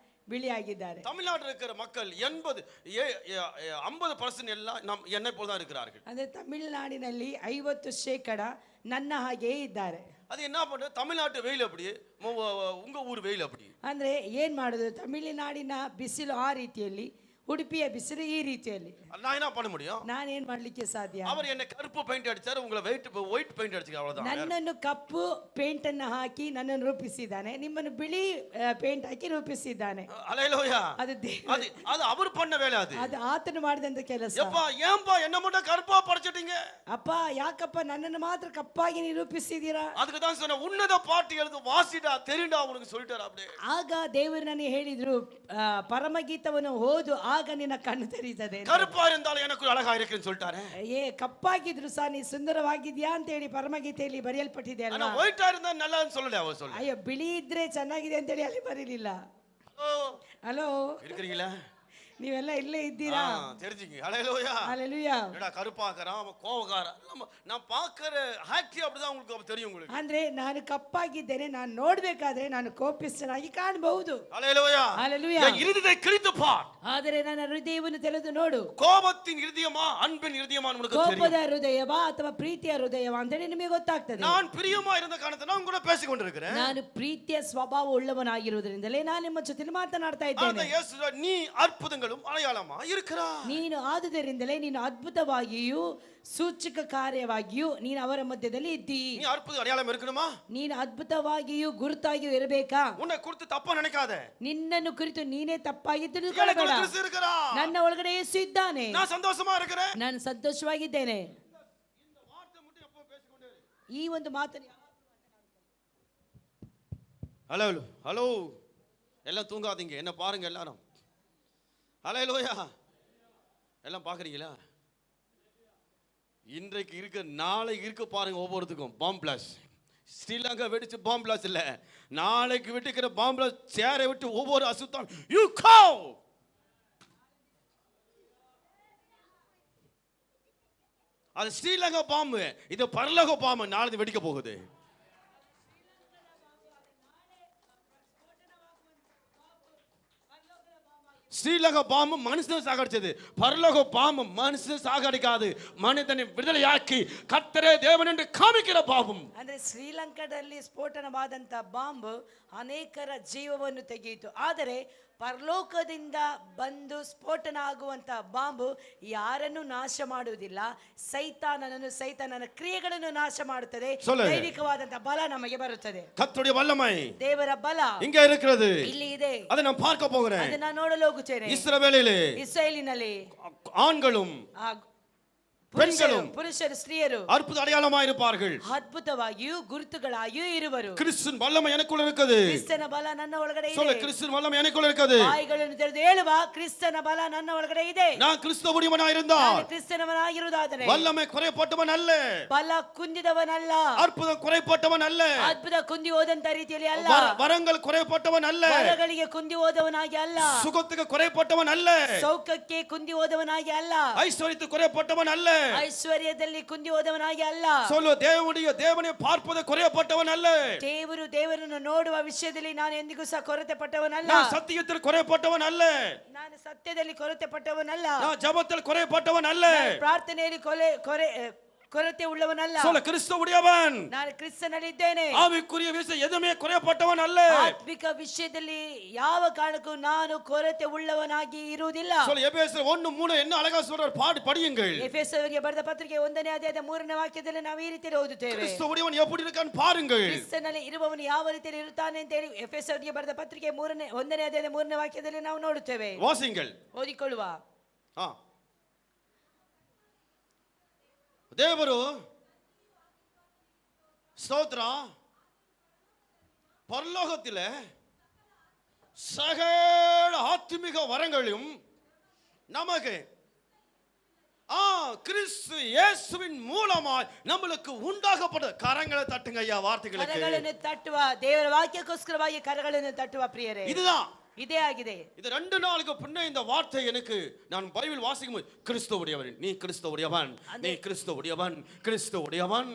ಬಿಳಿಯಾಗಿದ್ದಾರೆ. தமிழ்நாட்டில் இருக்கிற மக்கள் 50% எல்லாம் என்னை போல தான் இருக்கிறார்கள். ಅಂದ್ರೆ ತಮಿಳುನಾಡಿನಲ್ಲಿ 50% ನನ್ನ ಹಾಗೆ ಇದ್ದಾರೆ. அது என்ன பண்ணுது? தமிழ்நாட்டு வெயில் அப்படி, உங்க ஊர் வெயில் அப்படி. ಅಂದ್ರೆ ಏನ್ ಮಾಡೋದು? ತಮಿಳುನಾಡಿನ ಬಿಸಿಲು ಆ ರೀತಿಯಲ್ಲಿ, ಉಡುಪಿಯ ಬಿಸಿಲು ಈ ರೀತಿಯಲ್ಲಿ. நான் என்ன பண்ண முடியும்? ನಾನು ಏನು ಮಾಡಲಿಕ್ಕೆ ಸಾಧ್ಯ? அவர் என்ன கருப்பு பெயிண்ட் அடிச்சாரு, உங்களை ஒயிட் பெயிண்ட் அடிச்சாரு, அவ்வளவுதான். ನನ್ನನ್ನು ಕಪ್ಪು ಪೇಂಟ್ ಅನ್ನು ಹಾಕಿ ನನ್ನನ್ನು ರೂಪಿಸಿದ್ದಾನೆ, ನಿಮ್ಮನ್ನು ಬಿಳಿ ಪೇಂಟ್ ಹಾಕಿ ರೂಪಿಸಿದ್ದಾನೆ. ஹல்லேலூயா. ಅದು அது அவர் பண்ண வேலை. ಅದು ಆತನು ಮಾಡಿದಂತ ಕೆಲಸ. ಯಪ್ಪಾ ஏன்பா என்ன மட்டும் கருப்பா படைச்சிட்டீங்க? ಅಪ್ಪ ಯಾಕಪ್ಪ ನನ್ನನ್ನು ಮಾತ್ರ ಕಪ್ಪಾಗಿ ನೀವು ರೂಪಿಸಿದ್ದೀರಾ? ಅದಕ್ಕೆ தான் சொன்ன உன்னத பாட்டு எழுது வாசிடா தெரிண்டா உனக்கு சொல்லிட்டாரு அப்படியே. ಆಗ ದೇವರು ನನಗೆ ಹೇಳಿದ್ರು, ಪರಮಗೀತವನ್ನು ಓದು, ಆಗ ನಿನ್ನ ಕಣ್ಣು ತೆರೀತದೆ. கருப்பா இருந்தாலும் எனக்கு அழகா இருக்குன்னு சொல்லிட்டாரே. ಕಪ್ಪಾಗಿದ್ರು ಸಹ ನೀ ಸುಂದರವಾಗಿದ್ಯಾ ಅಂತ ಹೇಳಿ ಪರಮಗೀತೆಯಲ್ಲಿ ಬರೆಯಲ್ಪಟ್ಟಿದೆ ಅಲ್ಲ. ಆனா ஒயிட்டா இருந்தா நல்லான்னு சொல்லல அவர் சொல்ல. ಅಯ್ಯೋ ಬಿಳಿ ಇದ್ರೆ ಚೆನ್ನಾಗಿದೆ ಅಂತ ಹೇಳಿ ಅಲ್ಲಿ ಬರೀಲಿಲ್ಲ. ಹಲೋ இருக்கிறீங்களா? ನೀವೆಲ್ಲ ಇಲ್ಲೇ ಇದ್ದೀರಾ? தெரிஞ்சுங்க. ஹல்லேலூயா. ஹல்லேலூயா. என்னடா கருப்பாக்கறான், அவன் கோவக்காரன். நான் பார்க்கற ஆக்டி அப்படிதான் உங்களுக்கு தெரியும் உங்களுக்கு. ಅಂದ್ರೆ ನಾನು ಕಪ್ಪಾಗಿದ್ದೇನೆ, ನಾನು ನೋಡಬೇಕಾದ್ರೆ ನಾನು ಕೋಪಿಷ್ಠನಾಗಿ ಕಾಣಬಹುದು. ஹல்லேலூயா. ஹல்லேலூயா. என் இருதயத்தை கிழித்து பார். ಆದರೆ ನನ್ನ ಹೃದಯವನ್ನು ತೆರೆದು ನೋಡು. கோபத்தின் இருதயமா அன்பின் இருதயமா உனக்கு தெரியும். ಕೋಪದ ಹೃದಯವಾ ಅಥವಾ ಪ್ರೀತಿಯ ಹೃದಯವಾ ಅಂತ ನಿಮಗೆ ಗೊತ್ತಾಗ್ತದೆ. நான் பிரியமா இருந்த காரணத்தால நான் கூட பேசிக் கொண்டிருக்கிறேன். ನಾನು ಪ್ರೀತಿಯ ಸ್ವಭಾವ ಉಳ್ಳವನಾಗಿರುವುದರಿಂದಲೇ ನಾನು ನಿಮ್ಮ ಜೊತೆ ಮಾತನಾಡ್ತಾ ಇದ್ದೇನೆ. அந்த இயேசு நீ அற்புதங்களும் அடையாளமா இருக்கிறாய். ನೀನು ಆದುದರಿಂದಲೇ ನೀನು ಅದ್ಭುತವಾಗಿಯೂ ಸೂಚಕ ಕಾರ್ಯವಾಗಿಯೂ ನೀನು ಅವರ ಮಧ್ಯದಲ್ಲಿ ಇದ್ದೀ. நீ அற்புத அடையாளம் இருக்கணுமா? ನೀನು ಅದ್ಭುತವಾಗಿಯೂ ಗುರುತಾಗಿಯೂ ಇರಬೇಕಾ? உன்னை குறித்து தப்பா நினைக்காத. ನಿನ್ನನ್ನು ಕುರಿತು ನೀನೇ ತಪ್ಪಾಗಿ ತಿಳಿದುಕೊಳ್ಳಬೇಡ. ನನ್ನ ಒಳಗಡೆ ಯೇಸು ಇದ್ದಾನೆ. நான் சந்தோஷமா இருக்கிறேன். ನಾನು ಸಂತೋಷವಾಗಿದ್ದೇನೆ. இந்த வார்த்தை மட்டும் எப்பவும் பேசிக்கொண்டே இரு. ಈ ಒಂದು ಮಾತನ್ನು ஹலோ ஹலோ எல்லாம் தூங்காதீங்க, என்ன பாருங்க எல்லாரும். ஹல்லேலூயா. எல்லாம் பார்க்குறீங்களா? இன்றைக்கு இருக்க நாளைக்கு இருக்க பாருங்க ஒவ்வொருத்துக்கும் பாம் பிளாஸ். ஸ்ரீலங்கா வெடிச்சு பாம் பிளாஸ் இல்லை, நாளைக்கு வெடிக்கிற பாம் பிளாஸ் சேரை விட்டு ஒவ்வொரு அசுத்தம் யூ கவ். அது ஸ்ரீலங்கா பாம்பு, இது பரலோக பாம்பு. நாளைக்கு வெடிக்க போகுது. ஸ்ரீலங்கா பாம்பு மனுஷனை சாகடிச்சது, பரலோக பாம்பு மனுஷனை சாகடிக்காது, மனிதனை விடுதலையாக்கி கர்த்தரே தேவன் என்று காமிக்கிற பாம்பும். ಅಂದ್ರೆ ಶ್ರೀಲಂಕಾದಲ್ಲಿ ಸ್ಫೋಟನವಾದಂತ ಬಾಂಬ್ ಅನೇಕರ ಜೀವವನ್ನು ತೆಗೆಯಿತು. ಆದರೆ ಪರಲೋಕದಿಂದ ಬಂದು ಸ್ಫೋಟನ ಆಗುವಂತ ಬಾಂಬು ಯಾರನ್ನು ನಾಶ ಮಾಡುವುದಿಲ್ಲ, ಸೈತಾನನ ಕ್ರಿಯೆಗಳನ್ನು ನಾಶ ಮಾಡುತ್ತದೆ. ದೈವಿಕವಾದಂತ ಬಲ ನಮಗೆ ಬರುತ್ತದೆ. கர்த்தருடைய வல்லமை, ದೇವರ ಬಲ இங்க இருக்கிறது, ಇಲ್ಲಿ ಇದೆ. அதை நான் பார்க்க போகிறேன். ಅದನ್ನ ನೋಡಲು ಹೋಗುತ್ತೇನೆ. இஸ்ரவேலிலே ஆண்களும் பெண்களும் ಪುರುಷರು ಸ್ತ್ರೀಯರು அற்புத அடையாளமாய் இருப்பார்கள். ಅದ್ಭುತವಾಗಿಯೂ ಗುರುತುಗಳಾಗಿಯೂ ಇರುವರು. கிறிஸ்துவின் வல்லமை எனக்குள்ள இருக்குது. ಕ್ರಿಸ್ತನ ಬಲ ನನ್ನ ಒಳಗಡೆ ಇದೆ. சொல்ல கிறிஸ்துவின் வல்லமை எனக்குள்ள இருக்குது. ಬಾಯಿಗಳನ್ನು ತೆರೆದು ಹೇಳುವ ಕ್ರಿಸ್ತನ ಬಲ ನನ್ನ ಒಳಗಡೆ ಇದೆ. நான் கிறிஸ்துவுடையவனாய் இருந்தால், ನಾನು ಕ್ರಿಸ್ತನವನಾಗಿರುವುದಾದರೆ, வல்லமை குறைப்பட்டவன் அல்ல, ಬಲ ಕುಂದಿದವನಲ್ಲ, அற்புதம் குறைப்பட்டவன் அல்ல, ಅದ್ಭುತ ಕುಂದಿ ಹೋದಂತ ರೀತಿಯಲ್ಲಿ ಅಲ್ಲ, வரங்கள் குறைப்பட்டவன் அல்ல, ವರಗಳಿಗೆ ಕುಂದಿ ಹೋದವನಾಗಿ ಅಲ್ಲ, சுகத்துக்கு குறைப்பட்டவன் அல்ல, ಸೌಖ್ಯಕ್ಕೆ ಕುಂದಿ ಹೋದವನಾಗಿ ಅಲ್ಲ, ஐஸ்வரியத்துக்கு குறைப்பட்டவன் அல்ல, ಐಶ್ವರ್ಯದಲ್ಲಿ ಕುಂದಿ ಹೋದವನಾಗಿ ಅಲ್ಲ. சொல்லு தேவனை பார்ப்பது குறைப்பட்டவன் அல்ல, ದೇವರನ್ನು ನೋಡುವ ವಿಷಯದಲ್ಲಿ ನಾನು ಎಂದಿಗೂ ಸಹ ಕೊರತೆ ಪಟ್ಟವನಲ್ಲ, நான் சத்தியத்தில் குறைப்பட்டவன் அல்ல, ನಾನು ಸತ್ಯದಲ್ಲಿ ಕೊರತೆ ಪಟ್ಟವನಲ್ಲ, நான் ஜெபத்தில் குறைப்பட்டவன் அல்ல, ಪ್ರಾರ್ಥನೆಯಲ್ಲಿ ಕೊರತೆ ಉಳ್ಳವನಲ್ಲ. சொல்ல கிறிஸ்துவுடையவன், ನಾನು ಕ್ರಿಸ್ತನಲ್ಲಿದ್ದೇನೆ. ஆவிக்குரிய விஷயம் எதுமே குறைப்பட்டவன் அல்ல. ಆತ್ಮಿಕ ವಿಷಯದಲ್ಲಿ ಯಾವ ಕಾರಣಕ್ಕೂ ನಾನು ಕೊರತೆ ಉಳ್ಳವನಾಗಿ ಇರುವುದಿಲ್ಲ. சொல்ல எபேசியர் 1:3 என்ன அழகா சொல்றார், படியுங்கள். ಎಫೆಸರಿಗೆ ಬರೆದ ಪತ್ರಿಕೆ 1ನೇ ಅಧ್ಯಾಯದ 3ನೇ ವಾಕ್ಯದಲ್ಲಿ ನಾವು ಈ ರೀತಿಯಲ್ಲಿ ಓದುತ್ತೇವೆ. கிறிஸ்துவுடையவன் எப்படி இருக்கான்னு பாருங்கள். ಕ್ರಿಸ್ತನಲ್ಲಿ ಇರುವವನು ಯಾವ ರೀತಿಯಲ್ಲಿ ಇರುತ್ತಾನೆ ಅಂತ ಹೇಳಿ ಎಫೆಸರಿಗೆ ಬರೆದ ಪತ್ರಿಕೆ 1ನೇ ಅಧ್ಯಾಯದ 3ನೇ ವಾಕ್ಯದಲ್ಲಿ ನಾವು ನೋಡುತ್ತೇವೆ. வாசிங்கள். ಓದಿಕೊಳ್ಳುವ. ದೇವರು ಸ್ತೋತ್ರ, பரலோகத்திலே சகல ஆத்மீக வரங்களும் நமக்கு கிறிஸ்து இயேசுவின் மூலமாய் நம்மளுக்கு உண்டாகப்பட்ட. கரங்களை தட்டுங்க ஐயா, வார்த்தைகளுக்கு ಕರಗಳನ್ನು ತಟ್ಟುವ, ದೇವರ ವಾಕ್ಯಕ್ಕೋಸ್ಕರವಾಗಿ ಕರಗಳನ್ನು ತಟ್ಟುವ ಪ್ರಿಯರೇ, இதுதான் ಇದೇ ಆಗಿದೆ. இது 2 நாளுக்கு பின்ன இந்த வார்த்தை எனக்கு நான் பைபிள் வாசிக்கும் போது, கிறிஸ்துவுடையவன், நீ கிறிஸ்துவுடையவன், நீ கிறிஸ்துவுடையவன், கிறிஸ்துவுடையவன்,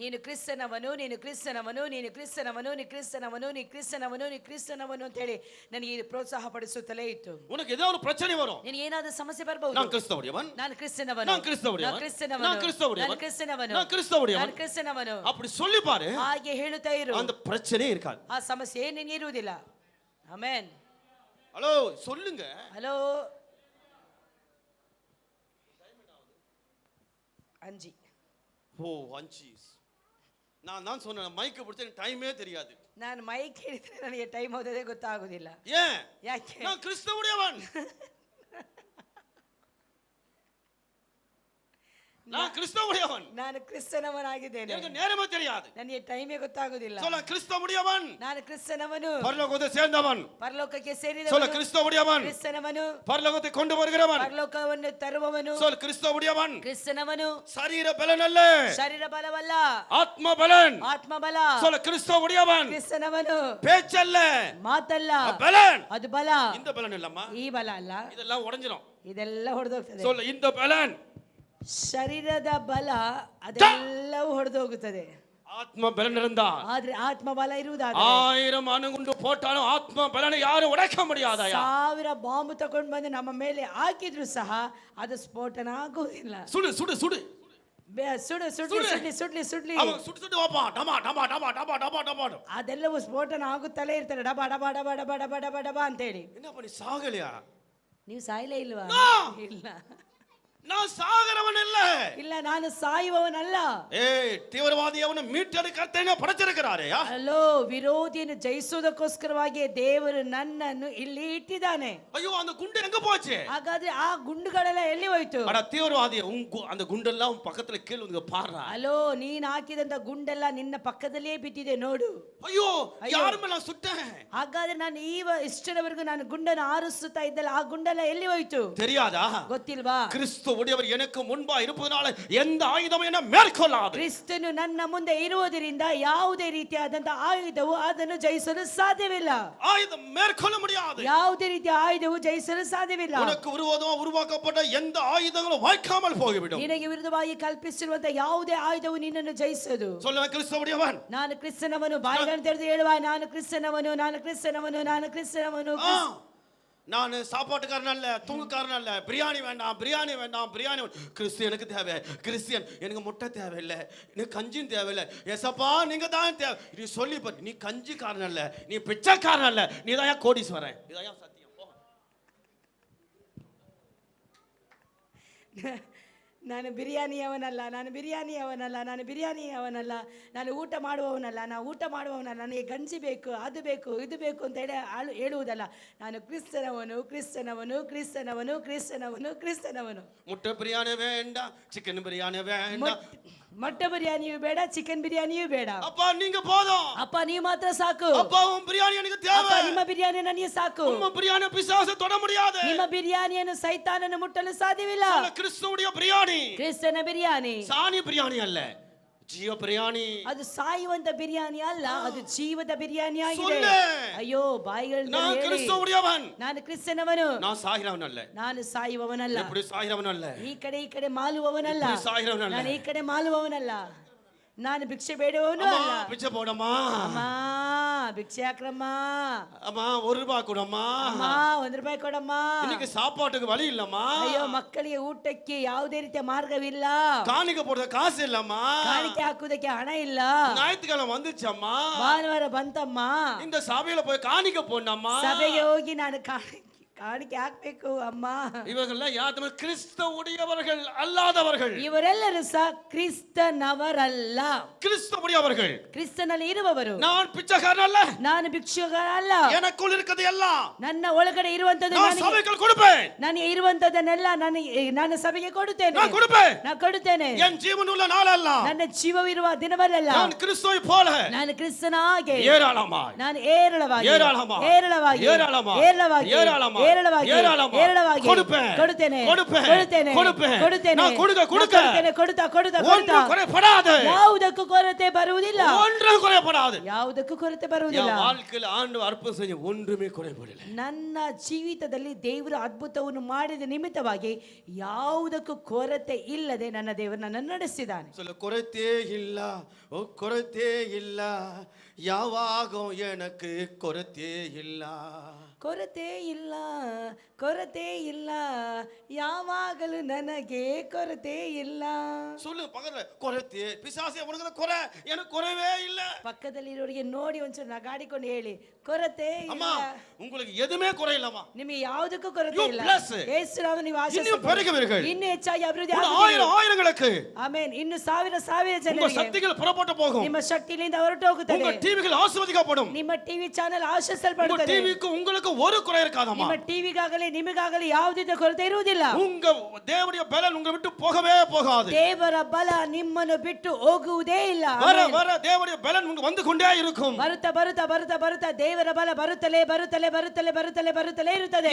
ನೀನು ಕ್ರಿಸ್ತನವನು, ನೀನು ಕ್ರಿಸ್ತನವನು, ನೀನು ಕ್ರಿಸ್ತನವನು, ನೀ ಕ್ರಿಸ್ತನವನು, ನೀ ಕ್ರಿಸ್ತನವನು, ನೀ ಕ್ರಿಸ್ತನವನು ಅಂತ ಹೇಳಿ ನನಗೆ ಇದು ಪ್ರೋತ್ಸಾಹ ಪಡಿಸುತ್ತಲೇ ಇತ್ತು. உனக்கு ஏதோ ஒரு பிரச்சனை வரும், ನಿನಗೆ ಏನಾದರೂ ಸಮಸ್ಯೆ ಬರಬಹುದು. நான் கிறிஸ்துவுடையவன், ನಾನು ಕ್ರಿಸ್ತನವನು, நான் கிறிஸ்துவுடையவன், ನಾನು ಕ್ರಿಸ್ತನವನು, நான் கிறிஸ்துவுடையவன், ನಾನು ಕ್ರಿಸ್ತನವನು, நான் கிறிஸ்துவுடையவன், ನಾನು ಕ್ರಿಸ್ತನವನು அப்படி சொல்லி பாரு, ಹಾಗೆ ಹೇಳುತ್ತಾ ಇರು. அந்த பிரச்சனையே இருக்காது. ಆ ಸಮಸ್ಯೆ ನಿನಗೆ ಇರುವುದಿಲ್ಲ. ಆಮೆನ್. ஹலோ சொல்லுங்க. ಹಲೋ ಅಂಜಿ. ಅಂಜಿ. நான் தான் சொன்னேன், மைக் பிடிச்ச டைமே தெரியாது. ನಾನು ಮೈಕ್ ಹೇಳಿದ್ರೆ ನನಗೆ ಟೈಮ್ ಹೋದದೇ ಗೊತ್ತಾಗುದಿಲ್ಲ. ஏன்? ಯಾಕೆ? நான் கிறிஸ்துவுடையவன், நான் கிறிஸ்துவுடையவன், ನಾನು ಕ್ರಿಸ್ತನವನಾಗಿದ್ದೇನೆ. எனக்கு நேரமே தெரியாது, ನನಗೆ ಟೈಮೇ ಗೊತ್ತಾಗುದಿಲ್ಲ. சொல்ல கிறிஸ்துவுடையவன், ನಾನು ಕ್ರಿಸ್ತನವನು, பரலோகத்தை சேர்ந்தவன், ಪರಲೋಕಕ್ಕೆ சொல்ல ಸೇರಿದವನು, கிறிஸ்துவுடையவன், ಕ್ರಿಸ್ತನವನು, பரலோகத்தை கொண்டு வருகிறவன், ಪರಲೋಕವನ್ನು ತರುವವನು, சொல்ல கிறிஸ்துவுடையவன், ಕ್ರಿಸ್ತನವನು. சரீர பலன் அல்ல, ಶರೀರ ಬಲವಲ್ಲ, ஆத்ம பலன், ಆತ್ಮ ಬಲ. சொல்ல கிறிஸ்துவுடையவன், ಕ್ರಿಸ್ತನವನು. பேச்சல்ல, ಮಾತಲ್ಲ, பலன். ಅದು ಬಲ. இந்த பலன் இல்லம்மா, ಈ ಬಲ ಅಲ್ಲ, இதெல்லாம் உடைஞ்சிரும். ಇದೆಲ್ಲ ಹೊಡೆದೋಗ್ತದೆ. சொல்ல இந்த பலன், ಶರೀರದ ಬಲ ಅದೆಲ್ಲವೂ ಹೊಡೆದು ಹೋಗುತ್ತದೆ. ஆத்ம பலன் இருந்தா, ಆದ್ರೆ ಆತ್ಮ ಬಲ ಇರುವುದಾದ್ರೆ 1000 அணுகுண்டு போட்டாலும் ஆத்ம பலனை யாரும் உடைக்க முடியாதயா. 1000 ಬಾಂಬ್ ತಗೊಂಡು ಬಂದು ನಮ್ಮ ಮೇಲೆ ಹಾಕಿದ್ರು ಸಹ ಅದು ಸ್ಫೋಟನ ಆಗುವುದಿಲ್ಲ. சுடு சுடு சுடு ಸುಡು ಸುಡ್ಲಿ ಸುಡ್ಲಿ ಸುಡ್ಲಿ அவன் சுடு சுடு வாப்பா, டமா டமா டமா டமா டமா டமா. ಅದೆಲ್ಲವೂ ಸ್ಫೋಟನ ಆಗುತ್ತಲೇ ಇರ್ತಾರೆ, ಡಬ ಡಬ ಡಬ ಡಬ ಡಬ ಡಬ ಡಬ ಅಂತೇಳಿ. என்ன பண்ணி சாகலையா? ನೀವು ಸಾಯಲೇ ಇಲ್ವಾ? ಇಲ್ಲ, நான் சாகரவன் இல்ல. ಇಲ್ಲ, ನಾನು ಸಾಯುವವನಲ್ಲ. ஏய், தீவிரவாதி அவனை மீட்டெடுக்கத்தேனே படைச்சிருக்கிறாரே. ಅಲ್ಲೋ, ವಿರೋಧಿಯನ್ನು ಜಯಿಸುವುದಕ್ಕೋಸ್ಕರವಾಗಿ ದೇವರು ನನ್ನನ್ನು ಇಲ್ಲಿ ಇಟ್ಟಿದ್ದಾನೆ. ஐயோ, அந்த குண்டு எங்க போச்சு? ಹಾಗಾದ್ರೆ ಆ ಗುಂಡುಗಳೆಲ್ಲ ಎಲ್ಲಿ ಹೋಯ್ತು? அட தீவிரவாதி, அந்த குண்டெல்லாம் உன் பக்கத்துல கீழ வந்து பாறா. ಅಲ್ಲೋ, ನೀನ್ ಹಾಕಿದಂತ ಗುಂಡೆಲ್ಲ ನಿನ್ನ ಪಕ್ಕದಲ್ಲಿಯೇ ಬಿದ್ದಿದೆ ನೋಡು. ஐயோ, யாருமே நான் சுட்டேன். ಹಾಗಾದ್ರೆ ನಾನು ಇಷ್ಟರವರೆಗೂ ನಾನು ಗುಂಡನ್ನು ಆರಿಸುತ್ತಾ ಇದ್ದಲ್ಲ, ಆ ಗುಂಡೆಲ್ಲ ಎಲ್ಲಿ ಹೋಯ್ತು? தெரியாதா? ಗೊತ್ತಿಲ್ವಾ? கிறிஸ்துவுடையவர் எனக்கு முன்பா இருப்பதனால எந்த ஆயுதம் என்ன மேற்கொள்ளாது. ಕ್ರಿಸ್ತನು ನನ್ನ ಮುಂದೆ ಇರುವುದರಿಂದ ಯಾವುದೇ ರೀತಿಯಾದಂತ ಆಯುಧವು ಅದನ್ನು ಜಯಿಸಲು ಸಾಧ್ಯವಿಲ್ಲ. ஆயுதம் மேற்கொள்ள முடியாது. ಯಾವುದೇ ರೀತಿಯ ಆಯುಧವು ಜಯಿಸಲು ಸಾಧ್ಯವಿಲ್ಲ. உனக்கு விரோதமாக உருவாக்கப்பட்ட எந்த ஆயுதங்களும் வாய்க்காமல் போய்விடும். ನಿನಗೆ ವಿರುದ್ಧವಾಗಿ ಕಲ್ಪಿಸಿರುವಂತ ಯಾವುದೇ ಆಯುಧವು ನಿನ್ನನ್ನು ಜಯಿಸದು. சொல்லுங்க, கிறிஸ்துவுடையவன், ನಾನು ಕ್ರಿಸ್ತನವನು. ಬಾಯಿಗಳನ್ನು ತೆರೆದು ಹೇಳುವ, ನಾನು ಕ್ರಿಸ್ತನವನು, ನಾನು ಕ್ರಿಸ್ತನವನು, ನಾನು ಕ್ರಿಸ್ತನವನು. நான் சாப்பாட்டுக்காரன் அல்ல, தூங்குக்காரன் அல்ல, பிரியாணி வேண்டாம், பிரியாணி வேண்டாம், பிரியாணி கிறிஸ்து எனக்கு தேவை, கிறிஸ்டியன் எனக்கு முட்டை தேவையில்லை, எனக்கு கஞ்சியும் தேவையில்லை, ஏசப்பா நீங்க தான் தேவை. நீ சொல்லி பாரு, நீ கஞ்சிக்காரன் அல்ல, நீ பிச்சைக்காரன் அல்ல, நீ தான் கோடீஸ்வரன். இதான் சத்தியம். ನಾನು ಬಿರಿಯಾನಿಯವನಲ್ಲ, ನಾನು ಬಿರಿಯಾನಿಯವನಲ್ಲ, ನಾನು ಬಿರಿಯಾನಿಯವನಲ್ಲ, ನಾನು ಊಟ ಮಾಡುವವನಲ್ಲ, ನಾನು ಊಟ ಮಾಡುವವನಲ್ಲ, ನನಗೆ ಗಂಜಿ ಬೇಕು, ಅದು ಬೇಕು, ಇದು ಬೇಕು ಅಂತ ಹೇಳುವುದಲ್ಲ. ನಾನು ಕ್ರಿಸ್ತನವನು, ಕ್ರಿಸ್ತನವನು, ಕ್ರಿಸ್ತನವನು, ಕ್ರಿಸ್ತನವನು, ಕ್ರಿಸ್ತನವನು. ಮುಟ್ಟೆ ಬಿರಿಯಾನಿ ಬೇಡ, ಚಿಕನ್ ಬಿರಿಯಾನಿ ಬೇಡ, ಮೊಟ್ಟೆ ಬಿರಿಯಾನಿಯೂ ಬೇಡ, ಚಿಕನ್ ಬಿರಿಯಾನಿಯೂ ಬೇಡ. ಅಪ್ಪ ನಿಂಗೆ போதும், ಅಪ್ಪ ನೀವು ಮಾತ್ರ ಸಾಕು. ಅಪ್ಪ ಉನ್ ಬಿರಿಯಾನಿ ನನಗೆ தேவை. ಅಪ್ಪ ನಿಮ್ಮ ಬಿರಿಯಾನಿ ನನಗೆ ಸಾಕು. ಉಮ್ಮ ಬಿರಿಯಾನಿ ಪಿಸಾಸ ತೊಡ முடியாது. ನಿಮ್ಮ ಬಿರಿಯಾನಿಯನ್ನು ಸೈತಾನನು ಮುಟ್ಟಲು ಸಾಧ್ಯವಿಲ್ಲ. ಕ್ರಿಸ್ತುವಿನ ಬಿರಿಯಾನಿ, ಕ್ರಿಸ್ತನ ಬಿರಿಯಾನಿ ಸಾನಿ ಬಿರಿಯಾನಿ ಅಲ್ಲ, ಜೀವ ಬಿರಿಯಾನಿ. ಅದು ಸಾಯುವಂತ ಬಿರಿಯಾನಿ ಅಲ್ಲ, ಅದು ಜೀವದ ಬಿರಿಯಾನಿ ಆಗಿದೆ. ಅಯ್ಯೋ ಬಾಯಿಗಳು, ನಾನು ಕ್ರಿಸ್ತುವನು, ನಾನು ಕ್ರಿಸ್ತನವನು, ನಾನು ಸಾಯಿರವನಲ್ಲ, ನಾನು ಸಾಯುವವನಲ್ಲ, ಎప్పుడు ಸಾಯಿರವನಲ್ಲ, ಈ ಕಡೆ ಮಾಲುವವನಲ್ಲ, ನಾನು ಈ ಕಡೆ ಮಾಲುವವನಲ್ಲ, ನಾನು ಭಿಕ್ಷೆ ಬೇಡುವವನು ಅಲ್ಲ. ಭಿಕ್ಷೆ போடಮ್ಮ, ಅಮ್ಮ ಭಿಕ್ಷೆ ಹಾಕ್ರಮ್ಮ, ಅಮ್ಮ ₹1 ಕೊಡಮ್ಮ, ಅಮ್ಮ ₹1 ಕೊಡಮ್ಮ, ನಿನಗೆ ಸಾಪಾಟಕ್ಕೆ ವಳಿ ಇಲ್ಲಮ್ಮ, ಅಯ್ಯೋ ಮಕ್ಕಳಿಗೆ ಊಟಕ್ಕೆ ಯಾವುದೇ ರೀತಿಯ ಮಾರ್ಗವಿಲ್ಲ, ಕಾಣಿಕೆ ಕೊಡದ ಕಾಸು ಇಲ್ಲಮ್ಮ, ಕಾಣಿಕೆ ಹಾಕುವುದಕ್ಕೆ ಹಣ ಇಲ್ಲ, ஞாயிற்றுக்கிழமை வந்துச்சಮ್ಮ, ಭಾನುವಾರ ಬಂತಮ್ಮ, இந்த சபையில போய் காணிக்க போடணும்மா, ಸಭೆಗೆ ಹೋಗಿ ನಾನು ಕಾಣಿಕೆ ಹಾಕ್ಬೇಕು ಅಮ್ಮ. இவர்கள் யாரும் கிறிஸ்து உடையவர்கள் அல்லாதவர்கள், ಇವರೆಲ್ಲರೂ ಸಹ ಕ್ರಿಸ್ತನವರಲ್ಲ, கிறிஸ்து உடையவர்கள், ಕ್ರಿಸ್ತನಲ್ಲಿ ಇರುವವರು. நான் பிச்சைக்காரன் அல்ல, ನಾನು ಭಿಕ್ಷುಕ ಅಲ್ಲ, எனக்குள் இருக்கிறது எல்லாம் ನನ್ನ ಒಳಗಡೆ ಇರುವಂತದ್ದು நான் சபைக்கு கொடுப்பேன், ನನಗೆ ಇರುವಂತದನ್ನೆಲ್ಲ ನಾನು ಸಭೆಗೆ ಕೊಡುತ್ತೇನೆ, நான் கொடுப்பேன், ನಾನು ಕೊಡುತ್ತೇನೆ. என் ஜீவனுள்ள நாளல்ல, ನನ್ನ ಜೀವವಿರುವ ದಿನವಲ್ಲ, நான் கிறிஸ்துவை போல, ನಾನು ಕ್ರಿಸ್ತನ ಹಾಗೆ ஏராளமாய், ನಾನು ಏರಳವಾಗಿ ஏராளமாய், ಏರಳವಾಗಿ ஏராளமாய், ಏರಳವಾಗಿ ஏராளமாய், ಏರಳವಾಗಿ ஏராளமாய், ಏರಳವಾಗಿ கொடுப்பேன், ಕೊಡುತ್ತೇನೆ, கொடுப்பேன், ಕೊಡುತ್ತೇನೆ, கொடுப்பேன், ಕೊಡುತ್ತೇನೆ, நான் கொடுக்க ಕೊಡುತ್ತೇನೆ, ಕೊಡುತ್ತಾ ಕೊಡುತ್ತಾ ஒன்றும் ಕೊಡುತ್ತಾ குறைபடாது, ಯಾವುದಕ್ಕೂ ಕೊರತೆ ಬರುವುದಿಲ್ಲ, ஒன்றும் குறைபடாது, ಯಾವುದಕ್ಕೂ ಕೊರತೆ ಬರುವುದಿಲ್ಲ. என் வாழ்க்கையில் ஆண்டவர் அற்புதம் செய்ய ஒன்றுமே குறைபடல. ನನ್ನ ಜೀವಿತದಲ್ಲಿ ದೇವರ ಅದ್ಭುತವನ್ನು ಮಾಡಿದ ನಿಮಿತ್ತವಾಗಿ ಯಾವುದಕ್ಕೂ ಕೊರತೆ ಇಲ್ಲದೆ ನನ್ನ ದೇವರು ನನ್ನನ್ನು ನಡೆಸಿದ್ದಾನೆ. சொல்ல ಕೊರತೆ ಇಲ್ಲ, ಓ ಕೊರತೆ ಇಲ್ಲ, ಯಾವಾಗೂ எனக்கு ಕೊರತೆ ಇಲ್ಲ, ಕೊರತೆ ಇಲ್ಲ, ಕೊರತೆ ಇಲ್ಲ, ಯಾವಾಗಲೂ ನನಗೆ ಕೊರತೆ ಇಲ್ಲ. சொல்லு பக்கத்துல ಕೊರತೆ, பிசாசே உனக்கு குறை, எனக்கு குறைவே இல்ல. ಪಕ್ಕದಲ್ಲಿರೋರಿಗೆ ನೋಡಿ ಒಂಚೂರು ನಗಾಡಿಕೊಂಡು ಹೇಳಿ, ಕೊರತೆ அம்மா ಇಲ್ಲ. உங்களுக்கு எதுவுமே குறை இல்லம்மா, ನಿಮಗೆ ಯಾವುದಕ್ಕೂ ಕೊರತೆ ಇಲ್ಲ. ಯೇಸುರಾಮ ನೀವು இன்னும் பெருகுவீர்கள், ಇನ್ನೂ ಹೆಚ್ಚಾಗಿ ಅಭಿವೃದ್ಧಿ ஆயிரங்களுக்கு, ಆಮೆನ್. ಇನ್ನು ಸಾವಿರ உங்க ಜನರಿಗೆ சக்திகள் புறப்பட்டு போகும், ನಿಮ್ಮ ಶಕ್ತಿಯಿಂದ ಹೊರಟು ಹೋಗುತ್ತದೆ, உங்க டிவிகள் ஆசீர்வதிக்கப்படும், ನಿಮ್ಮ ಟಿವಿ ಚಾನೆಲ್ உங்க ಆಶೀರ್ವದಿಸಲ್ಪಡುತ್ತದೆ, டிவிக்கு உங்களுக்கு ஒரு குறை இருக்காதம்மா, ನಿಮ್ಮ ಟಿವಿಗಾಗಲಿ ನಿಮಗಾಗಲಿ ಯಾವುದೇ ಕೊರತೆ ಇರುವುದಿಲ್ಲ. உங்க தேவனுடைய பலன் உங்களை விட்டு போகவே போகாது, ದೇವರ ಬಲ ನಿಮ್ಮನ್ನು ಬಿಟ್ಟು ಹೋಗುವುದೇ ಇಲ್ಲ. வர வர தேவனுடைய பலன் உங்க வந்து கொண்டே இருக்கும், ಬರುತ್ತಾ ಬರುತ್ತಾ ಬರುತ್ತಾ ಬರುತ್ತಾ ದೇವರ ಬಲ ಬರುತ್ತಲೇ ಬರುತ್ತಲೇ ಬರುತ್ತಲೇ ಬರುತ್ತಲೇ ಬರುತ್ತಲೇ ಇರುತ್ತದೆ.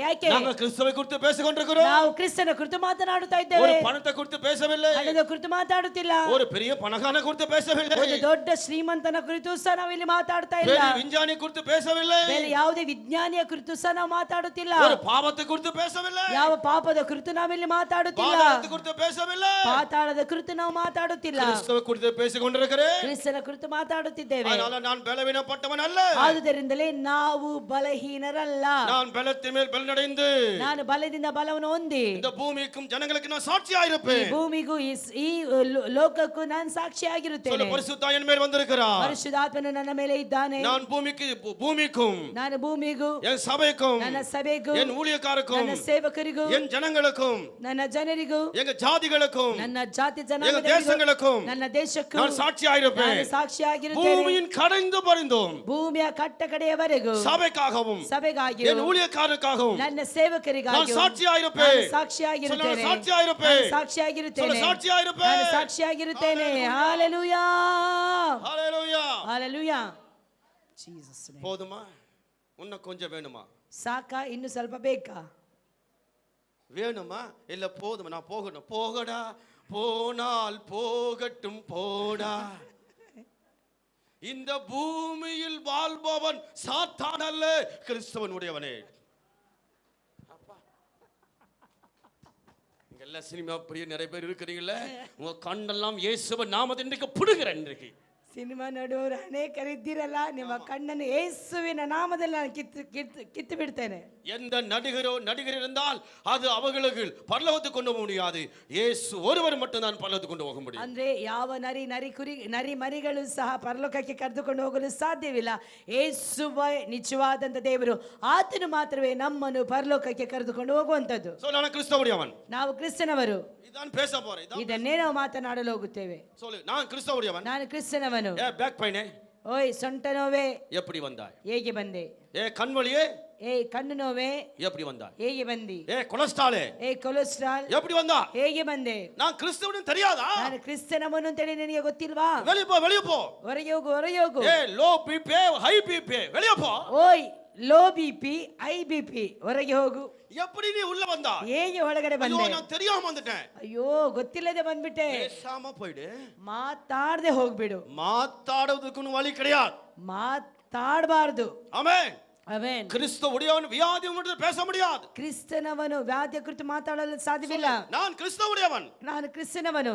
ಯಾಕೆ? நாங்கள் கிறிஸ்துவை குறித்து பேசிக்கொண்டிருக்கிறோம், ನಾವು ಕ್ರಿಸ್ತನ ಕುರಿತು ಮಾತನಾಡುತ್ತಾ ಇದ್ದೇವೆ, ஒரு பணத்தை குறித்து பேசவில்லை, ಹಣದ ಕುರಿತು ಮಾತಾಡುತ್ತಿಲ್ಲ, ஒரு பெரிய பணக்காரனை குறித்து பேசவில்லை, ಒಂದು ದೊಡ್ಡ ಶ್ರೀಮಂತನ ಕುರಿತು ಸಹ ನಾವು ಇಲ್ಲಿ ಮಾತಾಡ್ತಾ ಇಲ್ಲ, பெரிய விஞ்ஞானி குறித்து பேசவில்லை, ಬೇರೆ ಯಾವುದೇ ವಿಜ್ಞಾನಿಯ ಕುರಿತು ಸಹ ನಾವು ಮಾತಾಡುತ್ತಿಲ್ಲ, ஒரு பாவத்தை குறித்து பேசவில்லை, ಯಾವ ಪಾಪದ ಕುರಿತು ನಾವಿಲ್ಲಿ ಮಾತಾಡುತ್ತಿಲ್ಲ, பாவத்தை குறித்து பேசவில்லை, ಪಾತಾಳದ ಕುರಿತು ನಾವು ಮಾತಾಡುತ್ತಿಲ್ಲ, கிறிஸ்துவை குறித்து பேசிக்கொண்டிருக்கிறேன். ಕ್ರಿಸ್ತನ ಕುರಿತು ಮಾತಾಡುತ್ತಿದ್ದೇವೆ. அதனால நான் பலவீனப்பட்டவன் அல்ல, ಆದುದರಿಂದಲೇ ನಾವು ಬಲಹೀನರಲ್ಲ, நான் பலத்தின் மேல் பலனடைந்து ನಾನು ಬಲದಿಂದ ಬಲವನ್ನು ಹೊಂದಿ இந்த பூமிக்கும் ஜனங்களுக்கு நான் சாட்சியா இருப்பேன், ಈ ಭೂಮಿಗೂ ಈ ಲೋಕಕ್ಕೂ ನಾನು ಸಾಕ್ಷಿಯಾಗಿರುತ್ತೇನೆ. பரிசுத்த என் மேல் வந்திருக்கிறார், ಪರಿಶುದ್ಧಾತ್ಮನು ನನ್ನ ಮೇಲೆ ಇದ್ದಾನೆ. நான் பூமிக்கும் ನಾನು ಭೂಮಿಗೂ, என் சபைக்கும், ನನ್ನ ಸಭೆಗೂ, என் ஊழியக்காரருக்கும், ನನ್ನ ಸೇವಕರಿಗೂ, என் ஜனங்களுக்கும், ನನ್ನ ಜನರಿಗೂ, எங்க ஜாதிகளுக்கும், ನನ್ನ ಜಾತಿ எங்க ಜನಾಂಗಗಳಿಗೂ, தேசங்களுக்கும் ನನ್ನ ದೇಶಕ್ಕೂ நான் சாட்சியா இருப்பேன். ನಾನು ಸಾಕ್ಷಿಯಾಗಿರುತ್ತೇನೆ. பூமியின் கடைந்து பறிந்தும் ಭೂಮಿಯ ಕಟ್ಟ ಕಡೆಯವರೆಗೂ சபைக்காகவும் ಸಭೆಗಾಗಿ, என் ஊழியக்காரருக்காகவும் ನನ್ನ ಸೇವಕರಿಗಾಗಿ நான் சாட்சியா இருப்பேன். ನಾನು ಸಾಕ್ಷಿಯಾಗಿರುತ್ತೇನೆ. சாட்சியா இருப்பேன். ನಾನು ಸಾಕ್ಷಿಯಾಗಿರುತ್ತೇನೆ. சாட்சியா இருப்பேன். ನಾನು ಸಾಕ್ಷಿಯಾಗಿರುತ್ತೇನೆ. ಹalleluya, ஹalleluya, ಹalleluya. Jesus name. போதுமா? இன்னும் கொஞ்சம் வேணுமா? ಸಾಕಾ? ಇನ್ನು ಸ್ವಲ್ಪ ಬೇಕಾ? வேணுமா? இல்ல போதுமா? நான் போகணும். போகடா, போனால் போகட்டும் போடா, இந்த பூமியில் வாழ்பவன் சாத்தான் அல்ல, கிறிஸ்தவன் உடையவனே. எல்லாம் சினிமா பிரிய நிறைய பேர் இருக்கிறீங்களே, உங்க கண்ணெல்லாம் இயேசுவின் நாமத்தை இன்றைக்கு புடுகிறேன். இன்றைக்கு ಸಿನಿಮಾ ನೋಡುವವರು ಅನೇಕರಿದ್ದೀರಲ್ಲ, ನಿಮ್ಮ ಕಣ್ಣನ್ನು ಯೇಸುವಿನ ನಾಮದಲ್ಲಿ ನಾನು ಕಿತ್ತು ಬಿಡ್ತೇನೆ. எந்த நடிகர் இருந்தால் அது அவர்களுக்கு பரலோகத்துக்கு கொண்டு போக முடியாது. இயேசு ஒருவர் மட்டும் தான் பரலோகத்துக்கு கொண்டு போக முடியும். ಅಂದ್ರೆ ಯಾವ ನರಿ ಮರಿಗಳು ಸಹ ಪರಲೋಕಕ್ಕೆ ಕರೆದುಕೊಂಡು ಹೋಗಲು ಸಾಧ್ಯವಿಲ್ಲ. ಯೇಸುವ ನಿಜವಾದಂತ ದೇವರು, ಆತನು ಮಾತ್ರವೇ ನಮ್ಮನ್ನು ಪರಲೋಕಕ್ಕೆ ಕರೆದುಕೊಂಡು ಹೋಗುವಂತದ್ದು. ನಾನು ಕ್ರಿಸ್ತವುடையவன், ನಾವು ಕ್ರಿಸ್ತನವರು. இதான் பேச போறேன், ಇದನ್ನೇ ನಾವು ಮಾತನಾಡಲು ಹೋಗುತ್ತೇವೆ. நான் கிறிஸ்தவுடையவன். ನಾನು ಕ್ರಿಸ್ತನವನು. ಬ್ಯಾಕ್ ಪೈನೆ, ಓಯ್ ಸೊಂಟ ನೋವೇ எப்படி வந்தாய்? ಹೇಗೆ ಬಂದೆ? கண் வலியே, ಕಣ್ಣು ನೋವೇ எப்படி வந்தாய்? ಹೇಗೆ ಬಂದಿ? கொலஸ்ட்ராலே, ಕೊಲೆಸ್ಟ್ರಾಲ್ எப்படி வந்தா? ಹೇಗೆ ಬಂದೆ? நான் கிறிஸ்தவன் தெரியாதா? ನಾನು ಕ್ರಿಸ್ತನವನು ಅಂತೇಳಿ ನಿನಗೆ ಗೊತ್ತಿಲ್ವಾ? வெளிய போ. ಹೊರಗೆ ಹೋಗು. ಲೋ ಬಿಪಿ, ಹೈ ಬಿಪಿ, வெளிய போ. ಓಯ್ ಲೋ ಬಿಪಿ, ಹೈ ಬಿಪಿ, ಹೊರಗೆ ಹೋಗು. எப்படி நீ உள்ள வந்தா? ಹೇಗೆ ಒಳಗಡೆ ಬಂದೆ? ನಾನು தெரியாம வந்துட்டேன். ಅಯ್ಯೋ ಗೊತ್ತಿಲ್ಲದೆ ಬಂದ್ಬಿಟ್ಟೆ. பேசாம போய்டு, ಮಾತಾಡದೆ ಹೋಗ್ಬಿಡು. ಮಾತಾಡೋದಕ್ಕೂ ವಳಿ கிடையாது. ಮಾತಾಡಬಾರದು. ಆಮೆನ್. ಆಮೆನ್. ಕ್ರಿಸ್ತವುடையவன் வியாதி உண்டு பேச முடியாது. ಕ್ರಿಸ್ತನವನು ವ್ಯಾಧಿಯ ಕುರಿತು ಮಾತಾಡಲು ಸಾಧ್ಯವಿಲ್ಲ. நான் கிறிஸ்தவுடையவன். ನಾನು ಕ್ರಿಸ್ತನವನು.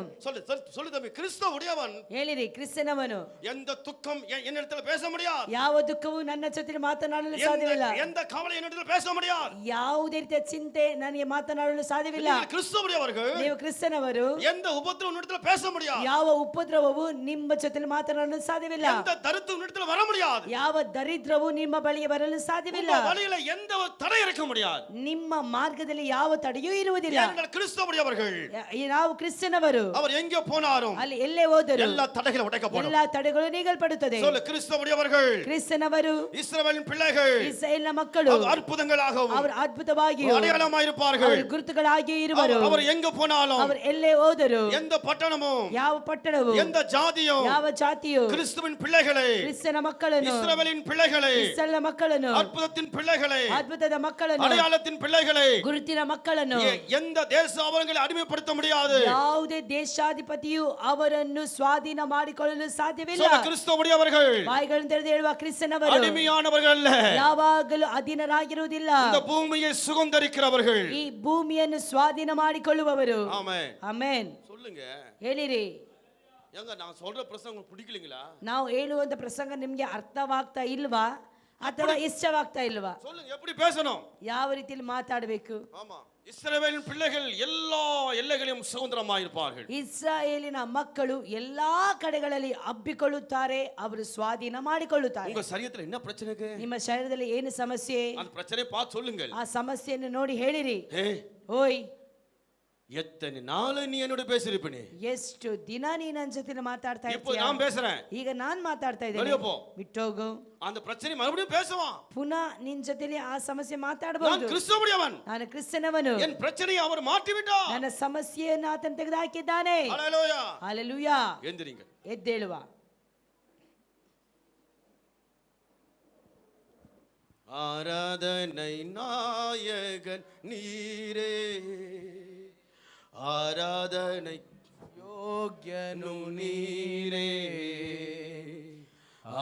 சொல்லு தம்பி, கிறிஸ்தவுடையவன். ಹೇಳಿರಿ, ಕ್ರಿಸ್ತನವನು. எந்த துக்கம் என்னிடத்துல பேச முடியாது. ಯಾವ ದುಃಖವೂ ನನ್ನ ಜೊತೆ ಮಾತನಾಡಲು ಸಾಧ್ಯವಿಲ್ಲ. எந்த கவலை என்னிடத்துல பேச முடியாது. ಯಾವುದೇ ರೀತಿಯ ಚಿಂತೆ ನನಗೆ ಮಾತನಾಡಲು ಸಾಧ್ಯವಿಲ್ಲ. கிறிஸ்தவுடையவர்கள், ನೀವು ಕ್ರಿಸ್ತನವರು. எந்த உபத்திரவம் என்னிடத்துல பேச முடியாது. ಯಾವ ಉಪದ್ರವವು ನಿಮ್ಮ ಜೊತೆ ಮಾತನಾಡಲು ಸಾಧ್ಯವಿಲ್ಲ. எந்த தரித்திரம் என்னிடத்துல வர முடியாது. ಯಾವ ದರಿದ್ರವು ನಿಮ್ಮ ಬಳಿಗೆ ಬರಲು ಸಾಧ್ಯವಿಲ್ಲ. வழியில எந்த தடை இருக்க முடியாது. ನಿಮ್ಮ ಮಾರ್ಗದಲ್ಲಿ ಯಾವ ತಡೆಯೂ ಇರುವುದಿಲ್ಲ. நீங்கள் கிறிஸ்தவுடையவர்கள். ನಾವು ಕ್ರಿಸ್ತನವರು. அவர் எங்கே போனாலும், ಅಲ್ಲಿ ಎಲ್ಲೇ ಹೋದರು, எல்லா தடைகளும் உடைக்கப்படும். ಎಲ್ಲಾ ತಡೆಗಳು ನೀಗಲ್ಪಡುತ್ತದೆ. சொல்லு, கிறிஸ்தவுடையவர்கள், ಕ್ರಿಸ್ತನವರು, இஸ்ரவேலின் பிள்ளைகள், ಇಸ್ರಾಯೇಲಿನ ಮಕ್ಕಳು, அற்புதங்களாகவும் ಅವರು ಅದ್ಭುತವಾಗಿಯೂ அடையாளமாய் இருப்பார்கள். ಅವರು ಗುರುತುಗಳಾಗಿ ಇರುವರು. அவர் எங்கே போனாலும், ಅವರು ಎಲ್ಲೇ ಹೋದರು, எந்த பட்டணமும், ಯಾವ ಪಟ್ಟಣವು, எந்த ஜாதியும், ಯಾವ ಜಾತಿಯು கிறிஸ்துவின் பிள்ளைகளை, ಕ್ರಿಸ್ತನ ಮಕ್ಕಳನ್ನು, இஸ்ரவேலின் பிள்ளைகளை, ಇಸ್ರಾಯೇಲಿನ ಮಕ್ಕಳನ್ನು, அற்புதத்தின் பிள்ளைகளை, ಅದ್ಭುತದ ಮಕ್ಕಳನ್ನು, அடையாளத்தின் பிள்ளைகளை, ಗುರುತಿನ ಮಕ್ಕಳನ್ನು, எந்த தேச அவர்களை அடிமைப்படுத்த முடியாது. ಯಾವುದೇ ದೇಶಾಧಿಪತಿಯು ಅವರನ್ನು ಸ್ವಾಧೀನ ಮಾಡಿಕೊಳ್ಳಲು ಸಾಧ್ಯವಿಲ್ಲ. கிறிஸ்தவுடையவர்கள் ಬಾಯಿಗಳನ್ನು ತೆರೆದು ಹೇಳುವ ಕ್ರಿಸ್ತನವರು அடிமையானவர்கள் அல்ல, ಯಾವಾಗಲೂ ಅಧೀನರಾಗಿರುವುದಿಲ್ಲ. இந்த பூமியை சுதந்தரிக்கிறவர்கள், ಈ ಭೂಮಿಯನ್ನು ಸ್ವಾಧೀನ ಮಾಡಿಕೊಳ್ಳುವವರು. ஆமென். ಆಮೆನ್. சொல்லுங்க, ಹೇಳಿರಿ. ஏங்க நான் சொல்ற பிரசங்கம் உங்களுக்கு பிடிக்கலீங்களா? ನಾವು ಹೇಳುವಂತ ಪ್ರಸಂಗ ನಿಮ್ಗೆ ಅರ್ಥವಾಗ್ತಾ ಇಲ್ವಾ ಅಥವಾ ಇಷ್ಟವಾಗ್ತಾ ಇಲ್ವಾ? சொல்லுங்க, எப்படி பேசணும், ಯಾವ ರೀತಿಯಲ್ಲಿ ಮಾತಾಡಬೇಕು? ஆமா, இஸ்ரவேலின் பிள்ளைகள் எல்லா எல்லைகளிலும் சுதந்திரமாயிருப்பார்கள். ಇಸ್ರಾಯೇಲಿನ ಮಕ್ಕಳು ಎಲ್ಲಾ ಕಡೆಗಳಲ್ಲಿ ಹಬ್ಬಿಕೊಳ್ಳುತ್ತಾರೆ, ಅವರು ಸ್ವಾಧೀನ ಮಾಡಿಕೊಳ್ಳುತ್ತಾರೆ. உங்க சரீரத்துல என்ன பிரச்சனைக்கு? ನಿಮ್ಮ ಶರೀರದಲ್ಲಿ ಏನು ಸಮಸ್ಯೆ? அந்த பிரச்சனையை பார்த்து சொல்லுங்க. ಆ ಸಮಸ್ಯೆಯನ್ನು ನೋಡಿ ಹೇಳಿರಿ. ಓಯ್, எத்தனை நாள் நீ என்னோட பேசிருப்பீனே, ಎಷ್ಟು ದಿನ ನೀ ನನ್ನ ಜೊತೆ ಮಾತಾಡ್ತಾ இப்போ ಇರ್ತೀಯ? நான் பேசுறேன், ಈಗ ನಾನ್ ಮಾತಾಡ್ತಾ வெளிய ಇದ್ದೇನೆ. போ. ಬಿಟ್ಟೋಗು. அந்த பிரச்சனை மறுபடியும் பேசுவான். ಪುನಃ ನಿನ್ ಜೊತೆಲಿ ಆ ಸಮಸ್ಯೆ நான் ಮಾತಾಡಬಹುದು. கிறிஸ்தவுடையவன், ನಾನು ಕ್ರಿಸ್ತನವನು. என் பிரச்சனையை அவர் மாற்றி விட்டார். ನನ್ನ ಸಮಸ್ಯೆಯನ್ನು ಆತನು ತೆಗೆದುಹಾಕಿದ್ದಾನೆ. ஹல்லேலூயா. ಹಲ್ಲೆಲೂಯಾ. எந்திரிங்க. ಎದ್ದೇಳುವ. ஆராதனை நாயகன் நீரே, ஆராதனை யோக்யனு நீரே,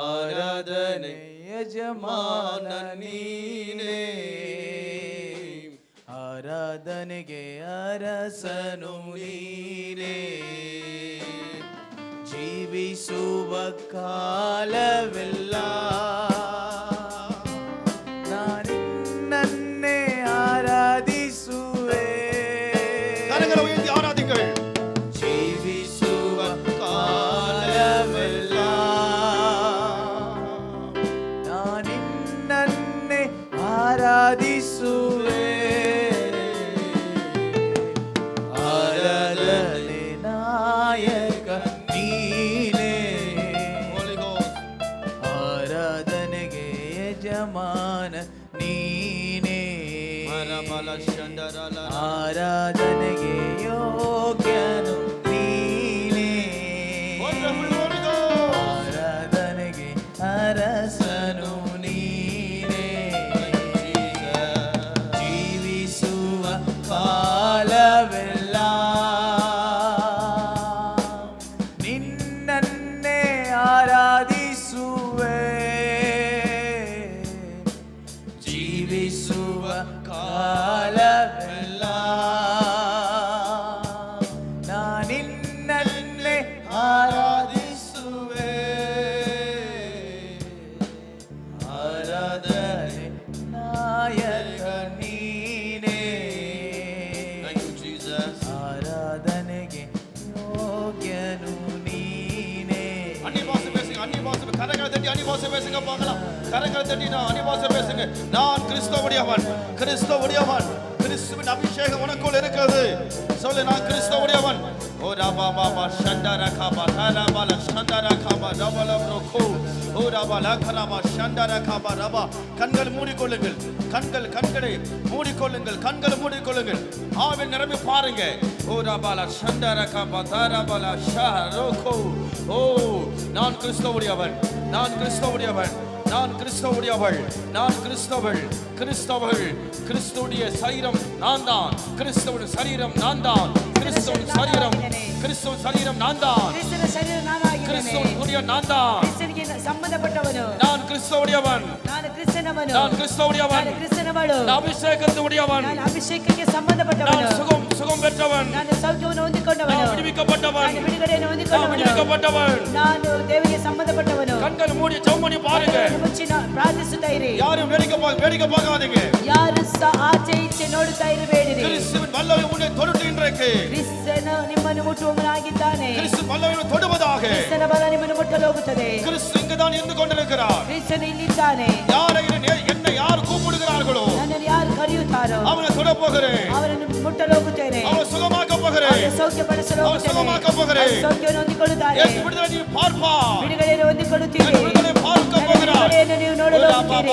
ஆராதனை ಯಜಮಾನ ನೀನೇ, ಆರಾಧನೆಗೆ ಅರಸನು ನೀನೇ, ಜೀವಿಸುವ ಕಾಲವೆಲ್ಲ ನಾನಿನ್ನನ್ನೇ ಆರಾಧಿಸುವೆ. கரங்களை உயர்த்தி ஆராதிங்கள். ಜೀವಿಸುವ ಕಾಲವೆಲ್ಲ ನಾನಿನ್ನನ್ನೇ ಆರಾಧಿಸುವೆ. ಆರಾಧನೆ ನಾಯಕ ನೀನೇ, Holy Ghost. ಆರಾಧನೆಗೆ ಯಜಮಾನ ನೀನೇ, ಮರಮಲ ಶಂದರಲ ಆರಾಧನೆಗೆ ಯೋಗ್ಯನು ನೀನೇ, Wonderful Holy Ghost. ಆರಾಧನೆಗೆ ಅರಸನು ನೀನೇ, ಜೀವಿಸುವ ಕಾಲವೆಲ್ಲ ನಿನ್ನನ್ನೇ ಆರಾಧಿಸುವೆ. ಜೀವಿಸುವ ಕಾಲವೆಲ್ಲ அனிபாசை பேசுங்க பார்க்கலாம். கரங்களை தட்டி நான் அனிபாசை பேசுங்க. நான் கிறிஸ்துவுடையவன், கிறிஸ்துவுடையவன். கிறிஸ்துவின் அபிஷேகம் உனக்குள் இருக்கிறது. சொல்லு, நான் கிறிஸ்துவுடையவன். ஓ ராபா பாபா ஷண்டரா காபா தாராபால ஷண்டரா காபா ரபல ப்ரோகோ ஓ ராபால கராபா ஷண்டரா காபா ரபா. கண்கள் மூடிக்கொள்ளுங்கள், கண்களை மூடிக்கொள்ளுங்கள், கண்களை மூடிக்கொள்ளுங்கள். ஆவியில் நிரம்பி பாருங்க. ஓ ராபால ஷண்டரா காபா தாராபால ஷரோகோ. ஓ நான் கிறிஸ்துவுடையவன், நான் கிறிஸ்துவுடையவன், நான் கிறிஸ்துவுடையவள், நான் கிறிஸ்தவள், கிறிஸ்தவள். கிறிஸ்துவுடைய சரீரம் நான் தான், கிறிஸ்துவின் சரீரம் நான் தான், கிறிஸ்துவின் சரீரம், கிறிஸ்துவின் சரீரம் நான் தான், கிறிஸ்துவின் கூடிய நான் தான். சம்பந்தப்பட்டவனோ நான் கிறிஸ்துவுடையவன், ನಾನು ಕ್ರಿಸ್ತನವನು, நான் கிறிஸ்துவுடையவன், ನಾನು ಕ್ರಿಸ್ತನವಳು, நான் அபிஷேகத்துடையவன், ನಾನು ಅಭಿಷೇಕಕ್ಕೆ ಸಂಬಂಧಪಟ್ಟವನು, நான் சுகம் பெற்றவன், ನಾನು ಸೌಖ್ಯವನ್ನು ಹೊಂದಿಕೊಂಡವನು, நான் விடுவிக்கப்பட்டவன், ನಾನು ಬಿಡುಗಡೆಯನ್ನು நான் ಹೊಂದಿಕೊಂಡವನು, விடுவிக்கப்பட்டவன். ನಾನು ದೇವರಿಗೆ ಸಂಬಂಧಪಟ್ಟವನು. கண்கள் மூடி ஜெபம் பண்ணி பாருங்க. ಮುಚ್ಚಿ ಪ್ರಾರ್ಥಿಸುತ್ತಾ ಇರಿ. யாரும் வேடிக்கை பார்க்காதீங்க. ಯಾರು ಸಹ ಆಚೆ ಈಚೆ ನೋಡುತ್ತಾ ಇರಬೇಡಿರಿ. கிறிஸ்துவின் வல்லமை உன்னை தொடுத்து இன்றைக்கு. ಕ್ರಿಸ್ತನು ನಿಮ್ಮನ್ನು ಮುಟ್ಟುವವನಾಗಿದ್ದಾನೆ. கிறிஸ்து வல்லமை தொடுவதாக. ಕ್ರಿಸ್ತನ ಬಲ ನಿಮ್ಮನ್ನು ಮುಟ್ಟಲು ಹೋಗುತ್ತದೆ. கிறிஸ்து இங்குதான் இருந்து கொண்டிருக்கிறார். ಕ್ರಿಸ್ತನು ಇಲ್ಲಿದ್ದಾನೆ. என்னை யார் கூப்பிடுகிறார்களோ ನನ್ನನ್ನು ಯಾರು ಕರೆಯುತ್ತಾರೋ அவனை தொட போகிறேன், ಅವರನ್ನು ಮುಟ್ಟಲು ಹೋಗುತ್ತೇನೆ. அவனை சுகமாக்க போகிறேன், ಅವರನ್ನು ಸೌಖ್ಯಪಡಿಸಲು அவனை ಹೋಗುತ್ತೇನೆ. சுகமாக்க போகிறேன். ಅವರು ಸೌಖ್ಯವನ್ನು ಹೊಂದಿಕೊಳ್ಳುತ್ತಾರೆ. ಯೇಸು ಬಿಡುಗಡೆ ನೀನು பார்ப்பா, ಬಿಡುಗಡೆಯನ್ನು ಹೊಂದಿಕೊಳ್ಳುತ್ತೀರಿ. ಯೇಸು ಬಿಡುಗಡೆ பார்க்க போகிறார். ಬಿಡುಗಡೆಯನ್ನು ನೀವು ನೋಡಲು ಹೋಗುತ್ತೀರಿ.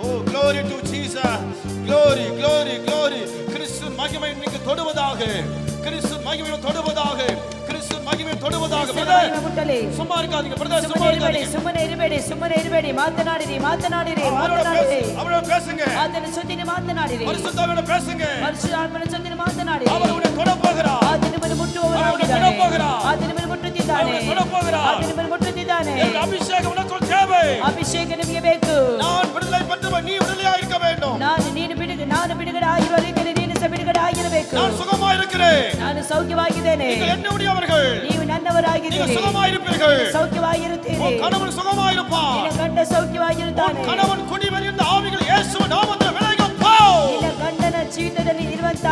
Oh, glory to Jesus, glory, glory, glory. கிறிஸ்து மகிமை இன்னைக்கு தொடுவதாக, கிறிஸ்து மகிமை தொடுவதாக, கிறிஸ்து மகிமை தொடுவதாக. ಮಹಿಮೆ ಮುಟ್ಟಲಿ. சும்மா இருக்காதீங்க பிரதர், ಸುಮ್ಮನೆ சும்மா ಇರಬೇಡಿ, இருக்காதீங்க. ಸುಮ್ಮನೆ ಇರಬೇಡಿ. ಮಾತನಾಡಿರಿ, ಮಾತನಾಡಿರಿ, ಮಾತನಾಡಿರಿ. அவரோட பேசுங்க, ಆತನ ಜೊತೆಗೆ ಮಾತನಾಡಿರಿ. பரிசுத்தாவியோட பேசுங்க. ಪರಿಶುದ್ಧಾತ್ಮನ ಜೊತೆಗೆ ಮಾತನಾಡಿರಿ. அவர் உன்னை தொட போகிறார், ಆತ ನಿಮ್ಮನ್ನು ಮುಟ್ಟುವವನಾಗಿದ್ದಾನೆ. அவர் ಉன்னை தொட போகிறார். ಆತ ನಿಮ್ಮನ್ನು ಮುಟ್ಟುತ್ತಿದ್ದಾನೆ. அவர் தொட போகிறார். ಆತ ನಿಮ್ಮನ್ನು ಮುಟ್ಟುತ್ತಿದ್ದಾನೆ. இந்த அபிஷேகம் உனக்கு தேவை. ಅಭಿಷೇಕ ನಿಮಗೆ ಬೇಕು. நான் விடுதலை பெற்றவன், நீ விடுதலையாக இருக்க வேண்டும். ನಾನು ಬಿಡುಗಡೆ ಆಗಿರುವ ರೀತಿಯಲ್ಲಿ ನೀನು ಸಹ ಬಿಡುಗಡೆ ಆಗಿರಬೇಕು. நான் சுகமா இருக்கிறேன், ನಾನು ಸೌಖ್ಯವಾಗಿದ್ದೇನೆ. நீங்கள் என்னுடையவர்கள், ನೀವು ನನ್ನವರಾಗಿದ್ದೀರಿ. நீங்கள் சுகமாயிருப்பீர்கள். ಸೌಖ್ಯವಾಗಿರುತ್ತೀರಿ. உன் கணவன் சுகமாயிருப்பான். ನಿನ್ನ ಗಂಡ ಸೌಖ್ಯವಾಗಿರುತ್ತಾನೆ. உன் கணவன் குடிவெறிந்த ஆவிகள் இயேசு நாமத்தில் விலகி போ. ನಿನ್ನ ಗಂಡನ ಜೀವಿತದಲ್ಲಿ ಇರುವಂತ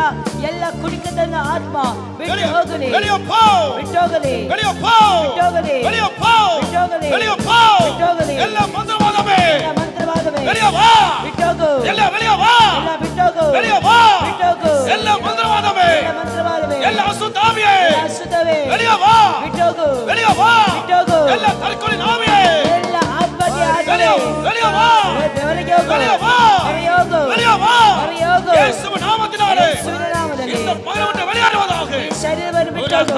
ಎಲ್ಲ ಕುಡಿಕತನ ಆತ್ಮ ಬಿಟ್ಟು ಹೋಗಲಿ. வெளியே போ, ಬಿಟ್ಟು ಹೋಗಲಿ. வெளியே போ, ಬಿಟ್ಟು ಹೋಗಲಿ. வெளியே போ, ಬಿಟ್ಟು ಹೋಗಲಿ. வெளியே போ. ಬಿಟ್ಟು ಹೋಗಲಿ. ಎಲ್ಲ ಮಂತ್ರವಾದமே ಎಲ್ಲ ಮಂತ್ರವಾದವೇ வெளியே வா, ಬಿಟ್ಟು ಹೋಗು. ಎಲ್ಲ வெளியே வா, ಎಲ್ಲ ಬಿಟ್ಟು ಹೋಗು. வெளியே வா. ಬಿಟ್ಟು ಹೋಗು. ಎಲ್ಲ ಮಂತ್ರವಾದமே, ಎಲ್ಲ ಮಂತ್ರವಾದವೇ ಎಲ್ಲ ಅಸುತ್ತಾವಿಯೇ ಎಲ್ಲ ಅಶುದ್ಧವೇ வெளியே வா, ಬಿಟ್ಟು ಹೋಗು. வெளியே வா. ಬಿಟ್ಟು ಹೋಗು. ಎಲ್ಲ ತರ್ಕೊಳ್ಳಿ ನಾವಿಯೇ ಎಲ್ಲ ಆತ್ಮಹತ್ಯೆ ಆಗಲಿ. வெளியே வெளியே வா, ಹೊರಗೆ ಹೋಗು. வெளியே வா, ಹೊರಗೆ ಹೋಗು. வெளியே வா. ಹೊರಗೆ ಹೋಗು. இயேசுவின் நாமத்தினாலே ಯೇಸುವಿನ ನಾಮದಲ್ಲಿ இந்த மகனை விட்டு வெளியேறுவதாக. ಈ ಶರೀರವನ್ನು ಬಿಟ್ಟು ಹೋಗು.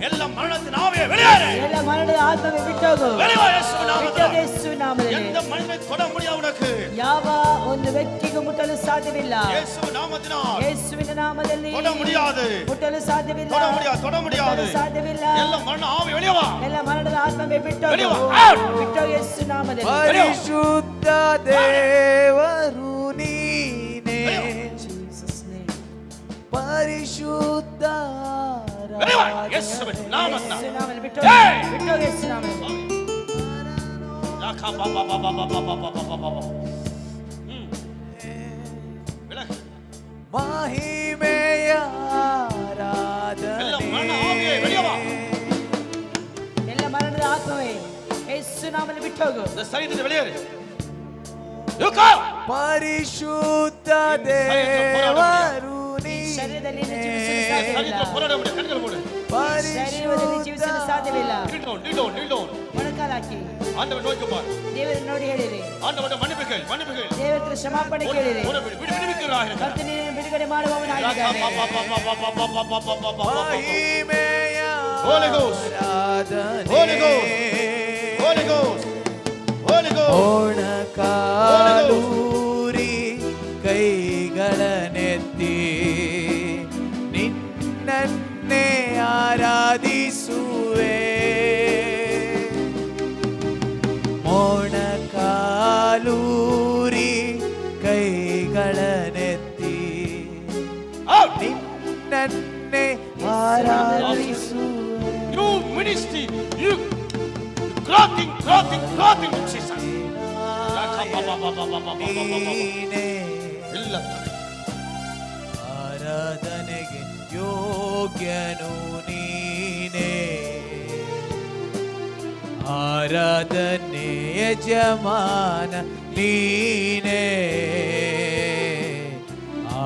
ಎಲ್ಲ ಮರಣத்தின் ஆவியே வெளியேறு. ಎಲ್ಲ ಮರಣದ ಆತ್ಮವೇ ಬಿಟ್ಟು ಹೋಗು. வெளியே வா இயேசுவின் ಬಿಟ್ಟು ಹೋಗು நாமத்தினாலே. ಯೇಸುವಿನ ನಾಮದಲ್ಲಿ. எந்த மனிதனை தொட முடியாது உனக்கு. ಯಾವ ಒಂದು ವ್ಯಕ್ತಿಗೂ ಮುಟ್ಟಲು ಸಾಧ್ಯವಿಲ್ಲ. இயேசுவின் நாமத்தினால் ಯೇಸುವಿನ ನಾಮದಲ್ಲಿ தொட முடியாது, ಮುಟ್ಟಲು ಸಾಧ್ಯವಿಲ್ಲ. தொட முடியாது, தொட முடியாது. ಮುಟ್ಟಲು ಸಾಧ್ಯವಿಲ್ಲ. ಎಲ್ಲ ಮರಣ ಆವಿ வெளியே வா. ಎಲ್ಲ ಮರಣದ ಆತ್ಮವೇ ಬಿಟ್ಟು வெளியே ಹೋಗು. வா. ಬಿಟ್ಟು ಹೋಗು ಯೇಸು ನಾಮದಲ್ಲಿ. ಪರಿಶುದ್ಧ ದೇವರು ನೀನೇ, Jesus name. ಪರಿಶುದ್ಧ வெளியே வா இயேசுவின் நாமத்தினால். ಯೇಸು ನಾಮದಲ್ಲಿ ಬಿಟ್ಟು ಏಯ್! ಹೋಗು. ಬಿಟ್ಟು ಹೋಗು ಯೇಸು ನಾಮದಲ್ಲಿ. ಮಹಿಮೆಯ ಎಲ್ಲ ಮರಣ ಆವಿಯೇ வெளியே வா. ಎಲ್ಲ ಮರಣದ ಆತ್ಮವೇ ಯೇಸು ನಾಮದಲ್ಲಿ ಬಿಟ್ಟು ಹೋಗು. இந்த சரீரத்தை வெளியேறு. ಯುಕಾ. ಪರಿಶುದ್ಧ ದೇವರು ಶರೀರದಲ್ಲಿ ನೀನೇ, ಜೀವಿಸಲು ಸಾಧ್ಯವಿಲ್ಲ. சரீரத்தை போராட முடியாது. கண்கள் மூடு. ಶರೀರದಲ್ಲಿ ಜೀವಿಸಲು ಸಾಧ್ಯವಿಲ್ಲ. kneel down. ಮೊಣಕಾಲು ಹಾಕಿ ஆண்டவரை நோக்கி பார். ದೇವರನ್ನು ನೋಡಿ ಹೇಳಿರಿ. ஆண்டவரை மன்னிப்புகள். ದೇವರ ಹತ್ರ ಕ್ಷಮಾಪಣೆ ಕೇಳಿರಿ. விடுவிக்கிறாய். ಕರ್ತನಿಗೆ ಬಿಡುಗಡೆ ಮಾಡುವವನಾಗಿದ್ದಾನೆ. ಮಹಿಮೆಯ Holy Ghost. ಆರಾಧನೆ, Holy Ghost. Holy Ghost. Holy Ghost. ಓಣಕಾಲೂರಿ ಕೈಗಳನೆತ್ತಿ ನಿನ್ನನ್ನೇ ಆರಾಧಿಸುವೆ. ಮೊಣಕಾಲೂರಿ ಕೈಗಳನೆತ್ತಿ Out. ನಿನ್ನನ್ನೇ ಆರಾಧಿಸುವೆ. You ministry. You clothing Jesus. ನೀನೇ ಇಲ್ಲ ಆರಾಧನೆಗೆ ಯೋಗ್ಯನು ನೀನೇ. ಆರಾಧನೆ ಯಜಮಾನ ನೀನೇ.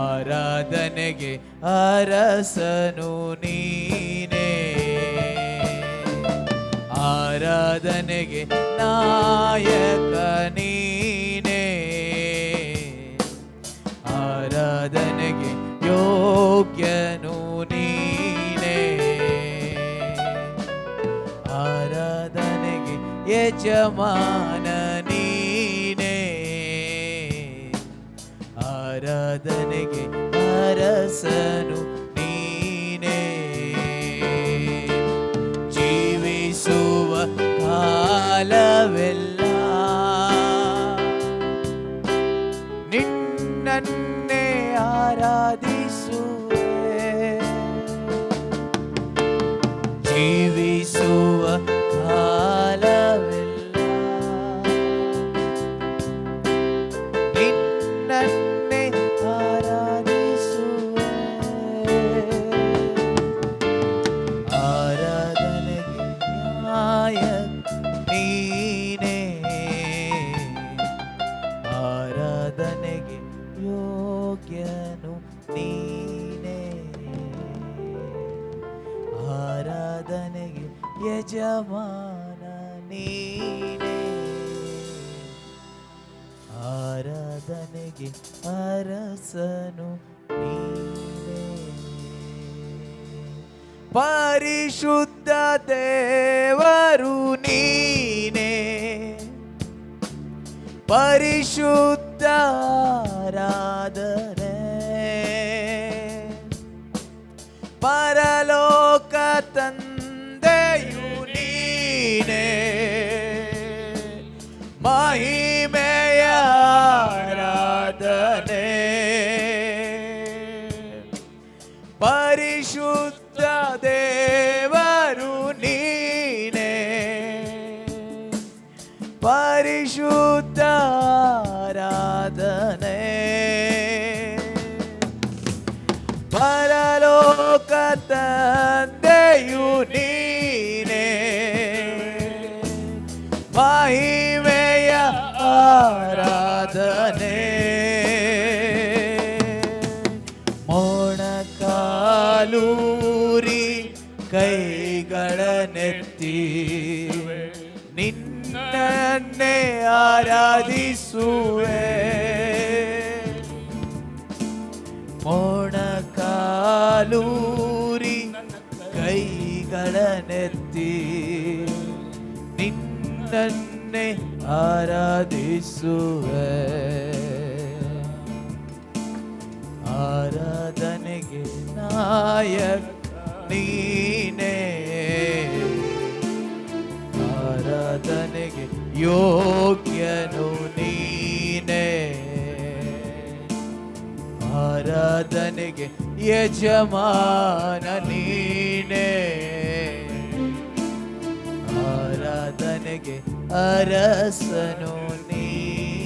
ಆರಾಧನೆಗೆ ಅರಸನು ನೀನೇ. ಆರಾಧನೆಗೆ ನಾಯಕ ನೀನೇ. ಆರಾಧನೆಗೆ ಯೋಗ್ಯನು ನೀನೇ. ಆರಾಧನೆಗೆ ಯಜಮಾನ ನೀನೇ. ಆರಾಧನೆಗೆ ಅರಸನು ನೀನೇ. ಜೀವಿಸುವ ಕಾಲವೆಲ್ಲ ನಿನ್ನನ್ನೇ ಆರಾಧಿಸುವೆ. ಜೀವಿಸುವ ಕಾಲವೆಲ್ಲ ನಿನ್ನನ್ನೇ ಆರಾಧಿಸುವೆ. ಆರಾಧನೆಗೆ ನಾಯಕ ನೀನೇ. ಆರಾಧನೆಗೆ ಯೋಗ್ಯನು ನೀನೇ. ಆರಾಧನೆಗೆ ಯಜಮಾನ ನೀನೇ. ಆರಾಧನೆಗೆ ಅರಸನು ನೀನೇ. ಪರಿಶುದ್ಧ ದೇವರು ನೀನೇ. ಪರಿಶುದ್ಧ ಆರಾಧನೆ. ಪರಲೋಕ ತಂದೆಯು ನೀನೇ. ಮಹಿಮೆಯ ಆರಾಧನೆ. ಪರಿಶುದ್ಧ ದೇವರು ನೀನೇ. ಪರಿಶುದ್ಧ ಆರಾಧನೆ. ಪರಲೋಕ ತಂದೆಯು ನೀನೇ. ಮಹಿಮೆಯ ಆರಾಧನೆ. ಮೊಣಕಾಲೂರಿ ಕೈಗಳನ್ನೆತ್ತಿ ನಿನ್ನನ್ನೇ ಆರಾಧಿಸುವೆ. ಮೊಣಕಾಲೂರಿ ಕೈಗಳನ್ನೆತ್ತಿ ನಿನ್ನನ್ನೇ ಆರಾಧಿಸುವೆ. ಆರಾಧನೆಗೆ ನಾಯಕ ನೀನೇ. ಆರಾಧನೆಗೆ ಯೋಗ್ಯನು ನೀನೇ. ಆರಾಧನೆಗೆ ಯಜಮಾನ ನೀನೇ. ಆರಾಧನೆಗೆ ಅರಸನು ನೀನೇ.